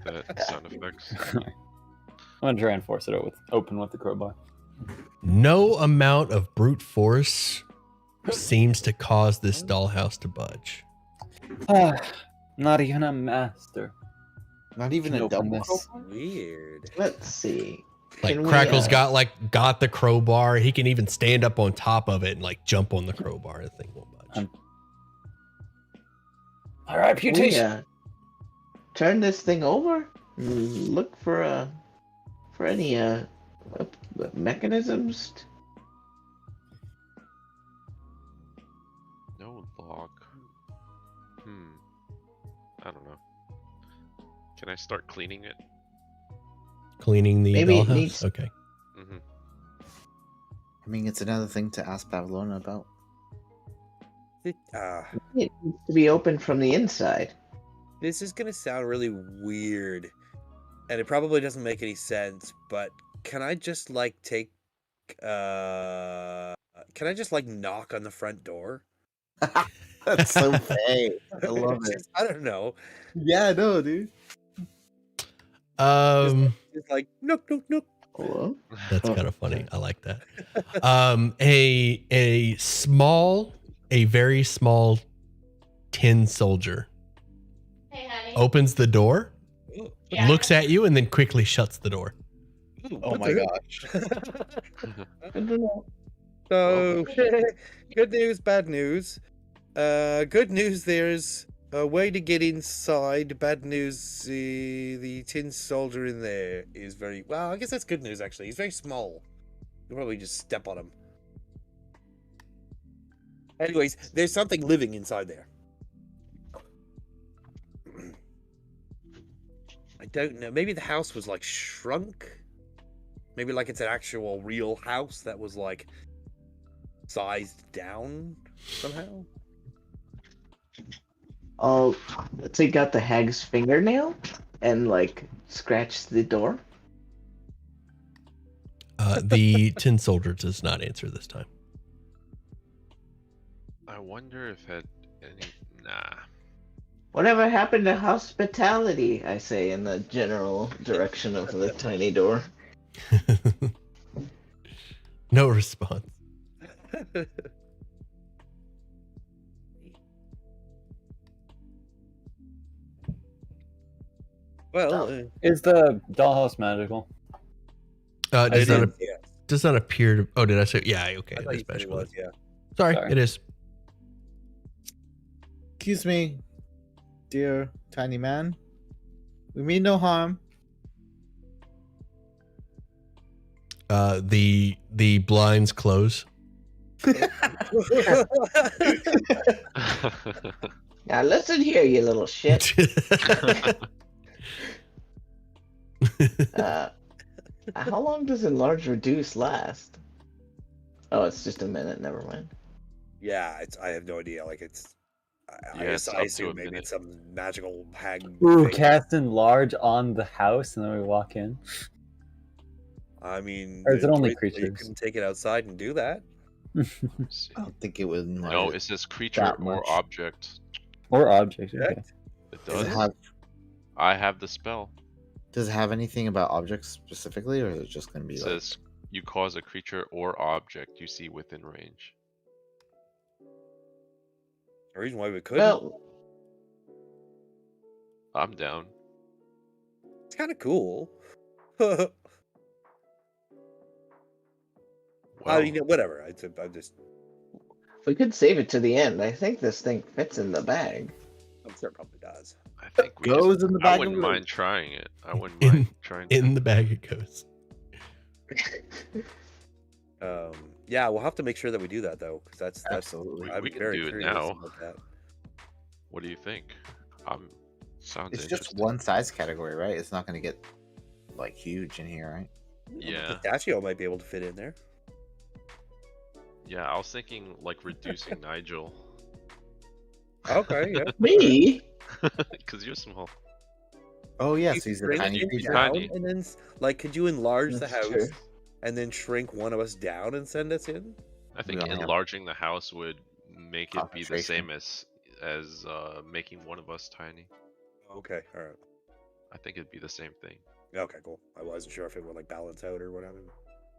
that sound effects. I'm gonna try and force it open with the crowbar. No amount of brute force seems to cause this dollhouse to budge. Not even a master. Not even Can a open double. this. Weird. Let's see. Like Can we, Crackle's got the crowbar. He can even stand up on top of it and like jump on the crowbar. The thing won't budge. All right, Can we, reputation. turn this thing over? Look for any mechanisms. No log. I don't know. Can I start cleaning it? Cleaning the Maybe it dollhouse. needs- Okay. Mm-hmm. I mean, it's another thing to ask Pavlona about. It needs to be opened from the inside. This is gonna sound really weird, and it probably doesn't make any sense. But can I just like take? Can I just like knock on the front door? That's so vague. I love it. I don't know. Yeah, no, dude. It's like nook nook nook. Hello? That's kind of funny. I like that. A very small tin soldier Hey, honey. opens the door, Yeah. looks at you, and then quickly shuts the door. Oh my gosh. I don't know. So, good news, bad news. Good news, there's a way to get inside. Bad news, the tin soldier in there is very... Well, I guess that's good news, actually. He's very small. You'll probably just step on him. Anyways, there's something living inside there. I don't know. Maybe the house was, like, shrunk? Maybe, like, it's an actual real house that was, like... sized down somehow. I'll take out the hag's fingernail and like scratch the door. The tin soldier does not answer this time. I wonder if had any. Nah. Whatever happened to hospitality? I say in the general direction of the tiny door. No response. Well, Is the dollhouse magical? Does not appear to. Oh, did I say? Yeah. Okay. I It thought is you said it magical. was, yeah. Sorry, Sorry. it is. Excuse me, dear tiny man. We mean no harm. The blinds close. Now listen here, you little shit. How long does enlarge reduce last? Oh, it's just a minute. Never mind. Yeah, I have no idea. Like it's, I Yeah, it's guess up I to assume a maybe minute. it's some magical hag. Ooh, thing. cast enlarge on the house, and then we walk in. I mean, Or is it only you creatures? can take it outside and do that. Let's see. I don't think it would. No, it says creature That or much. object. Or object. Okay. Correct. It Does does. it have? I have the spell. Does it have anything about objects specifically, or is it just going to be It like? says you cause a creature or object you see within range. The reason why we couldn't. Well, I'm down. It's kind of cool. I Well, mean, whatever. I'm just. we could save it to the end. I think this thing fits in the bag. I'm sure it probably does. I think we Goes just, in the I bag wouldn't of mind trying it. I wouldn't In- mind trying. In the bag it goes. Yeah, we'll have to make sure that we do that though, because that's Absolutely. I'm We can very do it curious now. about that. What do you think? Sounds It's just interesting. one size category, right? It's not going to get like huge in here, right? Yeah, Pistachio might be able to fit in there. yeah. I was thinking like reducing Nigel, Okay, yeah. Me? because you're small. Oh yeah, You so he's a shrink tiny it creature. down, Tiny. and then like, could you enlarge the That's house true. and then shrink one of us down and send us in? I think only have enlarging the house would make it be the concentration. same as making one of us tiny. Okay, all right. I think it'd be the same thing. Okay, cool. I wasn't sure if it would like balance out or whatever.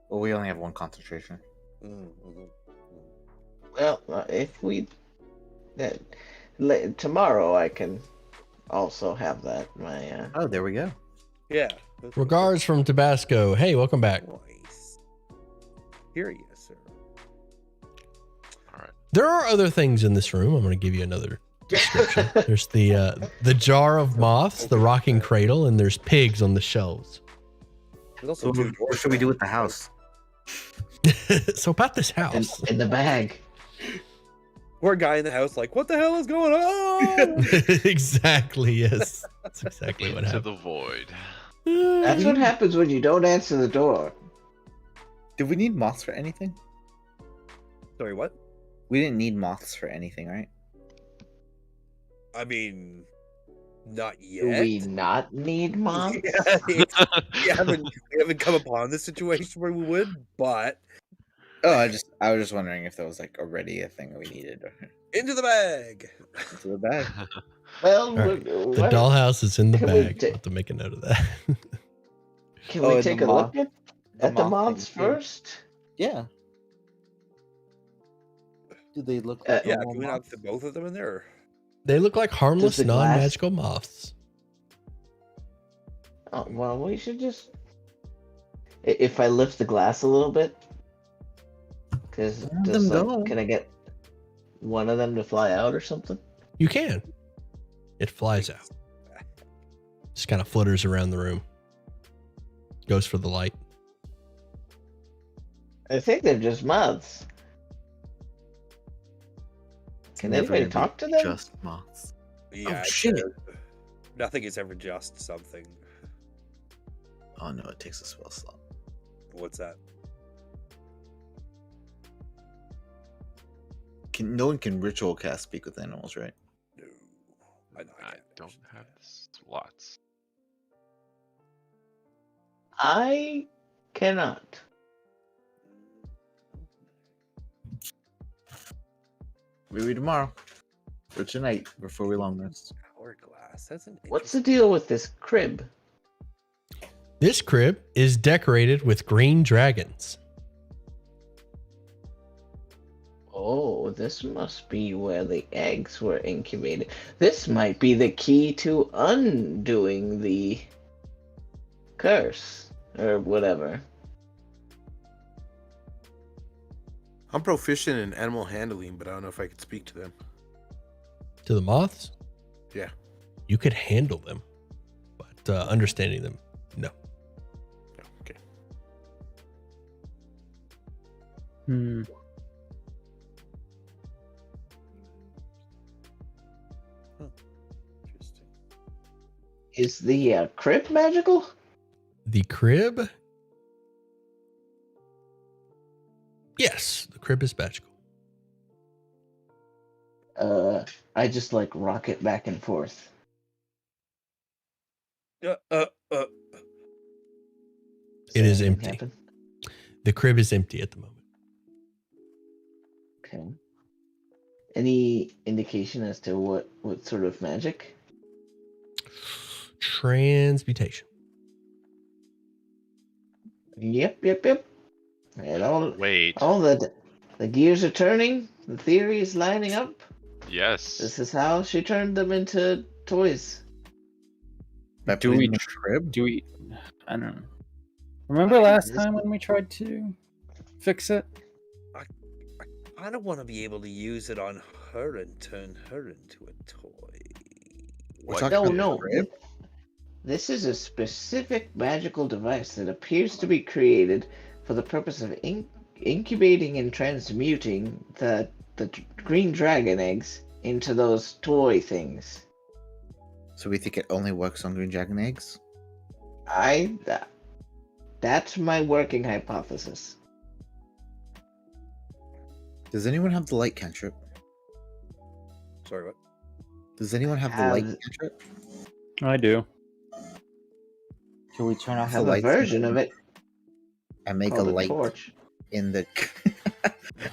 Well, we only have one concentration. Mm-hmm. Well, if we that tomorrow, I can also have that. My Oh, there we go. Yeah. Regards from Tabasco. Hey, welcome back. Nice. Here you, sir. All right. There are other things in this room. I'm going to give you another description. There's the jar of moths, the rocking cradle, and there's pigs on the shelves. There's So also two what doors. should we do with the house? So about this house. in the bag. Poor guy in the house, like, what the hell is going on? Exactly. Yes, that's exactly what Into happened. the void. That's what happens when you don't answer the door. Did we need moths for anything? Sorry, what? We didn't need moths for anything, right? I mean, not Do yet. we not need moms? Yeah, we haven't come upon this situation where we would, but Oh, I was just wondering if there was like already a thing we needed. Or... into the bag. Into the bag. Well, All right. The what- dollhouse is in the Can we bag. ta- I'll have to make a note of that. can Oh, we and take the a look moth- at the moth moths thing, too. first? Yeah. Do they look Uh, like Yeah, normal can we not moths? put both of them in there? They look like harmless, the glass- non-magical moths. Oh, well, we should just. If I lift the glass a little bit, because Let them go. can I get one of them to fly out or something? You can. It flies out. Just kind of flutters around the room. Goes for the light. I think they're just moths. Can Never anybody gonna be talk to them? Just moths. Yeah, shit. Nothing is ever just something. Oh no, it takes a spell slot. What's that? No one can ritual cast speak with animals, right? No, I I can't don't actually. have slots. I cannot. Maybe tomorrow. Or tonight, before we long rest. Hourglass. That's an What's the deal with this crib? This crib is decorated with green dragons. Oh, this must be where the eggs were incubated. This might be the key to undoing the curse or whatever. I'm proficient in animal handling, but I don't know if I could speak to them. To the moths? Yeah. You could handle them, but understanding them, no. Yeah, okay. Interesting. Is the crib magical? The crib? Yes, the crib is magical. I just like rock it back and forth. It is Anything empty. happen? The crib is empty at the moment. Okay. Any indication as to what sort of magic? Transmutation. Yep. And Wait. all the gears are turning. The theory is lining up. Yes. This is how she turned them into toys. By Do putting we them in the crib? Do we? I don't know. Remember last time when we tried to fix it? I don't want to be able to use it on her and turn her into a toy. We're What? talking about the No. crib? This is a specific magical device that appears to be created for the purpose of incubating and transmuting the green dragon eggs into those toy things. So we think it only works on green dragon eggs? That's my working hypothesis. Does anyone have the light cantrip? Sorry, what? Does anyone have the light Have- cantrip? I do. Can we turn I off have the a lights version of it and make a called a light torch. in the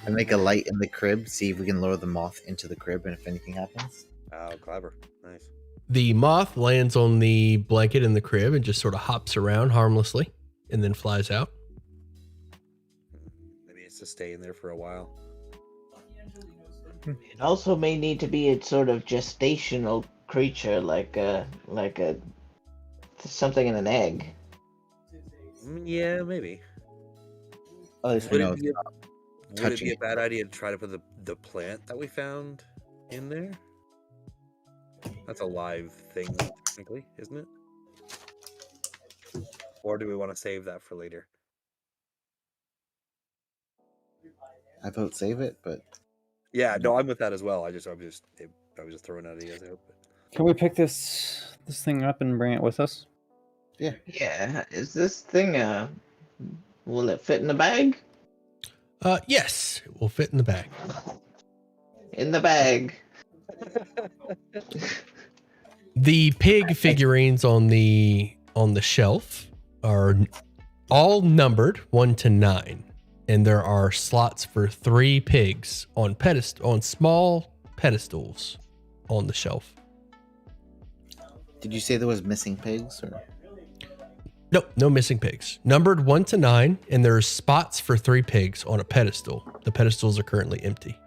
I make a light in the crib, see if we can lure the moth into the crib, and if anything happens. Oh, clever. Nice. The moth lands on the blanket in the crib and just sort of hops around harmlessly and then flies out. Maybe it's just staying there for a while. It also may need to be a sort of gestational creature, like a something in an egg. Yeah, maybe. At least we Would know it it's be not Would it touching be a it. bad idea to try to put the plant that we found in there? That's a live thing, technically, isn't it? Or do we want to save that for later? I vote save it, but Yeah, no, I'm with that as well. I was just throwing out ideas out. But... Can we pick this thing up and bring it with us? yeah. Yeah, is this thing will it fit in the bag? Yes, it will fit in the bag. In the bag. The pig figurines on the shelf are all numbered 1 to 9, and there are slots for 3 pigs on small pedestals on the shelf. Did you say there was missing pigs? Or Nope, no missing pigs. Numbered 1 to 9, and there's spots for 3 pigs on a pedestal. The pedestals are currently empty.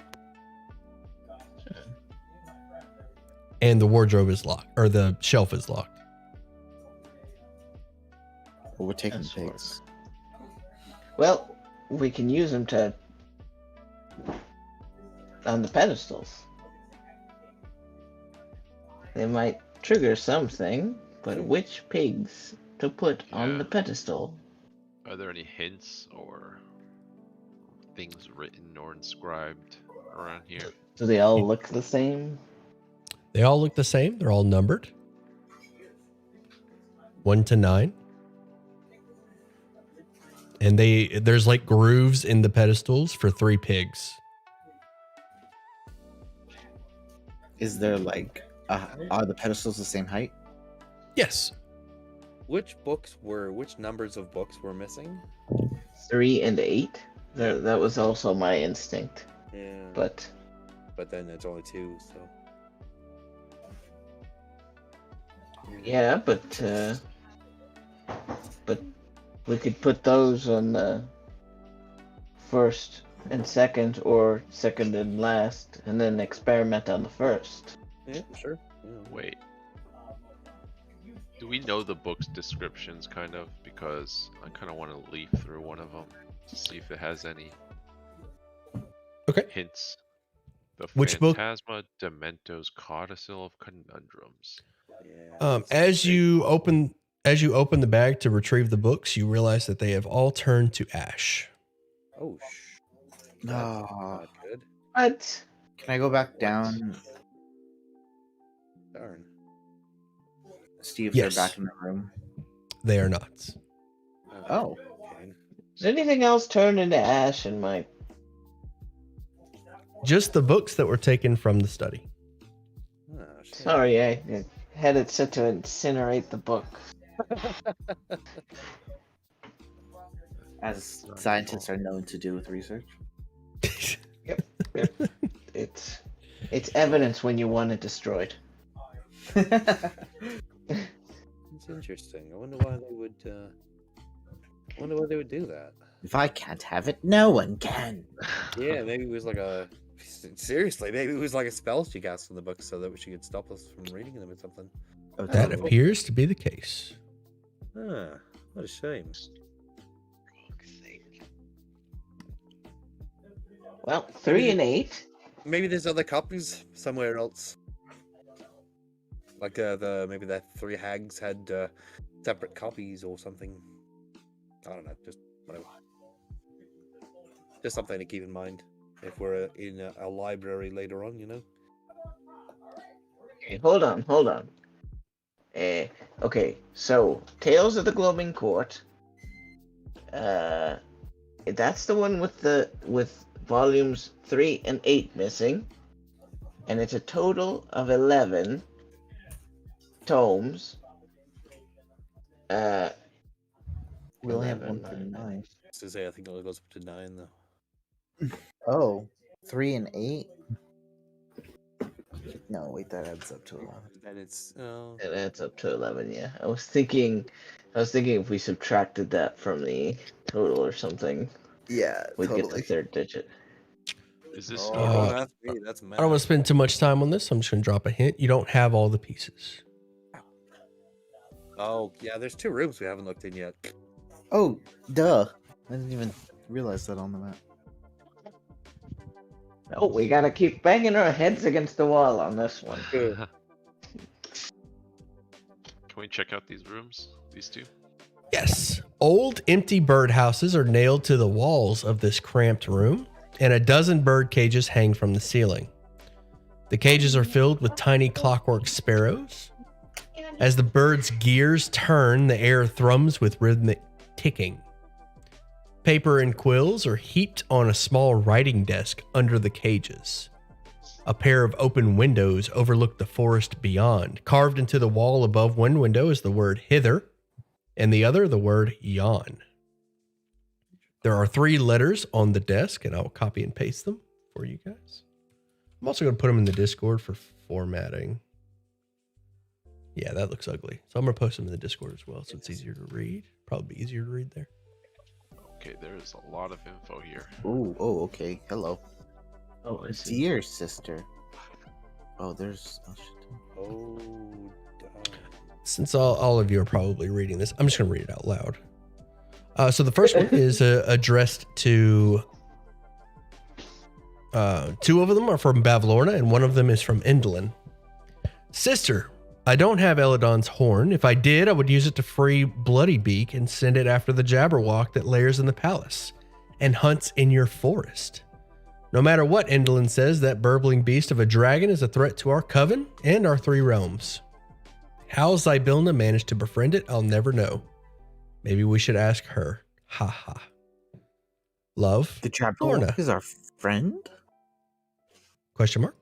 And the wardrobe is locked, or the shelf is locked. well, we're taking That's pigs. Well, we can use them on the pedestals. They might trigger something, but which pigs to put on the pedestal? Are there any hints or things written or inscribed around here? Do they all look the same? They all look the same. They're all numbered 1 to 9. And there's like grooves in the pedestals for 3 pigs. Is there like are the pedestals the same height? Yes. Which numbers of books were missing? 3 and 8. That was also my instinct, Yeah. but then it's only 2, so. yeah, but we could put those on the first and second, or second and last, and then experiment on the first. Yeah, sure. Yeah. Wait. Do we know the book's descriptions, kind of? Because I kind of want to leaf through one of them to see if it has any Okay. hints. The Which book? Phantasma Demento's Codicil of Conundrums. Yeah. As you open the bag to retrieve the books, you realize that they have all turned to ash. Oh, No. not good. What? Can I go back down, Darn. see if Yes. they're back in the room? They are not. Oh. Okay. Does anything else turn into ash in my... Just the books that were taken from the study. Oh, shit. Sorry, I had it set to incinerate the book. As scientists are known to do with research. It's evidence when you want it destroyed. It's interesting. I wonder why they would. Do that. If I can't have it, no one can. Yeah, maybe it was like a. Seriously, maybe it was like a spell she cast in the book so that she could stop us from reading them or something. Oh, That totally. appears to be the case. Ah, what a shame. Well, 3 and 8. Maybe there's other copies somewhere else. Like maybe the 3 hags had separate copies or something. I don't know, just whatever. Just something to keep in mind if we're in a library later on, you know. Okay, hold on. Okay, so Tales of the Gloaming Court. That's the one with volumes 3 and 8 missing, and it's a total of 11 tomes. We only have 11 1 for 9. To say, I think it only goes up to 9 though. Oh, 3 and 8. No, wait, that adds up to 11. Then it's It adds up to 11. Yeah, I was thinking if we subtracted that from the total or something, Yeah, we'd get totally. the third digit. Is this oh, normal? don't ask me. That's I don't want math. to spend too much time on this. I'm just going to drop a hint. You don't have all the pieces. Oh, yeah. There's 2 rooms we haven't looked in yet. Oh, duh. I didn't even realize that on the map. Oh, we gotta keep banging our heads against the wall on this one. Can we check out these rooms? These 2? Yes. Old empty birdhouses are nailed to the walls of this cramped room, and a dozen bird cages hang from the ceiling. The cages are filled with tiny clockwork sparrows. As the birds' gears turn, the air thrums with rhythmic ticking. Paper and quills are heaped on a small writing desk under the cages. A pair of open windows overlook the forest beyond. Carved into the wall above one window is the word hither, and the other the word yawn. There are 3 letters on the desk, and I will copy and paste them for you guys. I'm also going to put them in the Discord for formatting. Yeah, that looks ugly. So I'm going to post them in the Discord as well, so it's easier to read. Probably be easier to read there. Okay, there is a lot of info here. Oh, okay. Hello. Oh, I see. Dear sister. Oh, there's. Oh, shit. Oh, damn. Since all of you are probably reading this, I'm just going to read it out loud. So the first one is addressed to... 2 of them are from Bavlorna, and one of them is from Indolin. Sister, I don't have Eladon's horn. If I did, I would use it to free Bloody Beak and send it after the Jabberwock that lairs in the palace and hunts in your forest. No matter what Indolin says, that burbling beast of a dragon is a threat to our coven and our 3 realms. How Zybilna managed to befriend it, I'll never know. Maybe we should ask her. Ha ha. Love, The Jabberwock Lorna. is our friend? Question mark?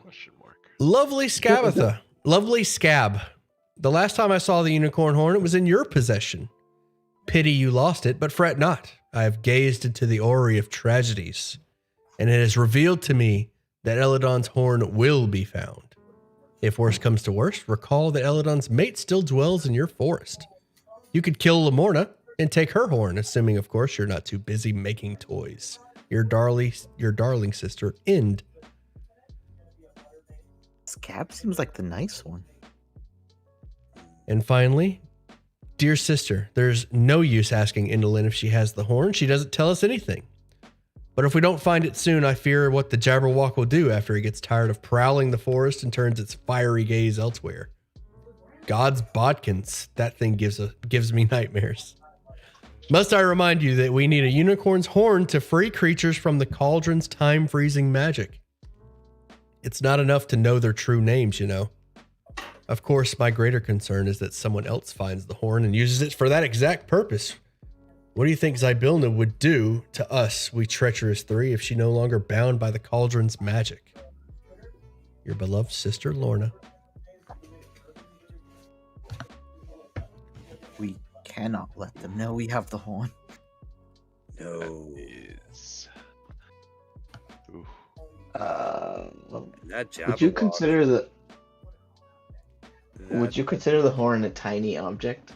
Question mark. Lovely Scabatha. Lovely Scab. The last time I saw the unicorn horn, it was in your possession. Pity you lost it, but fret not. I have gazed into the orrery of tragedies, and it has revealed to me that Eladon's horn will be found. If worst comes to worst, recall that Eladon's mate still dwells in your forest. You could kill Lamorna and take her horn, assuming, of course, you're not too busy making toys. Your darling sister, Ind. Scab seems like the nice one. And finally, dear sister, there's no use asking Indolin if she has the horn. She doesn't tell us anything. But if we don't find it soon, I fear what the Jabberwock will do after he gets tired of prowling the forest and turns its fiery gaze elsewhere. God's bodkins, that thing gives me nightmares. Must I remind you that we need a unicorn's horn to free creatures from the cauldron's time-freezing magic? It's not enough to know their true names, you know. Of course, my greater concern is that someone else finds the horn and uses it for that exact purpose. What do you think Zybilna would do to us, we treacherous 3, if she no longer bound by the cauldron's magic? Your beloved sister, Lorna. We cannot let them know we have the horn. No. Is... Ooh. That Would you Jabberwock, consider the that- Would you consider the horn a tiny object?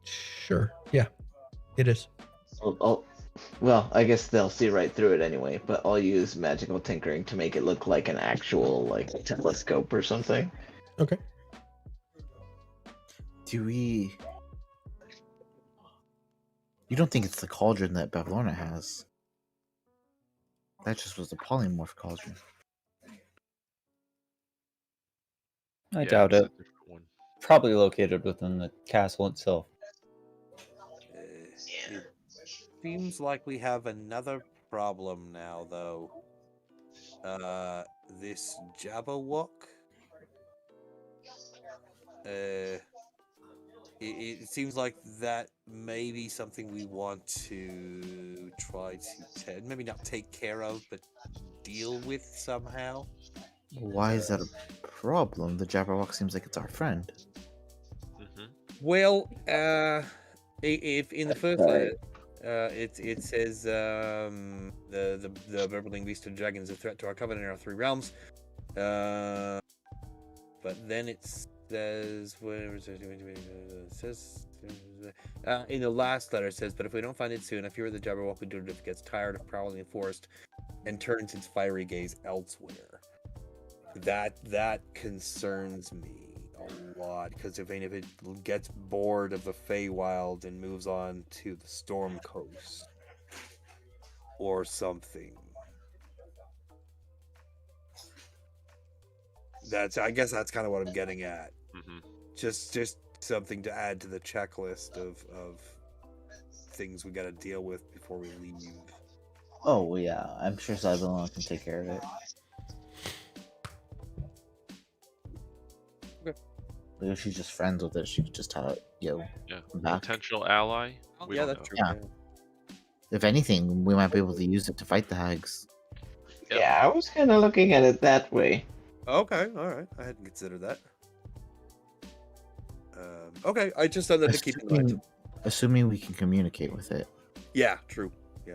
Sure. Yeah, it is. Well, I guess they'll see right through it anyway, but I'll use magical tinkering to make it look like an actual, like, telescope or something. Okay. Do we... You don't think it's the cauldron that Bavlorna has? That just was the polymorph cauldron. I Yeah, doubt it's a it. different one. Probably located within the castle itself. It seems like we have another problem now, though. This Jabberwock. It seems like that may be something we want to try to maybe not take care of, but deal with somehow. Why is that a problem? The Jabberwock seems like it's our friend. Mhm. Well, if in the first letter, It says the burbling beast and dragon is a threat to our covenant in our 3 realms. But then it says in the last letter it says, but if we don't find it soon, I fear the Jabberwock will do it if it gets tired of prowling the forest and turns its fiery gaze elsewhere. That concerns me a lot, because if it gets bored of the Feywild and moves on to the Storm Coast or something. I guess that's kind of what I'm getting at. Mm-hmm. Just something to add to the checklist of things we got to deal with before we leave. Oh yeah, I'm sure Zybelon can take care of it. Okay. But if she's just friends with it, she could just tell it, yo, Yeah. back. Potential ally. We Yeah, don't that's know. true. Yeah. If anything, we might be able to use it to fight the hags. Yep. Yeah, I was kind of looking at it that way. Okay, all right. I hadn't considered that. Okay, I just thought that to keep in mind. Assuming we can communicate with it. Yeah, true. Yeah.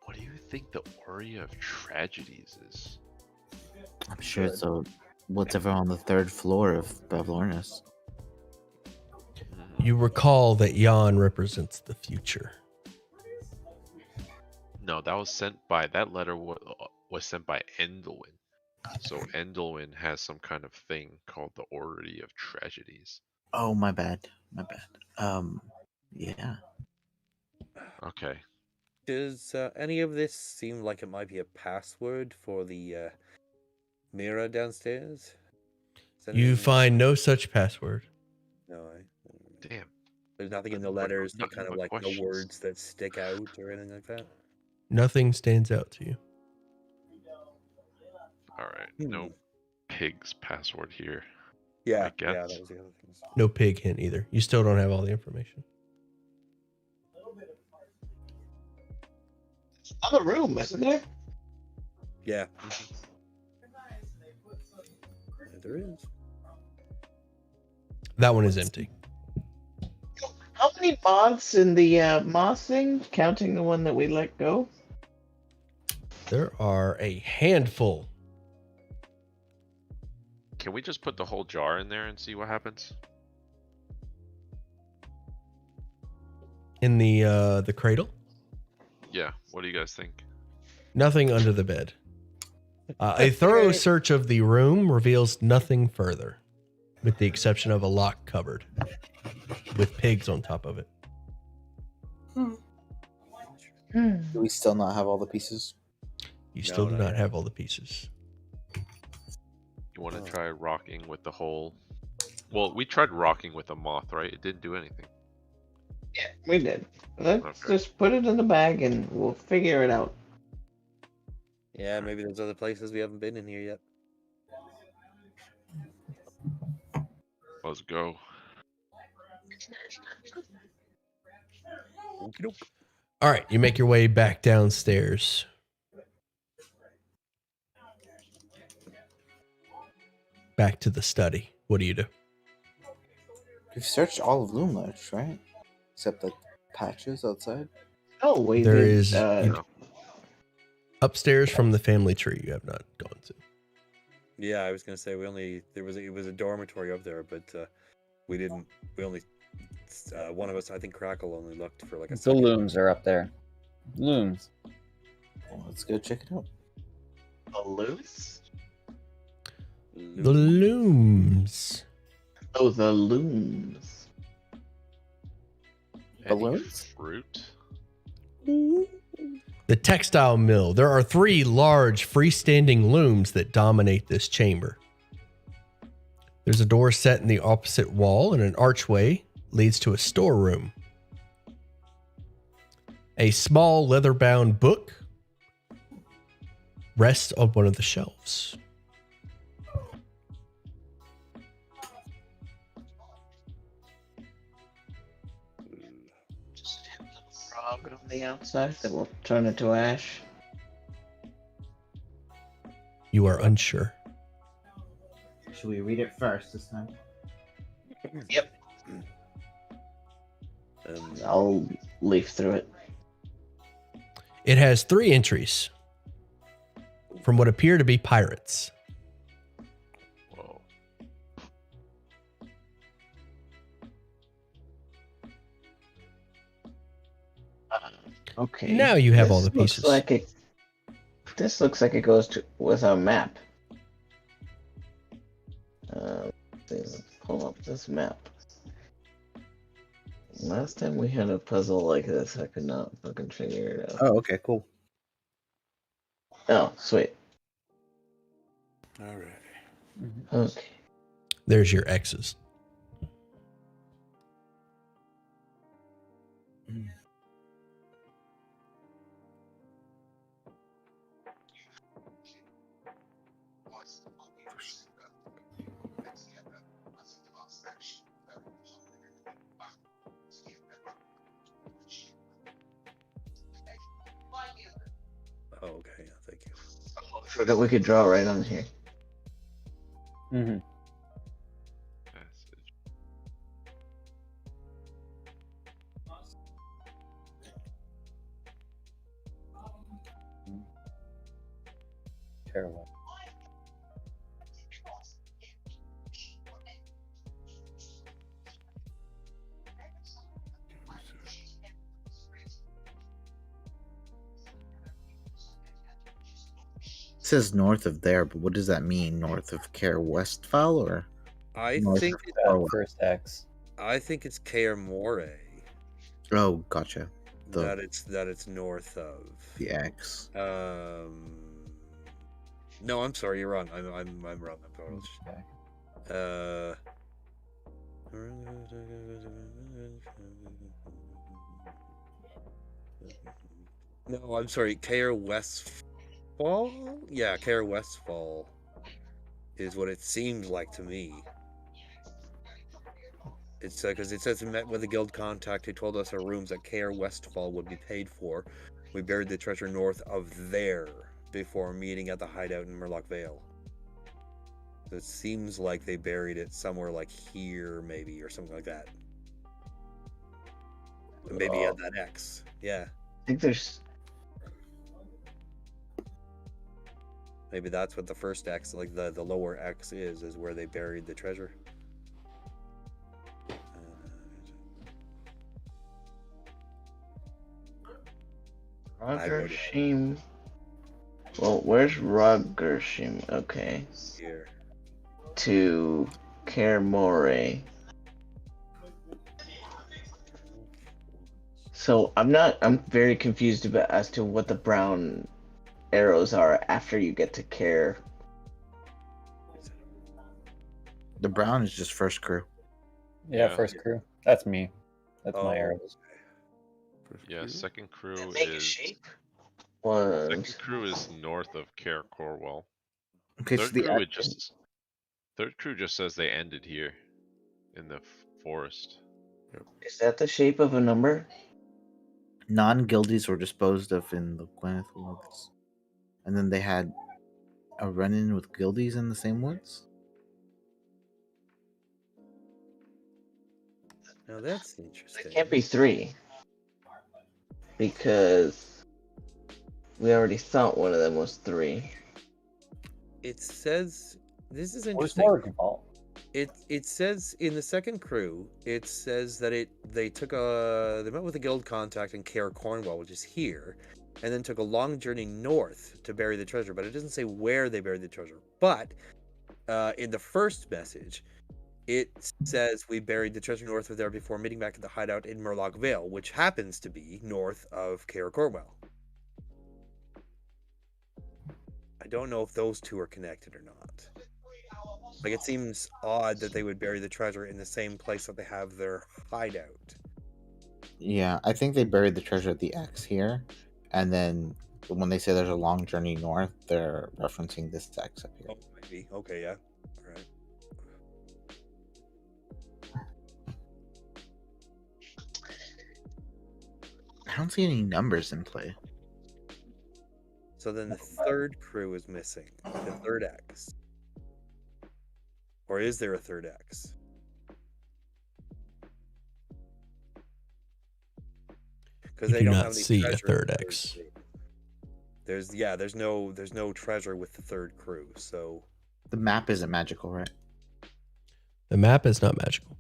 What do you think the Aura of Tragedies is? I'm sure it's whatever on the 3rd floor of Bavlornis. You recall that Jan represents the future. No, that was sent by that letter was sent by Endelwin. So Endelwin has some kind of thing called the Orrery of Tragedies. Oh, my bad. Yeah. Okay. Does any of this seem like it might be a password for the mirror downstairs? You find no such password. No, Damn. there's nothing in the What- letters, nothing kind of but like no questions. words that stick out or anything like that. Nothing stands out to you. All right. No pig's password here. Yeah, I guess. yeah, that was the other thing. No pig hint either. You still don't have all the information. Another room, isn't there? Yeah. There is. That one is empty. How many moths in the moth thing, counting the one that we let go? There are a handful. Can we just put the whole jar in there and see what happens? In the cradle. Yeah. What do you guys think? Nothing under the bed. A thorough search of the room reveals nothing further, with the exception of a locked cupboard with pigs on top of it. Do we still not have all the pieces? You still No, do not not yet. have all the pieces. You want to try rocking with the whole... Well, we tried rocking with a moth, right? It didn't do anything. Yeah, we did. Let's Okay. just put it in the bag and we'll figure it out. Yeah, maybe there's other places we haven't been in here yet. Let's go. Okey-doke. All right, you make your way back downstairs. Back to the study. What do you do? We've searched all of Loomlarch, right? Except the patches outside. Oh, we There did. is No. upstairs from the family tree you have not gone to. Yeah, I was gonna say it was a dormitory up there, but we only one of us, I think Crackle, only looked for like a The second. looms are up there. Looms. Well, let's go check it out. Balloons? The looms. Oh, the looms. Any Balloons? fruit? The textile mill. There are 3 large freestanding looms that dominate this chamber. There's a door set in the opposite wall, and an archway leads to a storeroom. A small leather-bound book rests on one of the shelves. Just a little frog on the outside that will turn into ash. You are unsure. Should we read it first this time? I'll leaf through it. It has 3 entries from what appear to be pirates. Whoa. Okay. Now you have all the Looks pieces. like it. This looks like it goes to with a map. Let's pull up this map. Last time we had a puzzle like this, I could not fucking figure it out. Oh, okay, cool. Oh, sweet. All right. Okay. There's your X's. Oh, okay. Yeah, thank you. So that we could draw right on here. Mm-hmm. Passage. Terrible. It says north of there, but what does that mean? North of Care Westphal or I north think of That Corwell? first X. it's Kaer More Oh, gotcha. The that it's north of. the X. No, I'm sorry. You're wrong. I'm wrong. I'm totally. Okay. No, I'm sorry. Kaer Westfall? Yeah, Kaer Westfall is what it seemed like to me. It's because it says we met with a guild contact who told us our rooms at Kaer Westfall would be paid for. We buried the treasure north of there before meeting at the hideout in Murloc Vale. So it seems like they buried it somewhere like here, maybe, or something like that. Maybe at that X. Yeah. I think there's. Maybe that's what the first X, like the lower X is where they buried the treasure. Rogershim. Well, where's Rogershim? Okay. Here. To Kaer More. So I'm very confused about as to what the brown arrows are after you get to Kaer. The brown is just first crew. Yeah, Yeah. first crew. That's me. That's my Oh. arrows. Yeah, second crew Make a is shape. second crew is north of Care Corwell. Okay, so Third the crew X, third crew just says they ended here in the forest. Is that the shape of a number? non-guildies were disposed of in the Gwyneth Woods, and then they had a run-in with guildies in the same woods. Now that's It interesting. can't be 3. Because we already thought one of them was 3. It says this is Where's interesting. Morgenthau? It says in the second crew, it says that they met with a guild contact in Kaer Cornwall, which is here, and then took a long journey north to bury the treasure. But it doesn't say where they buried the treasure. But in the first message, it says we buried the treasure north of there before meeting back at the hideout in Murloc Vale, which happens to be north of Kaer Cornwall. I don't know if those two are connected or not. Like, it seems odd that they would bury the treasure in the same place that they have their hideout. Yeah, I think they buried the treasure at the X here, and then when they say there's a long journey north, they're referencing this X up here. Oh, maybe. Okay, yeah. All right. I don't see any numbers in play. So then the third crew is missing. The third X. Or is there a third X? Because You they do don't not have any see a treasure third in the X. crew. There's no treasure with the third crew. So The map isn't magical, right? The map is not magical.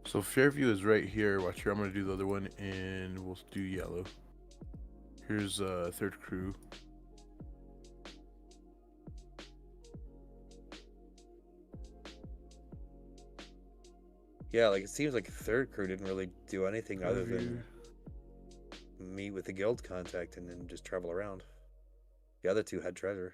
So Fairview is right here. Watch here. I'm gonna do the other one, and we'll do yellow. Here's third crew. yeah, like it seems like the third crew didn't really do anything other Fairview. than meet with the guild contact and then just travel around. The other two had treasure.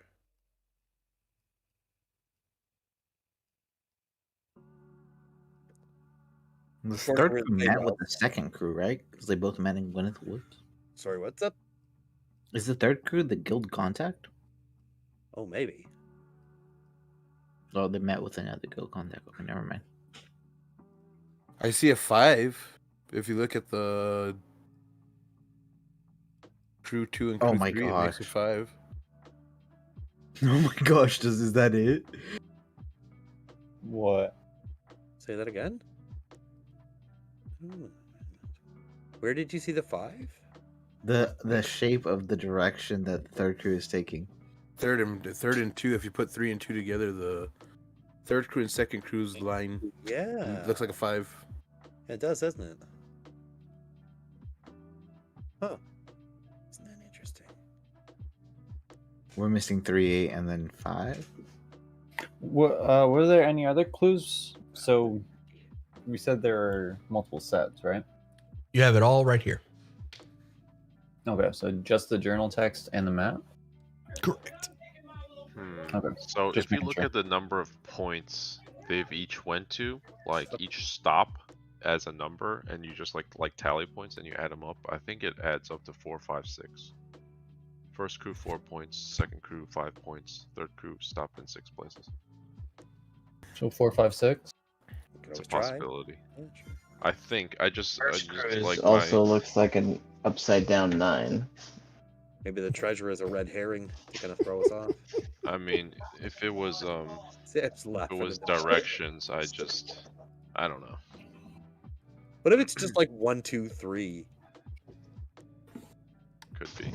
The Of course, third we're crew in the met with wild. the second crew, right? Because they both met in Gwyneth Woods. Sorry, what's up? Is the third crew the guild contact? Oh, maybe. Oh, they met with another guild contact. Okay, never mind. I see a 5. If you look at the crew 2 and crew Oh my 3, it makes a gosh. 5. Oh my gosh, is that it? What? Say that again. Hmm. Where did you see the 5? The shape of the direction that the third crew is taking. Third and 2. If you put 3 and 2 together, the third crew and second crew's line Yeah, looks like a 5. it does, doesn't it? Huh? Isn't that interesting? We're missing 3, 8, and then 5. Were there any other clues? So we said there are multiple sets, right? You have it all right here. Okay, so just the journal text and the map. Correct. Okay. So Just if you making look sure. at the number of points they've each went to, like each stop as a number, and you just like tally points and you add them up, I think it adds up to 4, 5, 6. First crew 4 points, second crew 5 points, third crew stopped in 6 places. So 4, 5, 6. We could It's a always try. possibility. Yeah, sure. I think I just Cruise like also my looks like an upside down 9. Maybe the treasure is a red herring to kind of throw us off. I mean, if it was It's if it laughing was at that. directions, I don't know. What if it's just like 1, 2, 3? Could be.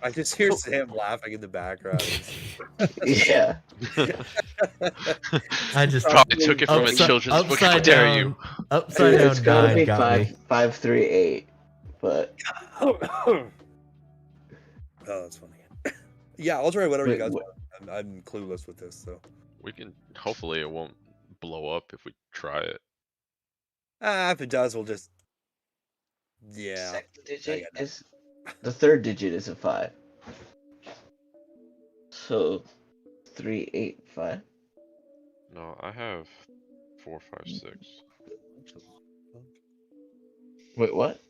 I just hear Sam laughing in the background. Yeah. I just Probably took it from a upside- children's book. How upside dare down. you? Upside down It's gotta 9 be got 5, me. 5, 3, 8. But Oh, that's funny. Yeah, I'll try whatever you Wait, guys what- want. I'm clueless with this, so. We can hopefully it won't blow up if we try it. If it does, we'll just. Yeah. second digit get that. is the third digit is a 5. So 3, 8, 5. No, I have 4, 5, 6. Wait, what?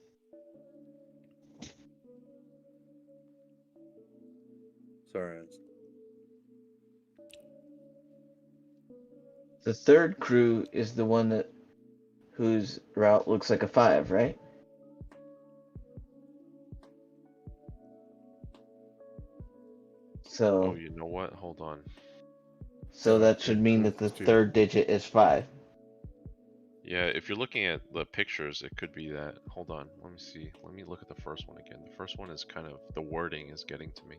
Sorry. The third crew is the one that whose route looks like a 5, right? So Oh, you know what? Hold on. so that should mean that the Let's do it. third digit is 5. Yeah, if you're looking at the pictures, it could be that. Hold on, let me see. Let me look at the first one again. The first one is kind of, the wording is getting to me.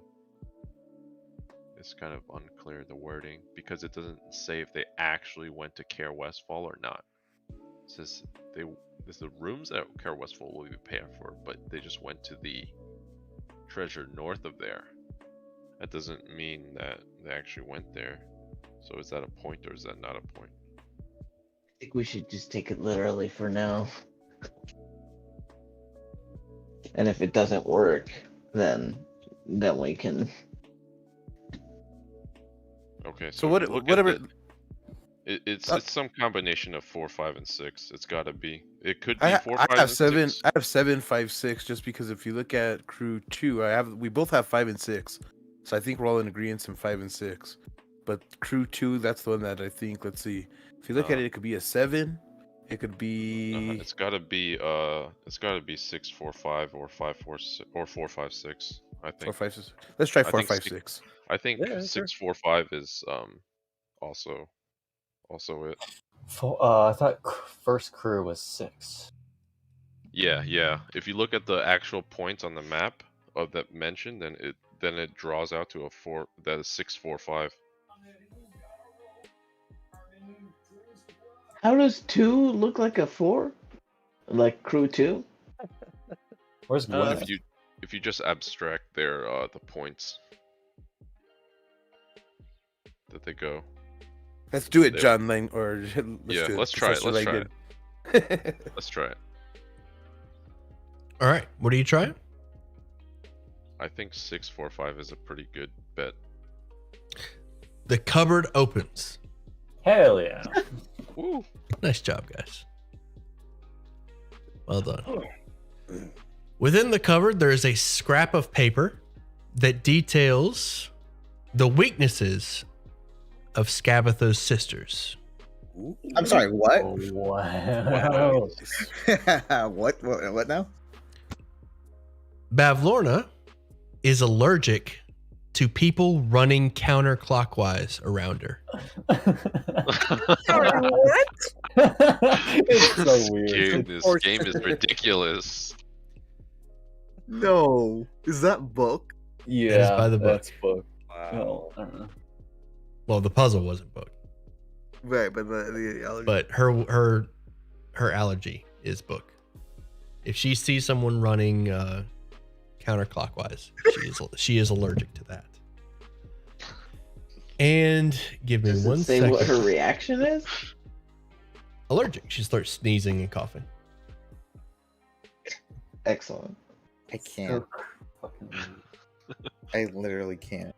It's kind of unclear, the wording, because it doesn't say if they actually went to Care Westfall or not. It says the rooms at Care Westfall will be paid for, but they just went to the treasure north of there. That doesn't mean that they actually went there. So is that a point or is that not a point? I think we should just take it literally for now. And if it doesn't work, then we can. Okay, So if what? you look at Whatever. it's some combination of 4, 5, and 6. It's gotta be. It could be I 4, 5, have and 7. 6. I have 7, 5, 6. Just because if you look at crew 2, we both have 5 and 6. So I think we're all in agreement in 5 and 6. But crew 2, that's the one that I think. Let's see. If you look at it, it could be a 7. It could be. It's gotta be 6, 4, 5 or 5, 4, 6, or 4, 5, 6. I 4, think. 5, 6. Let's try I 4, think 5, six- 6. I think Yeah, 6, 4, 5 is also it. I thought first crew was 6. Yeah. If you look at the actual points on the map of that mention, then it draws out to a 4. That is 645. How does 2 look like a 4? Like crew 2? Where's Gwyneth? If you just abstract their the points that they go. Let's do it, There. John Lang. Or Let's try it. Let's try it. Let's try it. All right. What are you trying? I think 645 is a pretty good bet. The cupboard opens. Hell yeah. Woo. Nice job, guys. Well done. Within the cupboard, there is a scrap of paper that details the weaknesses of Scabatha's sisters. I'm sorry, what? Oh, wow. What now? Bavlorna is allergic to people running counterclockwise around her. What? It's so weird. This game is ridiculous. No. Is that book? Yeah, That is by the book. That's book. Wow. Oh, I don't know. Well, the puzzle wasn't booked, Right, but the allergy. but her allergy is book. If she sees someone running counterclockwise, she is allergic to that. And give me Does one it say second. what her reaction is? Allergic. She starts sneezing and coughing. Excellent. I can't. Fucking I literally can't.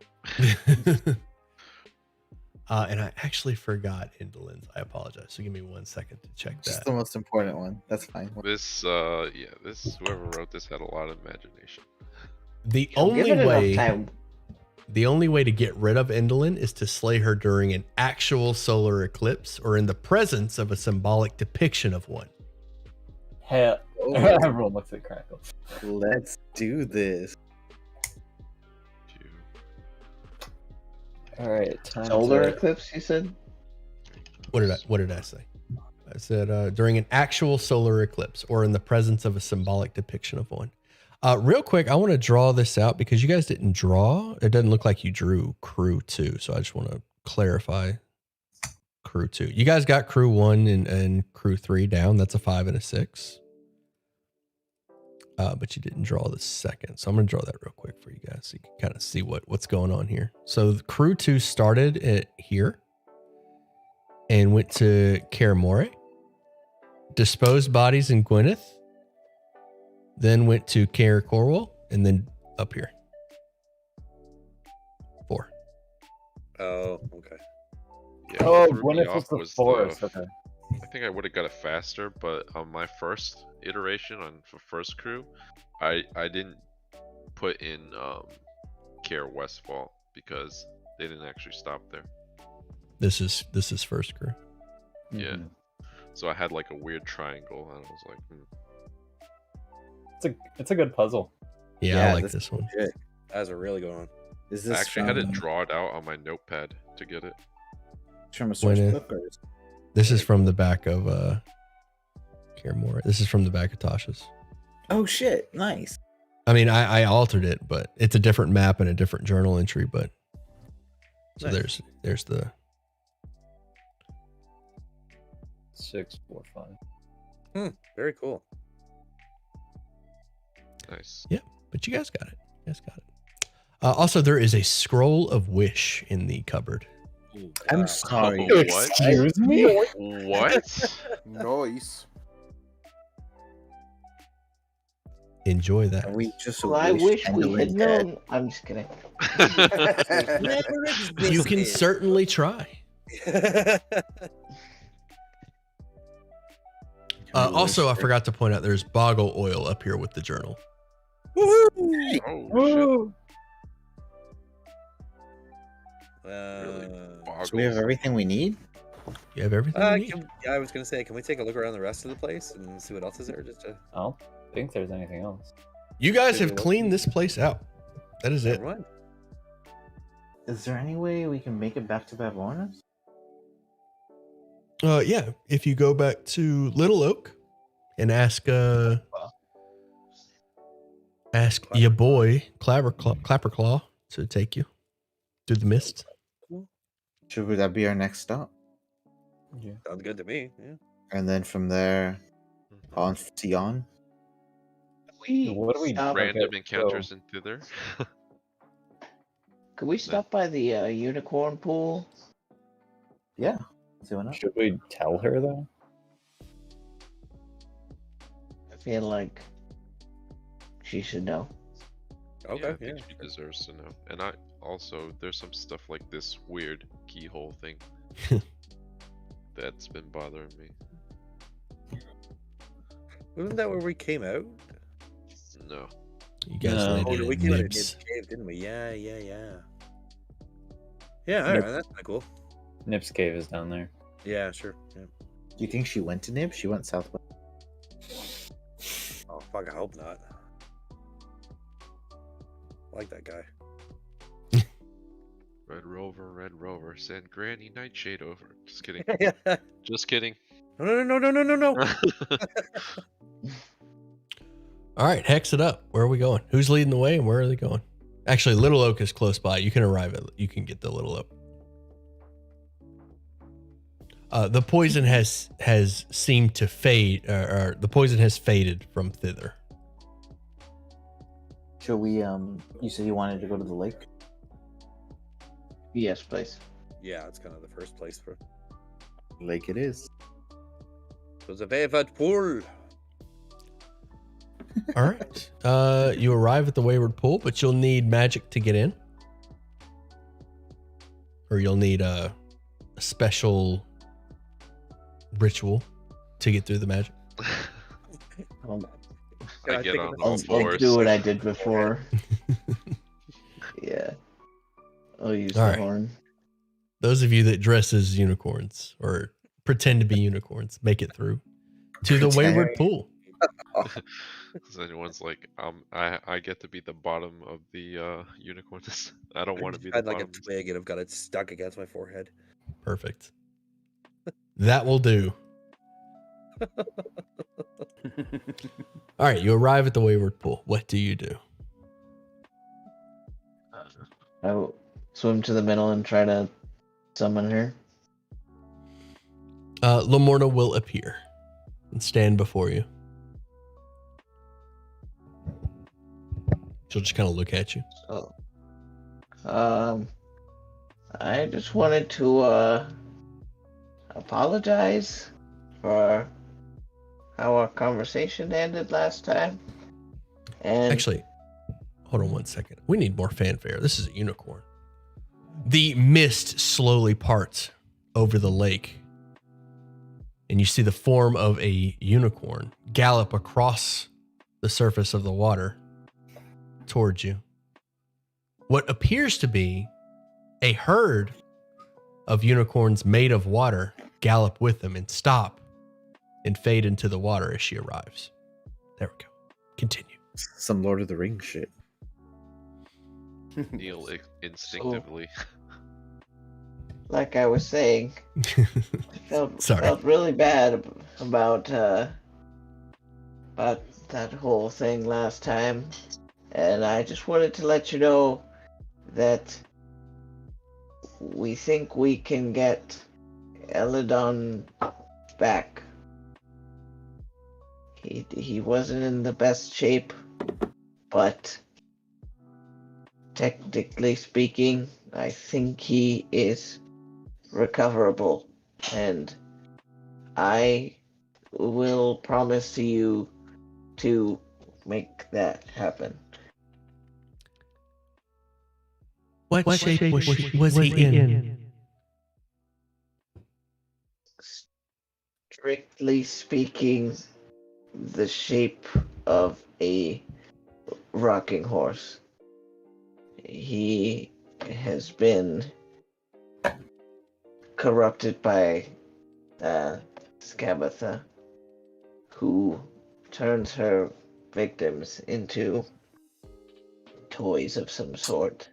And I actually forgot Indolin's. I apologize. So give me 1 second to check Just that. the most important one. That's fine. This whoever wrote this had a lot of imagination. The Give only it enough way time. the only way to get rid of Indolin is to slay her during an actual solar eclipse or in the presence of a symbolic depiction of one. hell. Oh, Everyone looks at Crackles. let's do this. All right, time Solar to... eclipse, you said? What did I say? I said during an actual solar eclipse or in the presence of a symbolic depiction of one. Real quick, I want to draw this out because you guys didn't draw. It doesn't look like you drew crew 2. So I just want to clarify crew 2. You guys got crew 1 and crew 3 down. That's a 5 and a 6. But you didn't draw the second. So I'm going to draw that real quick for you guys so you can kind of see what's going on here. So crew 2 started at here and went to Karamore, disposed bodies in Gwyneth, then went to Kaer Corwell, and then up here. 4. Oh, okay. Yeah, Oh, what threw me Gwyneth off was the forest. Okay. I think I would have got it faster, but on my first iteration for first crew, I didn't put in Care Westfall because they didn't actually stop there. This is first crew. Yeah. Mhm. So I had like a weird triangle, and I was like, It's a good puzzle. Yeah, I like this one. Legit. That's a really good one. Is I this actually had it from- draw it out on my notepad to get it. from a source Gwyneth. book or is- This is from the back of Karamore. This is from the back of Tasha's. Oh shit! Nice. I mean, I altered it, but it's a different map and a different journal entry. But so Nice. there's the 6, 4, 5. Very cool. Nice. but you guys got it. Also, there is a scroll of wish in the cupboard. I'm sorry. Oh, what? Excuse me? What? Nice. Enjoy that. Are we just Well, I wish we Enderman had dead? known. I'm just kidding. You can certainly try. Also, I forgot to point out there's boggle oil up here with the journal. Oh shit. Woo! Really? So we have everything we need. You have everything you need. I was gonna say, can we take a look around the rest of the place and see what else is there? Just to I don't think there's anything else. You guys have cleaned this place out. That is it. Everyone? Is there any way we can make it back to Babylonians? Yeah, if you go back to Little Oak and ask Ask your boy Clapperclaw to take you through the mist. Should that be our next stop? Yeah. Sounds good to me. Yeah. And then from there on Sion. What do we stop? Random Okay, encounters in Thither. Could we stop by the unicorn pool? Yeah. See why not? Should we tell her though? I feel like she should know. Okay. Yeah, I Yeah. think she deserves to know. And I also, there's some stuff like this weird keyhole thing that's been bothering me. Wasn't that where we came out? No. You guys No. landed Oh, we at came out of Nibs. Nibs Cave, didn't we? Yeah. Yeah, all Nib- right, that's kind of cool. Nip's cave is down there. Yeah, sure. Yeah. Do you think she went to Nib? She went southwest. Oh, fuck, I hope not. I like that guy. Red Rover, send Granny Nightshade over. Just kidding. no, Just kidding. no. All right, hex it up. Where are we going? Who's leading the way and where are they going? Actually, Little Oak is close by. You can arrive at. You can get the Little Oak. The poison has seemed to fade, or the poison has faded from thither. Should we? You said you wanted to go to the lake. Yes, please. Yeah, it's kind of the first place for. Lake it is. So the favorite pool. All right. You arrive at the Wayward Pool, but you'll need magic to get in, or you'll need a special ritual to get through the magic. I get on all I'll fours. do what I did before. Yeah. I'll use All the right. horn. Those of you that dress as unicorns or pretend to be unicorns, make it through to the Wayward Pool. Because anyone's like, I get to be the bottom of the unicorns. I don't want to be the I'd like a bottom. twig and I've got it stuck against my forehead. Perfect. That will do. All right, you arrive at the Wayward Pool. What do you do? I will swim to the middle and try to summon her. Lamorna will appear and stand before you. She'll just kind of look at you. So, I just wanted to apologize for how our conversation ended last time. And Actually, hold on one second. We need more fanfare. This is a unicorn. The mist slowly parts over the lake, and you see the form of a unicorn gallop across the surface of the water towards you. What appears to be a herd of unicorns made of water gallop with them and stop and fade into the water as she arrives. There we go. Continue. Some Lord of the Rings shit. Kneel instinctively. like I was saying, I Sorry. felt really bad about that whole thing last time, and I just wanted to let you know that we think we can get Eladon back. He wasn't in the best shape, but technically speaking, I think he is recoverable, and I will promise to you to make that happen. What shape was he in? Strictly speaking, the shape of a rocking horse. He has been corrupted by Scabatha, who turns her victims into toys of some sort.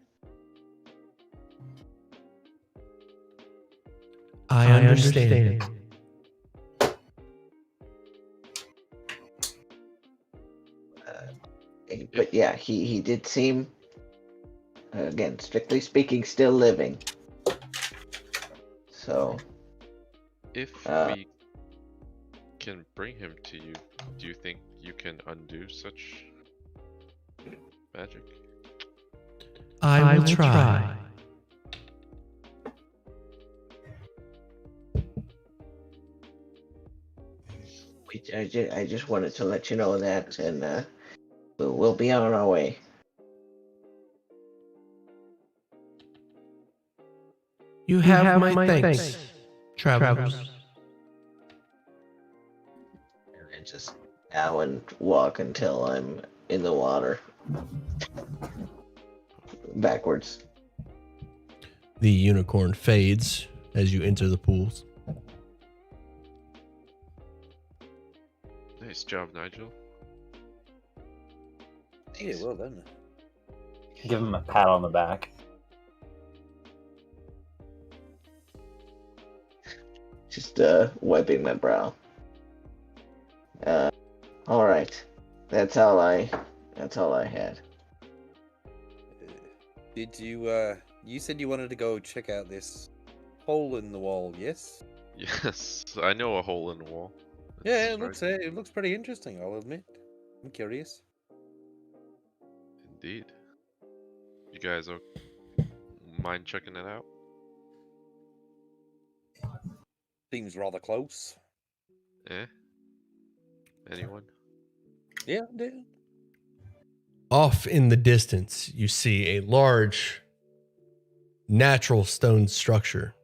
I understand. But yeah, he did seem, again, strictly speaking, still living. So, If Uh, we can bring him to you, do you think you can undo such magic? I will try. I just wanted to let you know that, and we'll be on our way. You have my thanks, travelers. And I just bow and walk until I'm in the water. Backwards. The unicorn fades as you enter the pools. Nice job, Nigel. Yeah, well done. Give him a pat on the back. Just wiping my brow. All right. That's all I had. Did you, you said you wanted to go check out this hole in the wall, yes? Yes, I know a hole in the wall. Yeah, That's it looks pretty interesting, I'll admit. I'm curious. Indeed. You guys mind checking it out? Seems rather close. Eh? Anyone? Yeah, yeah. Off in the distance, you see a large natural stone structure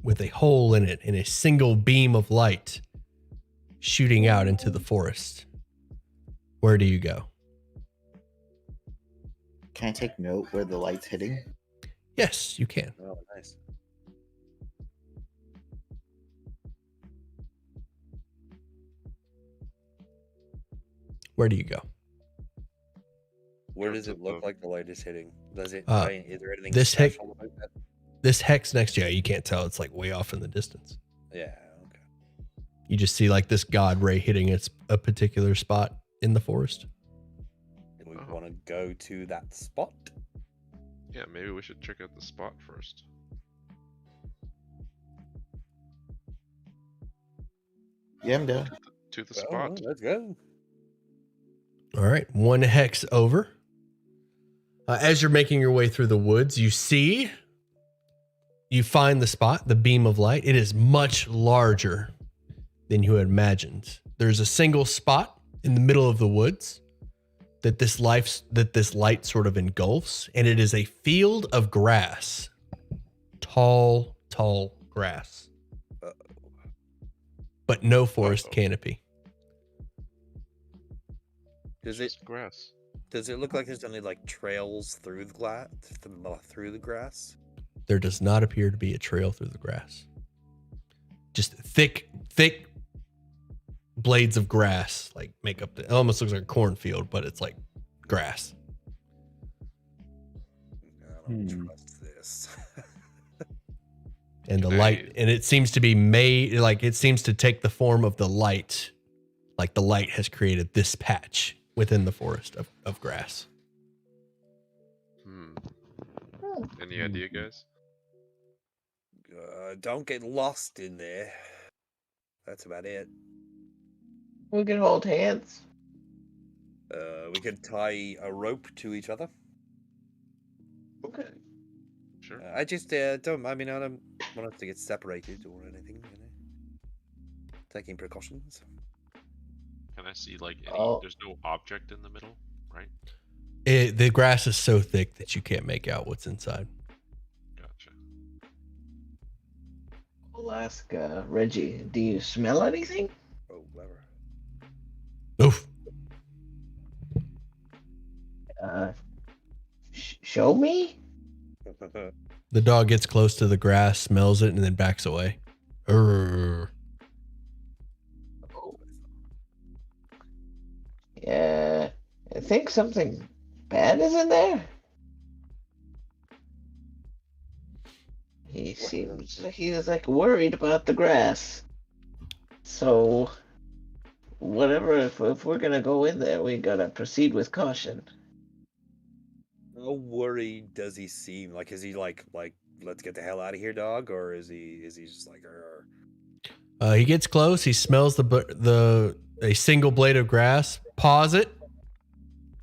with a hole in it and a single beam of light shooting out into the forest. Where do you go? Can I take note where the light's hitting? Yes, you can. Oh, nice. Where do you go? Where Go does to it look the- like the light is hitting? Does it? Is there anything this hex- special about that? This hex next to you, you can't tell. It's like way off in the distance. Yeah. Okay. You just see like this god ray hitting a particular spot in the forest. Do we Oh. want to go to that spot? Yeah, maybe we should check out the spot first. Yeah, I'm down. To the Well, spot. let's go. All right, one hex over. As you're making your way through the woods, you find the spot, the beam of light. It is much larger than you had imagined. There's a single spot in the middle of the woods that this light sort of engulfs, and it is a field of grass. Tall grass. But no forest canopy. Does it? Just grass. Does it look like there's any like trails through the through the grass? There does not appear to be a trail through the grass. Just thick blades of grass like make up it almost looks like a cornfield, but it's like grass. I don't trust this. And the Can light, and it seems to be made like it seems to take the form of the light. Like the light has created this patch within the forest of grass. Any idea, guys? Don't get lost in there. That's about it. We can hold hands. We could tie a rope to each other. Okay. Sure. I just don't. I mean, I don't want us to get separated or anything. You know, taking precautions. Can I see like any? Oh. There's no object in the middle, right? The grass is so thick that you can't make out what's inside. Gotcha. I'll ask Reggie, do you smell anything? Oh, clever. Oof. Show me? The dog gets close to the grass, smells it, and then backs away. Urgh. Yeah, I think something bad is in there. He seems he's like worried about the grass. So, whatever, if we're gonna go in there, we gotta proceed with caution. How worried does he seem? Like, is he like let's get the hell out of here, dog, or is he just like, He gets close. He smells a single blade of grass. Paws it,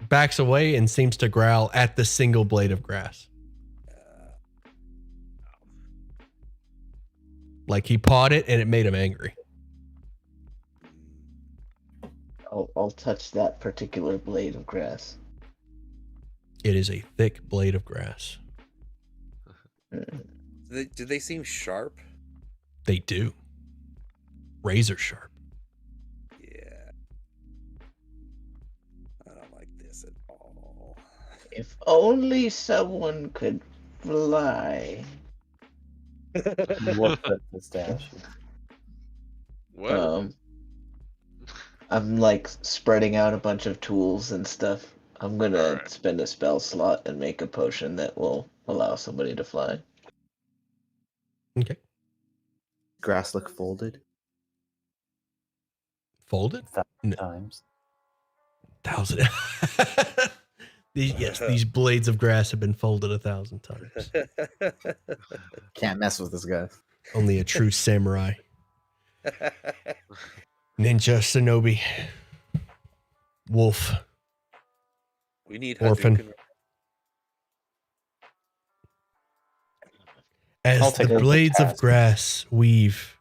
backs away, and seems to growl at the single blade of grass. Like he pawed it and it made him angry. I'll touch that particular blade of grass. It is a thick blade of grass. do they seem sharp? They do. Razor sharp. Yeah. I don't like this at all. If only someone could fly. Look at the statue. What? I'm like spreading out a bunch of tools and stuff. I'm gonna Alright. spend a spell slot and make a potion that will allow somebody to fly. Okay. Grass look folded. Folded? 1,000 times. 1,000. These blades of grass have been folded 1,000 times. Can't mess with this guy. Only a true samurai. Ninja, shinobi, wolf, We need orphan. Hadouken. As I'll the take it as a blades of task. grass weave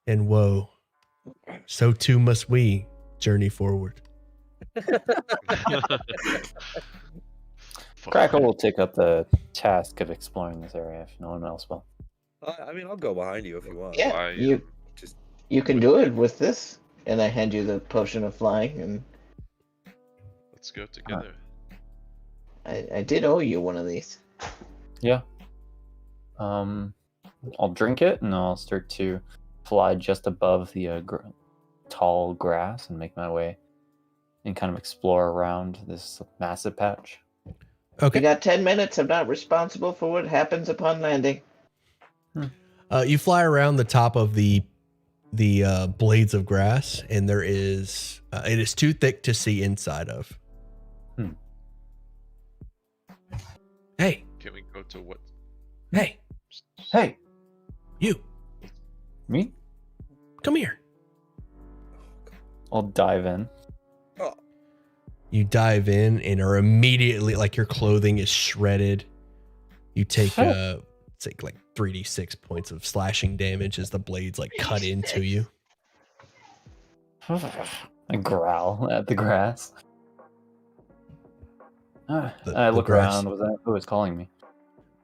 and woe, so too must we journey forward. Crackle will take up the task of exploring this area if no one else will. I mean, I'll go behind you if you want. Yeah, Fly, you can do it with this, and I hand you the potion of flying, and Let's go together. I did owe you one of these. Yeah. I'll drink it and I'll start to fly just above the tall grass and make my way and kind of explore around this massive patch. Okay. You got 10 minutes. I'm not responsible for what happens upon landing. You fly around the top of the blades of grass, and there is it is too thick to see inside of. Hey, Can we go to what? hey, Hey, you, me? come here. I'll dive in. You dive in and are immediately like your clothing is shredded. You take take like 3d6 points of slashing damage as the blades like cut into you. I growl at the grass. I The look grass. around. Was that who was calling me?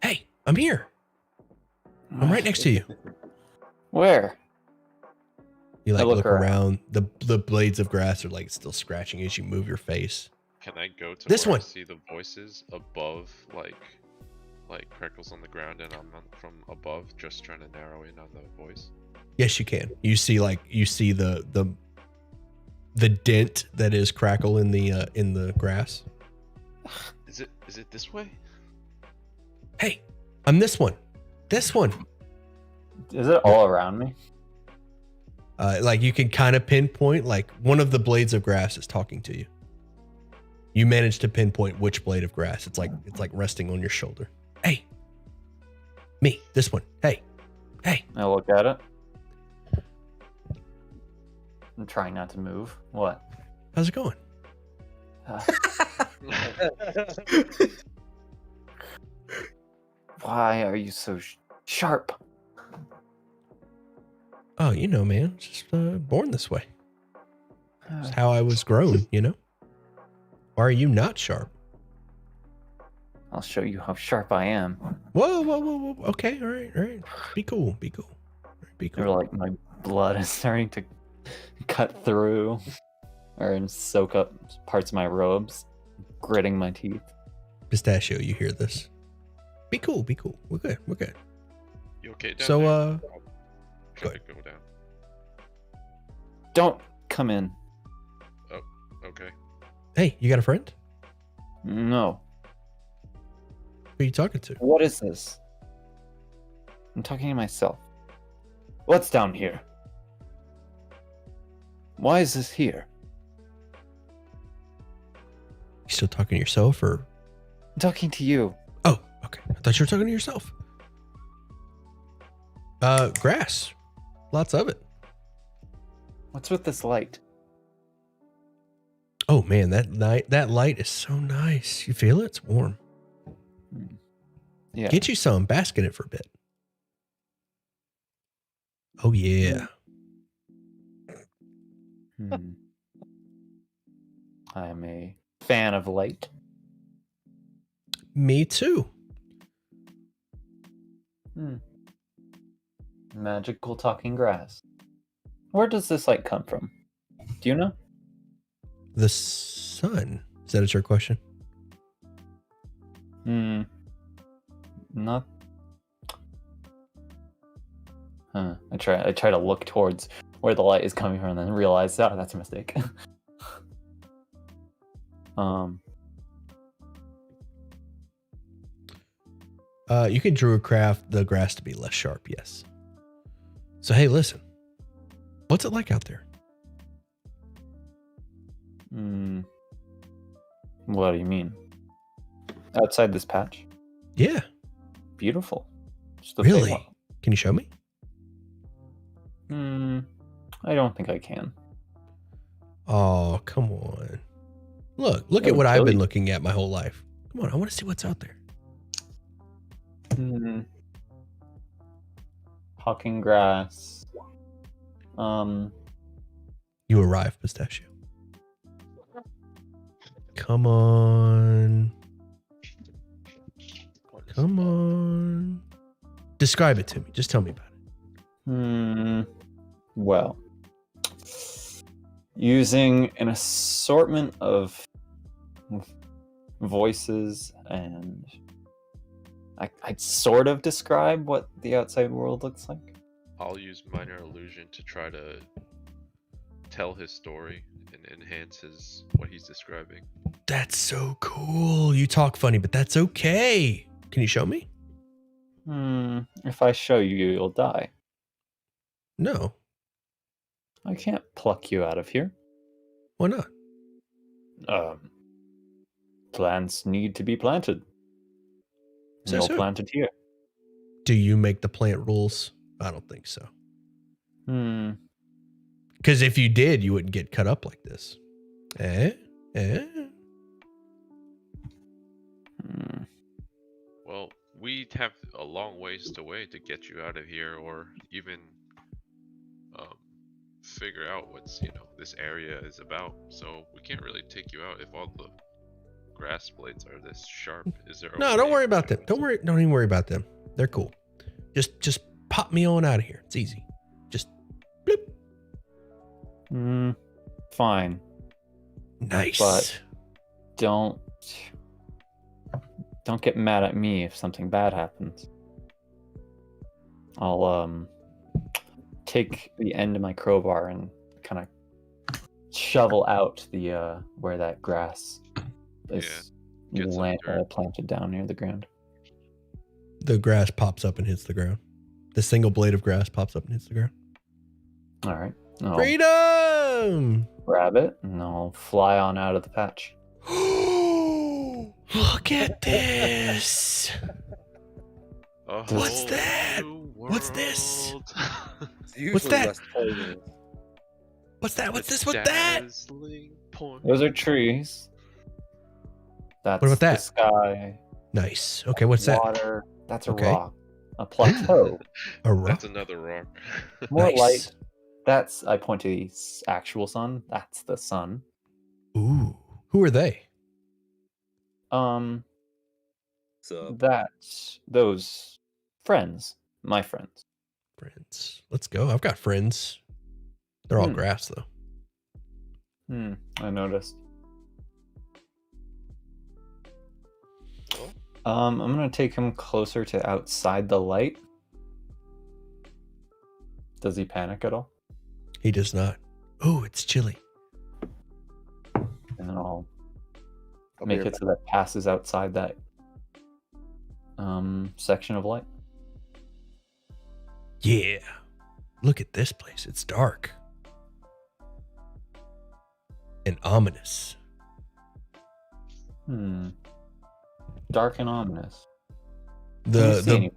Hey, I'm here. I'm right next to you. Where? You like I look look around. The blades of grass are like still scratching as you move your face. Can I go to This where one. I see the voices above, like Crackle's on the ground and I'm from above, just trying to narrow in on the voice? Yes, you can. You see the dent that is Crackle in the grass. Is it this way? Hey, I'm this one. This one. Is it all around me? Like you can kind of pinpoint like one of the blades of grass is talking to you. You managed to pinpoint which blade of grass. It's like resting on your shoulder. Hey, me, this one. Hey. I look at it. I'm trying not to move. What? How's it going? Why are you so sharp? Oh, you know, man, just born this way. It's how I was grown, you know. Why are you not sharp? I'll show you how sharp I am. Whoa. Okay, all right. Be cool. Be You're cool. like my blood is starting to cut through or soak up parts of my robes, gritting my teeth. Pistachio, you hear this? Be cool. We're good. You okay down So, there? go Try ahead. to go down. Don't come in. Oh, okay. Hey, you got a friend? No. Who are you talking to? What is this? I'm talking to myself. What's down here? Why is this here? You still talking to yourself or I'm talking to you. Oh, okay. I thought you were talking to yourself. Grass. Lots of it. What's with this light? Oh man, that light is so nice. You feel it? It's warm. Yeah. Get you some. Bask in it for a bit. Oh yeah. I'm a fan of light. Me too. Magical talking grass. Where does this light come from? Do you know? The sun. Is that a trick question? Not. I try to look towards where the light is coming from, and then realize, oh, that's a mistake. You can druid craft the grass to be less sharp, yes. So hey, listen. What's it like out there? What do you mean? Outside this patch? Yeah. Beautiful. Just the Really? thing. Can you show me? I don't think I can. Oh, come on. Look at what I've been looking at my whole life. Come on, I want to see what's out there. Talking grass. You arrive, Pistachio. Come on. Come on. Describe it to me. Just tell me about it. Well, using an assortment of voices, and I'd sort of describe what the outside world looks like. I'll use minor illusion to try to tell his story and enhance what he's describing. That's so cool. You talk funny, but that's okay. Can you show me? If I show you, you'll die. No. I can't pluck you out of here. Why not? Plants need to be planted. So- No so- planted here. Do you make the plant rules? I don't think so. Hmm. Because if you did, you wouldn't get cut up like this. Well, we have a long ways to wait to get you out of here, or even figure out what's this area is about. So we can't really take you out if all the grass blades are this sharp. Is there? No, don't worry about them. Don't even worry about them. They're cool. Just pop me on out of here. It's easy. Just bloop. Fine. Nice. But don't get mad at me if something bad happens. I'll take the end of my crowbar and kind of shovel out the where that grass is planted down near the ground. The grass pops up and hits the ground. The single blade of grass pops up and hits the ground. All right. Freedom! Grab it and I'll fly on out of the patch. Look at this. What's that? What's this? What's that? What's that? What's this? What's that? Those are trees. That's What about that? The sky. Nice. Okay, what's water. That's a Okay. rock. A plateau. A rock. That's another rock. More Nice. light. That's, I point to the actual sun. That's the sun. Ooh. Who are they? So That's those friends. My friends. Friends. Let's go. I've got friends. They're all grass though. I noticed. I'm gonna take him closer to outside the light. Does he panic at all? He does not. Oh, it's chilly. And then I'll make it so that passes outside that section of light. Yeah. Look at this place. It's dark. And ominous. dark and ominous. Can you see The anyone?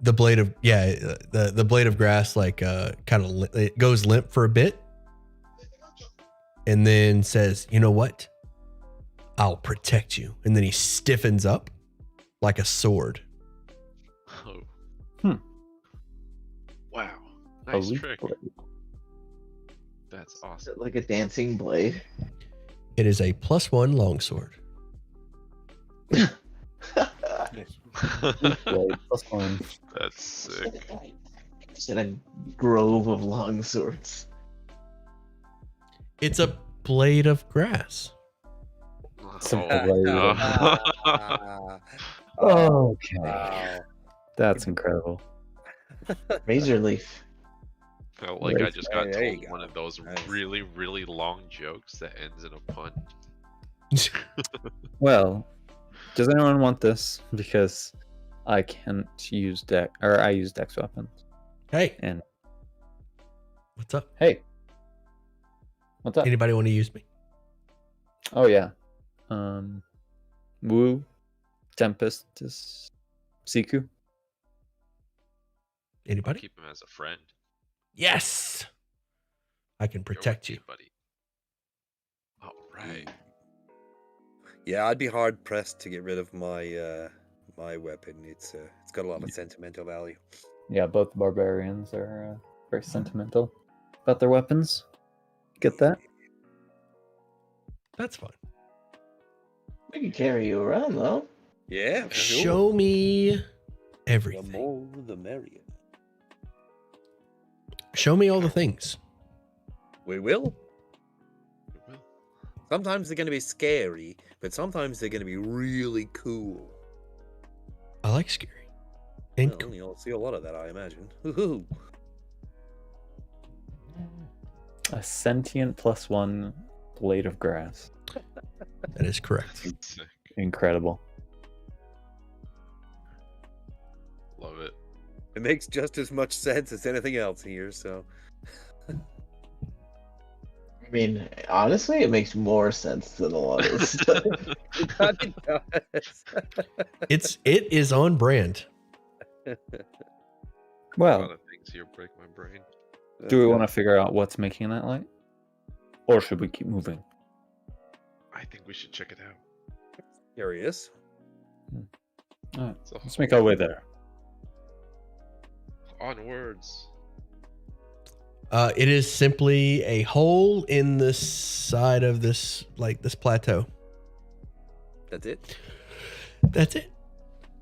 the blade of the blade of grass like kind of it goes limp for a bit, and then says, "You know what? I'll protect you." And then he stiffens up like a sword. Oh. Hmm. Wow. A Nice leaf trick. blade. That's Is awesome. it like a dancing blade? It is a +1 longsword. Leaf blade +1. That's sick. It's in a grove of long swords. It's a blade of grass. Simple Oh, blade. no. Ah, Okay. wow. That's incredible. Razor leaf. Felt like I just got There you told go. one of those Nice. really, really long jokes that ends in a pun. Well, does anyone want this? Because I can't use deck, or I use dex weapons. Hey, And what's up? hey, what's up? Anybody want to use me? Oh yeah, Woo, Tempest, Siku. Anybody? Keep him as a friend. Yes. I can You're protect with me, you. buddy. All right. Yeah, I'd be hard pressed to get rid of my my weapon. It's got a lot of sentimental value. Yeah, both barbarians are very sentimental about their weapons. Get that? That's fine. We can carry you around though. Yeah, for sure. Show me The everything. more, the merrier. Show me all the things. We will. We will. Sometimes they're going to be scary, but sometimes they're going to be really cool. I like scary. And Well, you'll see a lot of that, I imagine. Woohoo! A sentient +1 blade of grass. that is correct. Sick. Incredible. Love it. It makes just as much sense as anything else here, so. I mean, honestly, it makes more sense than a lot of this stuff. It does. It is on brand. A lot Well, of things here break my brain. do we want to figure out what's making that light? Or should we keep moving? I think we should check it out. Curious. Alright, It's a let's make our way there. Onwards. It is simply a hole in the side of this plateau. That's it? That's it.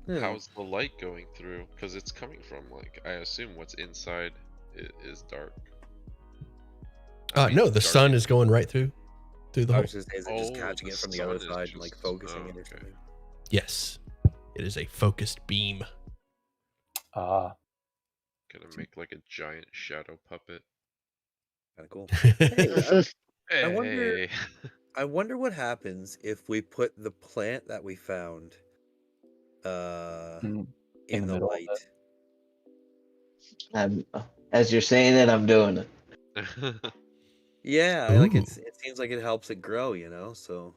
Yeah. How's the light going through? Because it's coming from, like, I assume what's inside is dark. I mean, No, the dark sun is going right through the I hole. was just, is it just Oh, catching the it from the other sun is side and like just- focusing oh, it or okay. something? Yes. It is a focused beam. Ah, Gonna make like a giant shadow puppet. Kind of cool. Hey. I wonder- I wonder what happens if we put the plant that we found in in the the middle of light. As you're saying it, I'm doing it. Yeah, like Ooh. it seems like it helps it grow, you know. So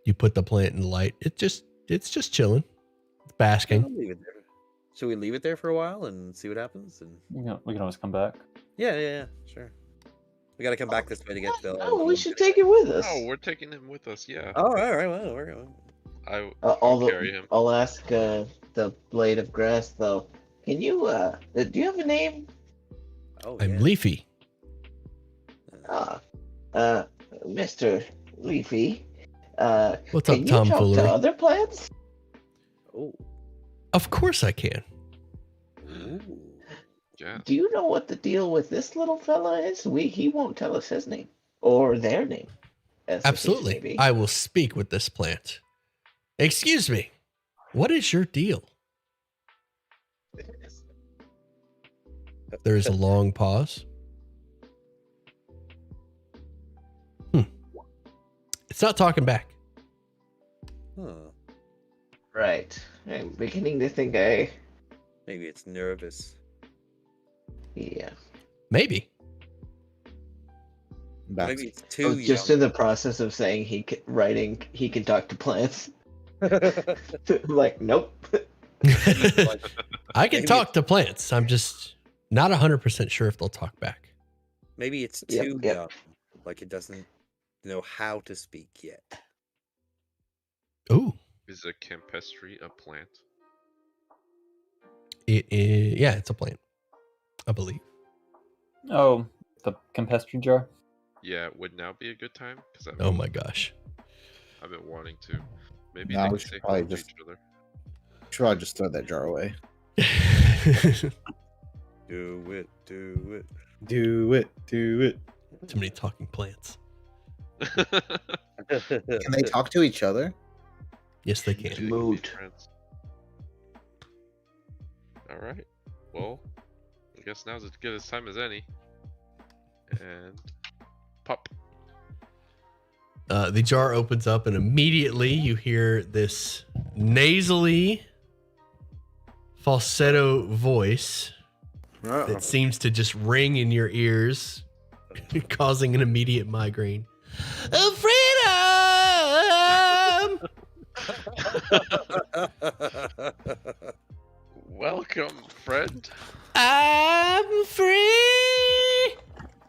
You put the plant in the light. It's just chilling. It's yeah, basking. I'll leave it there. Should we leave it there for a while and see what happens? And we can always come back. yeah, sure. We got to come back this way to get to the. Oh, we should take it with us. Oh, we're taking him with us. Yeah. Oh, all right. Well, we're going. I'll carry him. I'll ask the blade of grass though. Can you do you have a name? Oh, I'm yeah. Leafy. Mr. Leafy. What's Can up, you Tom talk to Foolery? other plants? Oh. Of course I can. Ooh. Yeah. Do you know what the deal with this little fella is? He won't tell us his name or their name. as the case may Absolutely. be. I will speak with this plant. Excuse me. What is your deal? There is a long pause. It's not talking back. Huh. Right. I'm beginning to think Maybe it's nervous. yeah. Maybe. Back. Maybe it's I too was just young. in the process of saying he can talk to plants. Like, nope. I can Maybe talk to plants. I'm just not 100% sure if they'll talk back. Maybe it's Yep, too yep. young. Like it doesn't know how to speak yet. Ooh, Is a campestry a plant? it is. Yeah, it's a plant, I believe. Oh, the campestry jar. Yeah, would now be a good time? Because Oh my gosh. I've been wanting to. Maybe No, they we can should say probably hello to just- each other. Should probably just throw that jar away. Do it, do it. Do it, do it. Too many talking plants. Can they talk to each other? Yes, they Maybe can. they can be Moot. friends. All right. Well, I guess now's as good a time as any. And pop. The jar opens up, and immediately you hear this nasally falsetto voice that seems to just ring in your ears, causing an immediate migraine. Freedom! Welcome, friend. I'm free!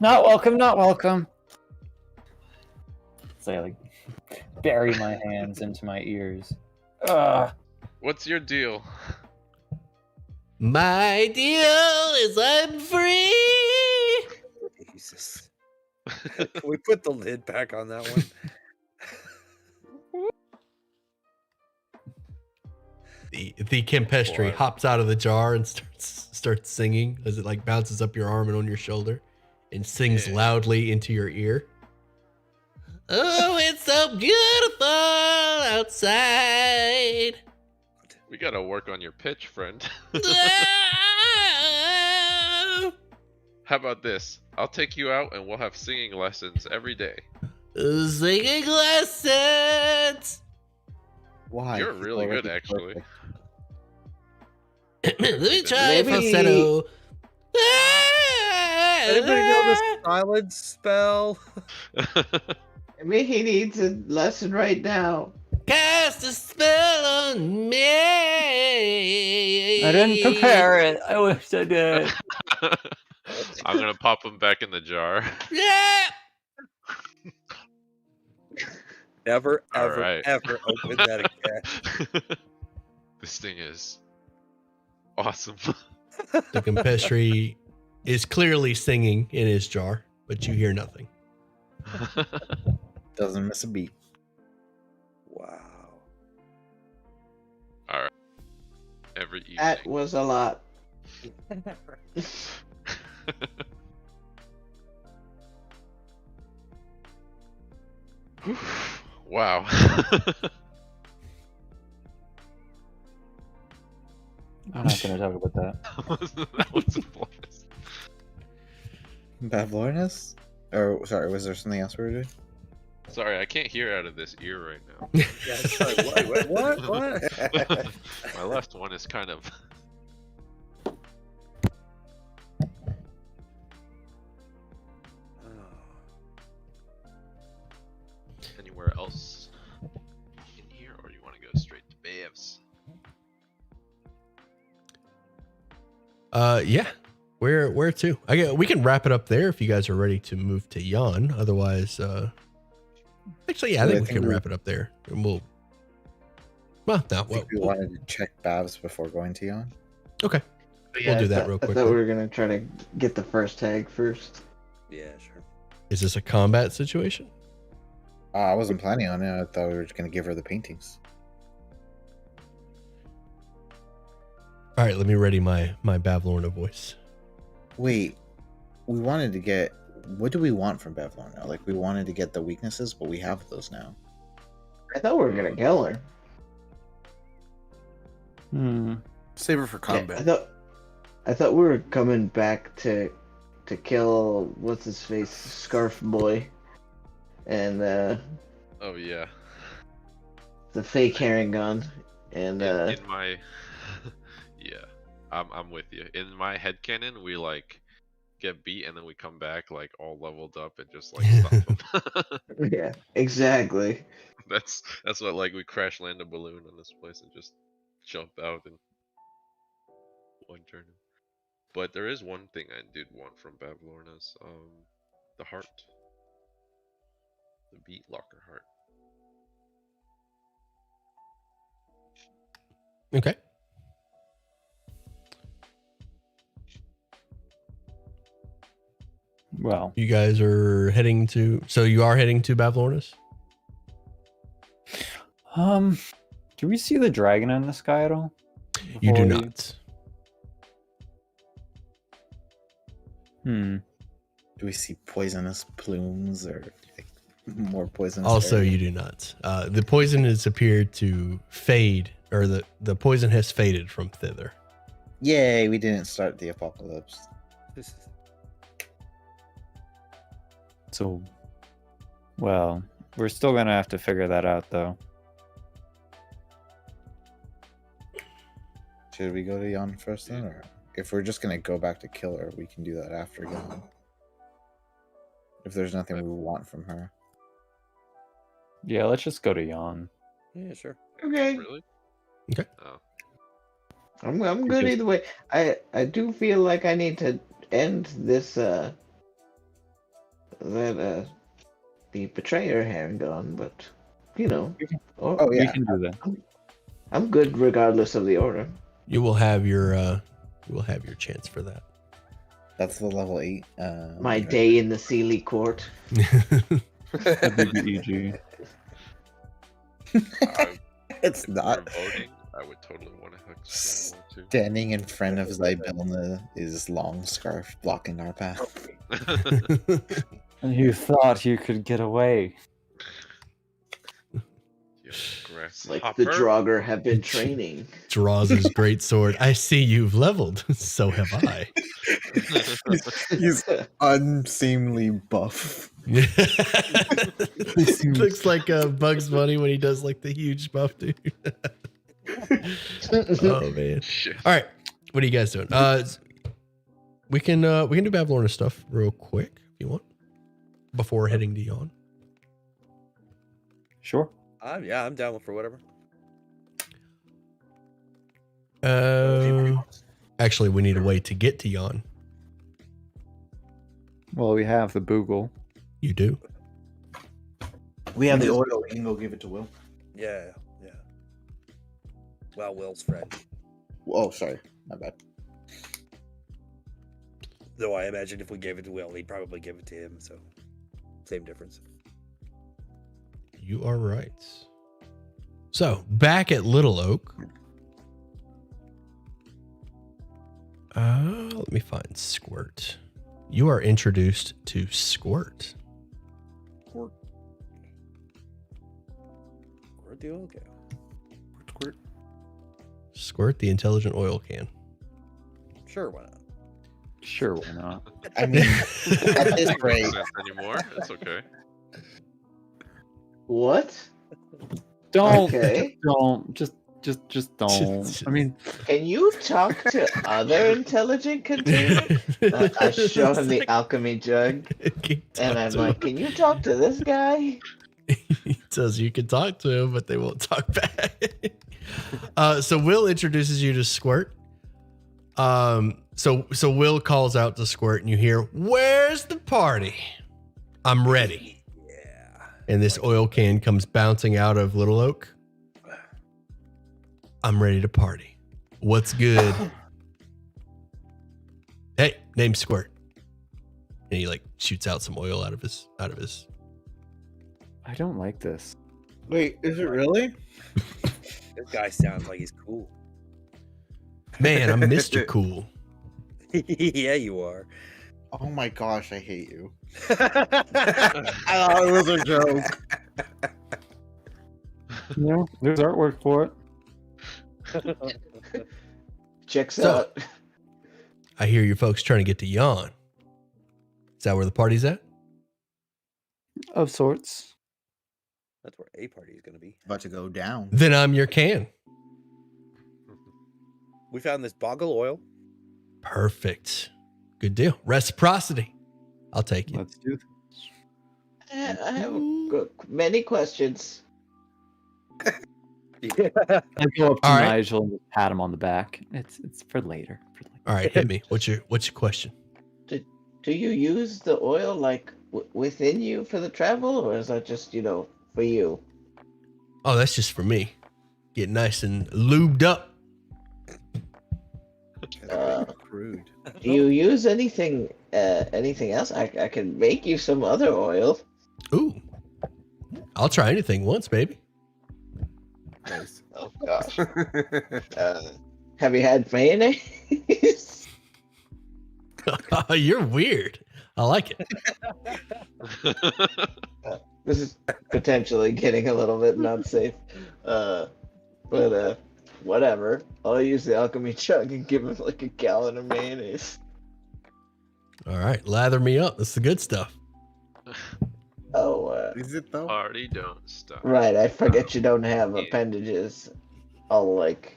Not welcome, not welcome. So I like bury my hands into my ears. Ugh. What's your deal? My deal is I'm free! Jesus. Can we put the lid back on that one? The campestry Boy. hops out of the jar and starts singing as it like bounces up your arm and on your shoulder and sings Yeah. loudly into your ear. Oh, it's so beautiful outside. We gotta work on your pitch, friend. Oh, How about this? I'll take you out and we'll have singing lessons every day. singing lessons. Why? You're He's really good, already actually. perfect. Let me try Maybe- falsetto. Anybody know the silence spell? Maybe he needs a lesson right now. Cast a spell on me. I didn't prepare it. I wish I did. I'm gonna pop them back in the jar. Yeah. Never, All ever, right. ever open that again. This thing is awesome. The campestry is clearly singing in his jar, but you hear nothing. Doesn't miss a beat. Wow. All right. Every evening. That was a lot. Wow. I'm not gonna talk about that. That was a blast. Bavlornus? Or sorry, was there something else we were doing? Sorry, I can't hear out of this ear right now. Yeah, sorry, what? My left one is kind of. Anywhere else in here, or you want to go straight to Bavs? Yeah. Where to? We can wrap it up there if you guys are ready to move to Yon. Otherwise, actually, yeah, I think we can wrap it up there, and we'll. Well, no, I think we wanted to check Bavs before going to Yon. okay. We'll do that real I quick. thought we were gonna try to get the first tag first. Yeah, sure. Is this a combat situation? I wasn't planning on it. I thought we were just going to give her the paintings. All right, let me ready my Bavlorna voice. Wait, we wanted to get. What do we want from Bavlorna? Like, we wanted to get the weaknesses, but we have those now. I thought we were gonna kill her. Save her for Yeah, combat. I thought we were coming back to kill what's his face, Scarf Boy, and Oh yeah. the fake herring gun, and In my. Yeah, I'm with you. In my headcanon, we like get beat, and then we come back like all leveled up and just like stop them. Yeah, exactly. That's what like we crash land a balloon on this place and just jump out and one turn. But there is one thing I did want from Bavlorna's, the heart, the beat locker heart. Okay. Well, You guys are heading to. So you are heading to Bavlorna's? do we see the dragon in the sky at all? You do Before we- not. Hmm. Do we see poisonous plumes or like, more poisonous? Also, area? you do not. The poison has appeared to fade, or the poison has faded from thither. Yay, we didn't start the apocalypse. So, well, we're still gonna have to figure that out, though. Should we go to Yon first then? Or if we're just gonna go back to kill her, we can do that after Yon. If there's nothing we want from her. Yeah, let's just go to Yon. Yeah, sure. Okay, Really? Okay. Oh. I'm good Because- either way. I do feel like I need to end this the betrayer handgun, but you know, Oh We yeah, can do that. I'm good regardless of the order. You will have your chance for that. that's the level 8. My day in the Sealy court. A BBEG. It's If not. we're voting, I would totally want to hook someone too. Standing in front of Zybelna is long scarf blocking our path. And you thought you could get away. Yeah, grass Like hopper. the Draugr have been training. Draws his great sword. I see you've leveled. So have I. He's unseemly buff. Looks like Bugs Bunny when he does like the huge buff dude. Oh man. Shit. All right. What are you guys doing? We can do Bavlorna stuff real quick if you want. Before heading to Yon. Sure. Yeah, I'm down for whatever. Actually we need to wait to get to Yon. Well, we have the Boogle. You do. We have the oil. We can go give it to Will. Yeah. Well, Will's friend. Oh, sorry. My bad. Though I imagine if we gave it to Will, he'd probably give it to him. So, same difference. You are right. So back at Little Oak. Let me find Squirt. You are introduced to Squirt. Where'd the oil go? Squirt. Squirt, the intelligent oil can. Sure, why not? Sure, why not? I mean, at this Doesn't make rate, sense anymore. It's okay. What? Don't. Okay. Just don't. I mean, Can you talk to other intelligent containers? I show him the alchemy jug, and I'm like, "Can you talk to this guy?" He says you can talk to him, but they won't talk back. So Will introduces you to Squirt. So Will calls out to Squirt, and you hear, "Where's the party? I'm ready." Yeah. And this oil can comes bouncing out of Little Oak. I'm ready to party. What's good? Hey, name's Squirt. And he like shoots out some oil out of his. I don't like this. wait, is it really? This guy sounds like he's cool. Man, I'm Mr. Cool. Yeah, you are. Oh my gosh, I hate you. I thought it was a joke. Yeah, there's artwork for it. Checks So- out. I hear you folks trying to get to Yon. Is that where the party's at? Of sorts. That's where a party is going to be. About to go down. Then I'm your can. We found this boggle oil. Perfect. Good deal. Reciprocity. I'll take it. Let's do this. I have many questions. I go up to All right. Nigel and just pat him on the back. It's for later. All right, hit me. What's your question? Do you use the oil like within you for the travel, or is that just for you? Oh, that's just for me. Get nice and lubed up. Crude. Do you use anything else? I can make you some other oil. Ooh. I'll try anything once, baby. Nice. Oh gosh. Have you had mayonnaise? You're weird. I like it. This is potentially getting a little bit not safe. But whatever. I'll use the alchemy jug and give him like a gallon of mayonnaise. All right, lather me up. That's the good stuff. Oh, Is it though? Party don't stop. right. I forget you don't have appendages. All like,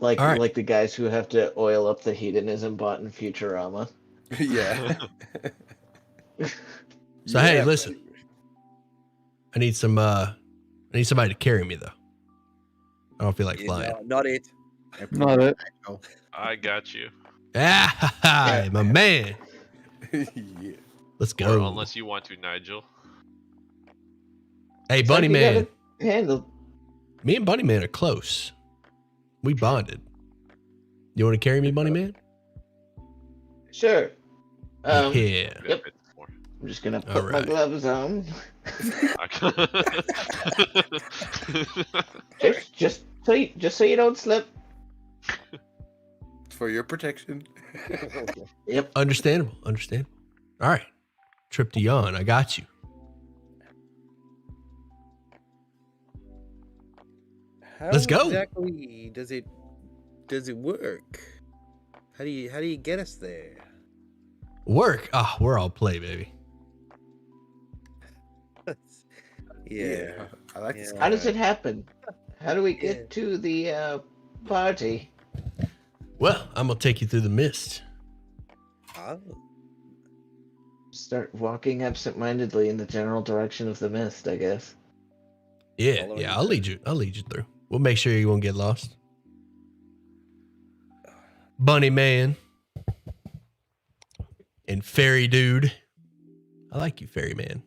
like All right. like the guys who have to oil up the hedonism bot in Futurama. Yeah. So hey, listen. I need somebody to carry me though. I don't feel like flying. Not it. Not it. I got you. Ah, my man. Yeah. Let's Or go. unless you want to, Nigel. Hey, Bunny Like you Man. got it handled. Me and Bunny Man are close. We bonded. You want to carry me, Bunny Man? Sure. Yeah. Yep. I'm just gonna put my Alright. gloves on. just so you don't slip. For your protection. Yep. Understandable. All right. Trip to yawn. I got you. How Let's go. exactly does it work? How do you get us there? Work. Ah, we're all play, baby. Yeah. I like this. How does it happen? How do we get to the party? Well, I'm gonna take you through the mist. Oh. Start walking absent-mindedly in the general direction of the mist, I guess. Yeah, Following yeah. you I'll lead you through. We'll make sure you won't get lost. Bunny Man and Fairy Dude. I like you, Fairy Man.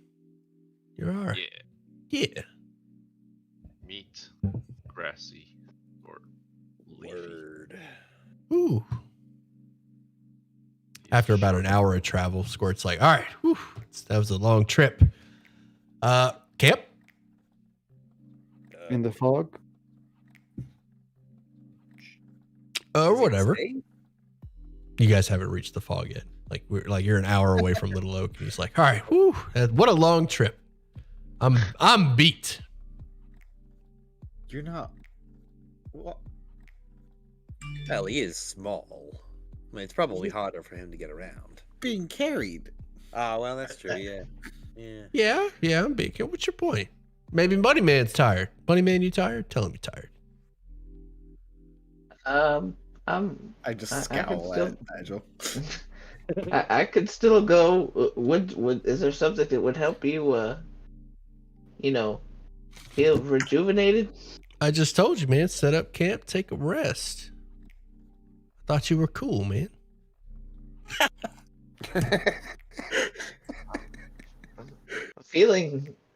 You're all right. Yeah. Yeah. Meat, grassy, or leafy. Word. Ooh. After about an hour of travel, Squirt's like, all right, whew, that was a long trip. Camp? In the fog. Or Does it whatever. say? You guys haven't reached the fog yet. You're an hour away from Little Oak, and he's like, all right, whew, what a long trip. I'm beat. You're not. What? Well, he is small. I mean, it's probably harder for him to get around. Being carried. Ah, well, that's true. Yeah. Yeah, I'm beat. What's your point? Maybe Bunny Man's tired. Bunny Man, you tired? Tell him you're tired. I just I scowl can still- at Nigel. I could still go. Would is there something that would help you? Feel rejuvenated? I just told you, man. Set up camp, take a rest. I thought you were cool, man.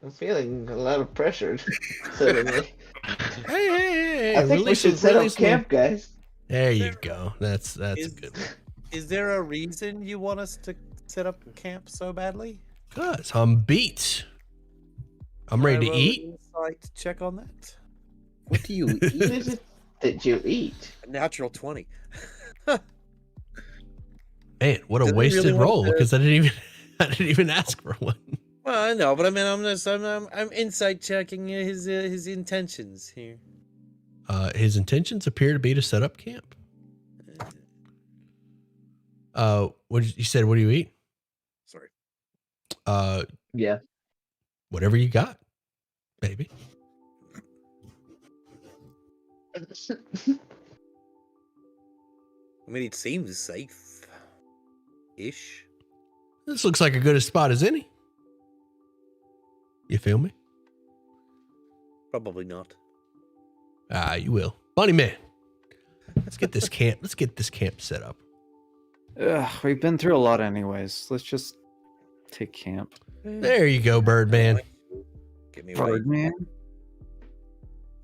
I'm feeling a lot of pressure suddenly. Hey, I think we should set up camp, guys. There you go. That's a Is- good one. Is there a reason you want us to set up camp so badly? Cause I'm beat. I'm ready to Can I roll an eat. insight check on that. What do you What is it that you eat? A natural 20. Man, what a Does he wasted really want roll to- because I didn't even ask for one. Well, I know, but I mean, I'm insight checking his intentions here. His intentions appear to be to set up camp. You said? What do you eat? Sorry. Yeah. Whatever you got, baby. I mean, it seems safe. Ish. This looks like a good a spot as any. You feel me? Probably not. Ah, you will. Bunny man. Let's get this camp. Let's get this camp set up. We've been through a lot anyways. Let's just take camp. There you go, Birdman. Get me right. Birdman?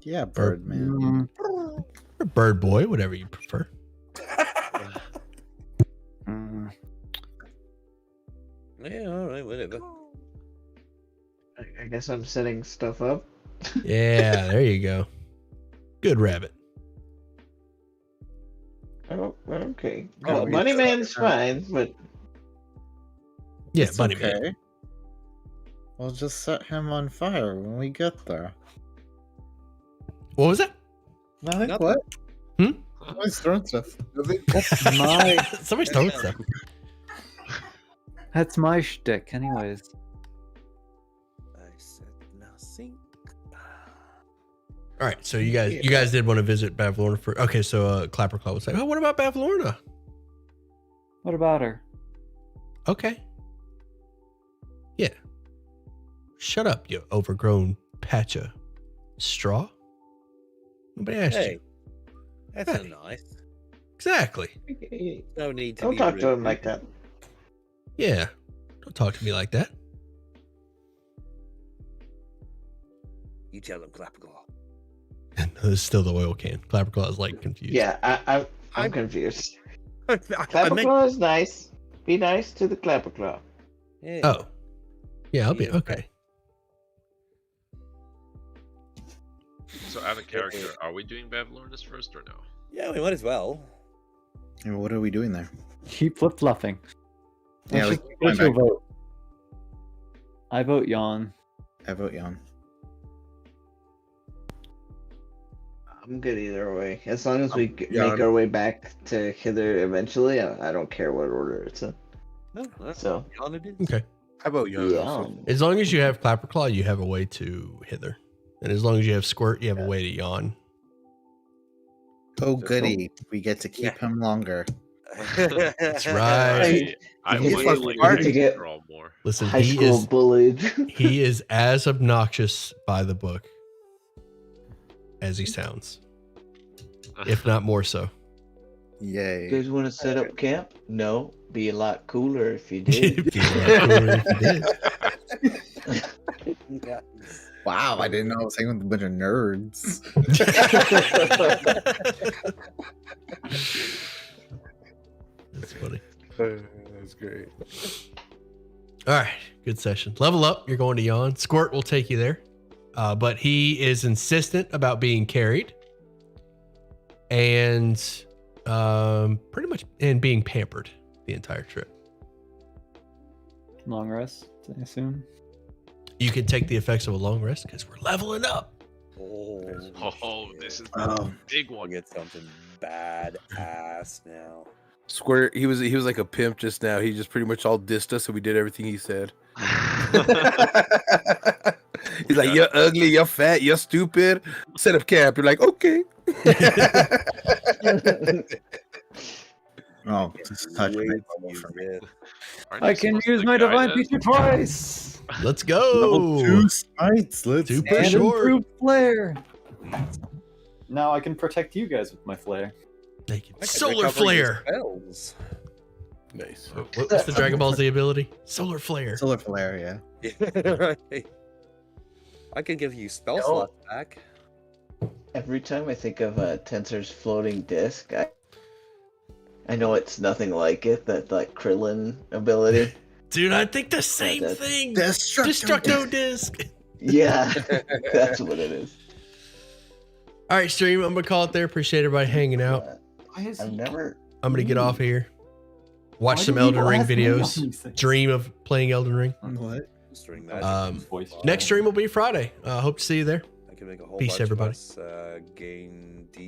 Yeah, Birdman. Or Bird Boy, whatever you prefer. Yeah, all right, whatever. I guess I'm setting stuff up. Yeah, there you go. Good rabbit. Oh, okay. Oh, Well, we Bunny set Man's up. fine, but Yeah, It's Bunny okay. man. We'll just set him on fire when we get there. What was that? Nothing. Nothing. What? Hmm? Always throwing stuff. Somebody's throwing stuff. That's my shtick, anyways. I said nothing. All right, so you guys did want to visit Bavlorna for. Okay, so Clapperclaw was like, "Oh, what about Bavlorna?" What about her? Okay. Yeah. Shut up, you overgrown patch of straw. Nobody asked Hey, you. that's Hey. not nice. Exactly. No need to don't be talk to rude. him like that. Yeah. Don't talk to me like that. You tell him, Clapperclaw. This is still the oil can. Clapperclaw is like confused. Yeah, I'm confused. I meant, Clapperclaw is nice. Be nice to the Clapperclaw. yeah. Oh. Yeah, I'll be Yeah. okay. So out of character, are we doing Bavlornis first or no? Yeah, we might as well. Yeah, what are we doing there? Keep flip fluffing. Yeah, What's going your back. vote? I vote yawn. I vote Jan. I'm good either way. As long as we yeah, make our way back to hither eventually, I don't care what order it's in. No, that's So, on it is. Okay. How about you? yeah. As long as you have Clapperclaw, you have a way to hither. And as long as you have Squirt, you have a way to yawn. Oh, goody. We get to keep him longer. That's right. I It's would like like hard to to get draw more. Listen, High school bullied. he is as obnoxious by the book as he sounds, if not more so. Yay. You guys want to set up camp? No. Be a lot cooler if you did. Be a lot cooler if you did. Wow, I didn't know I was hanging with a bunch of nerds. That's funny. That's great. All right, good session. Level up. You're going to yawn. Squirt will take you there, but he is insistent about being carried, and pretty much and being pampered the entire trip. Long rest, I assume. You can take the effects of a long rest because we're leveling up. Oh, this is Oh. the big We'll one. get something badass now. Square. He was like a pimp just now. He just pretty much all dissed us, and we did everything he said. He's like, "You're ugly. You're fat. You're stupid. Set up camp." You're like, "Okay." Oh, this is such a Way great to level use for me. it. Aren't I you can supposed use to my guide divine us? feature twice. Let's Level go. 2 smites. Let's Super And short. improved flare. Now I can protect you guys with my flare. Thank you. I can Solar recover your flare. spells. Nice. What's the Dragon Ball Z ability? Solar flare. Solar flare, yeah. Right. I can give you spell No. slots back. Every time I think of Tensor's floating disc, I know it's nothing like it. That like Krillin ability. Dude, I think the same That's- thing. Destructo Destructo disc. Yeah, that's what it is. All right, stream. I'm gonna call it there. Appreciate everybody hanging out. I've never. I'm gonna get off here. Watch Why some do Elden people Ring ask me all videos. these things? Dream of playing Elden Ring. What? String magic. Voice Next stream will be Friday. Hope to see you there. I can make a whole Peace, bunch everybody. of us gain D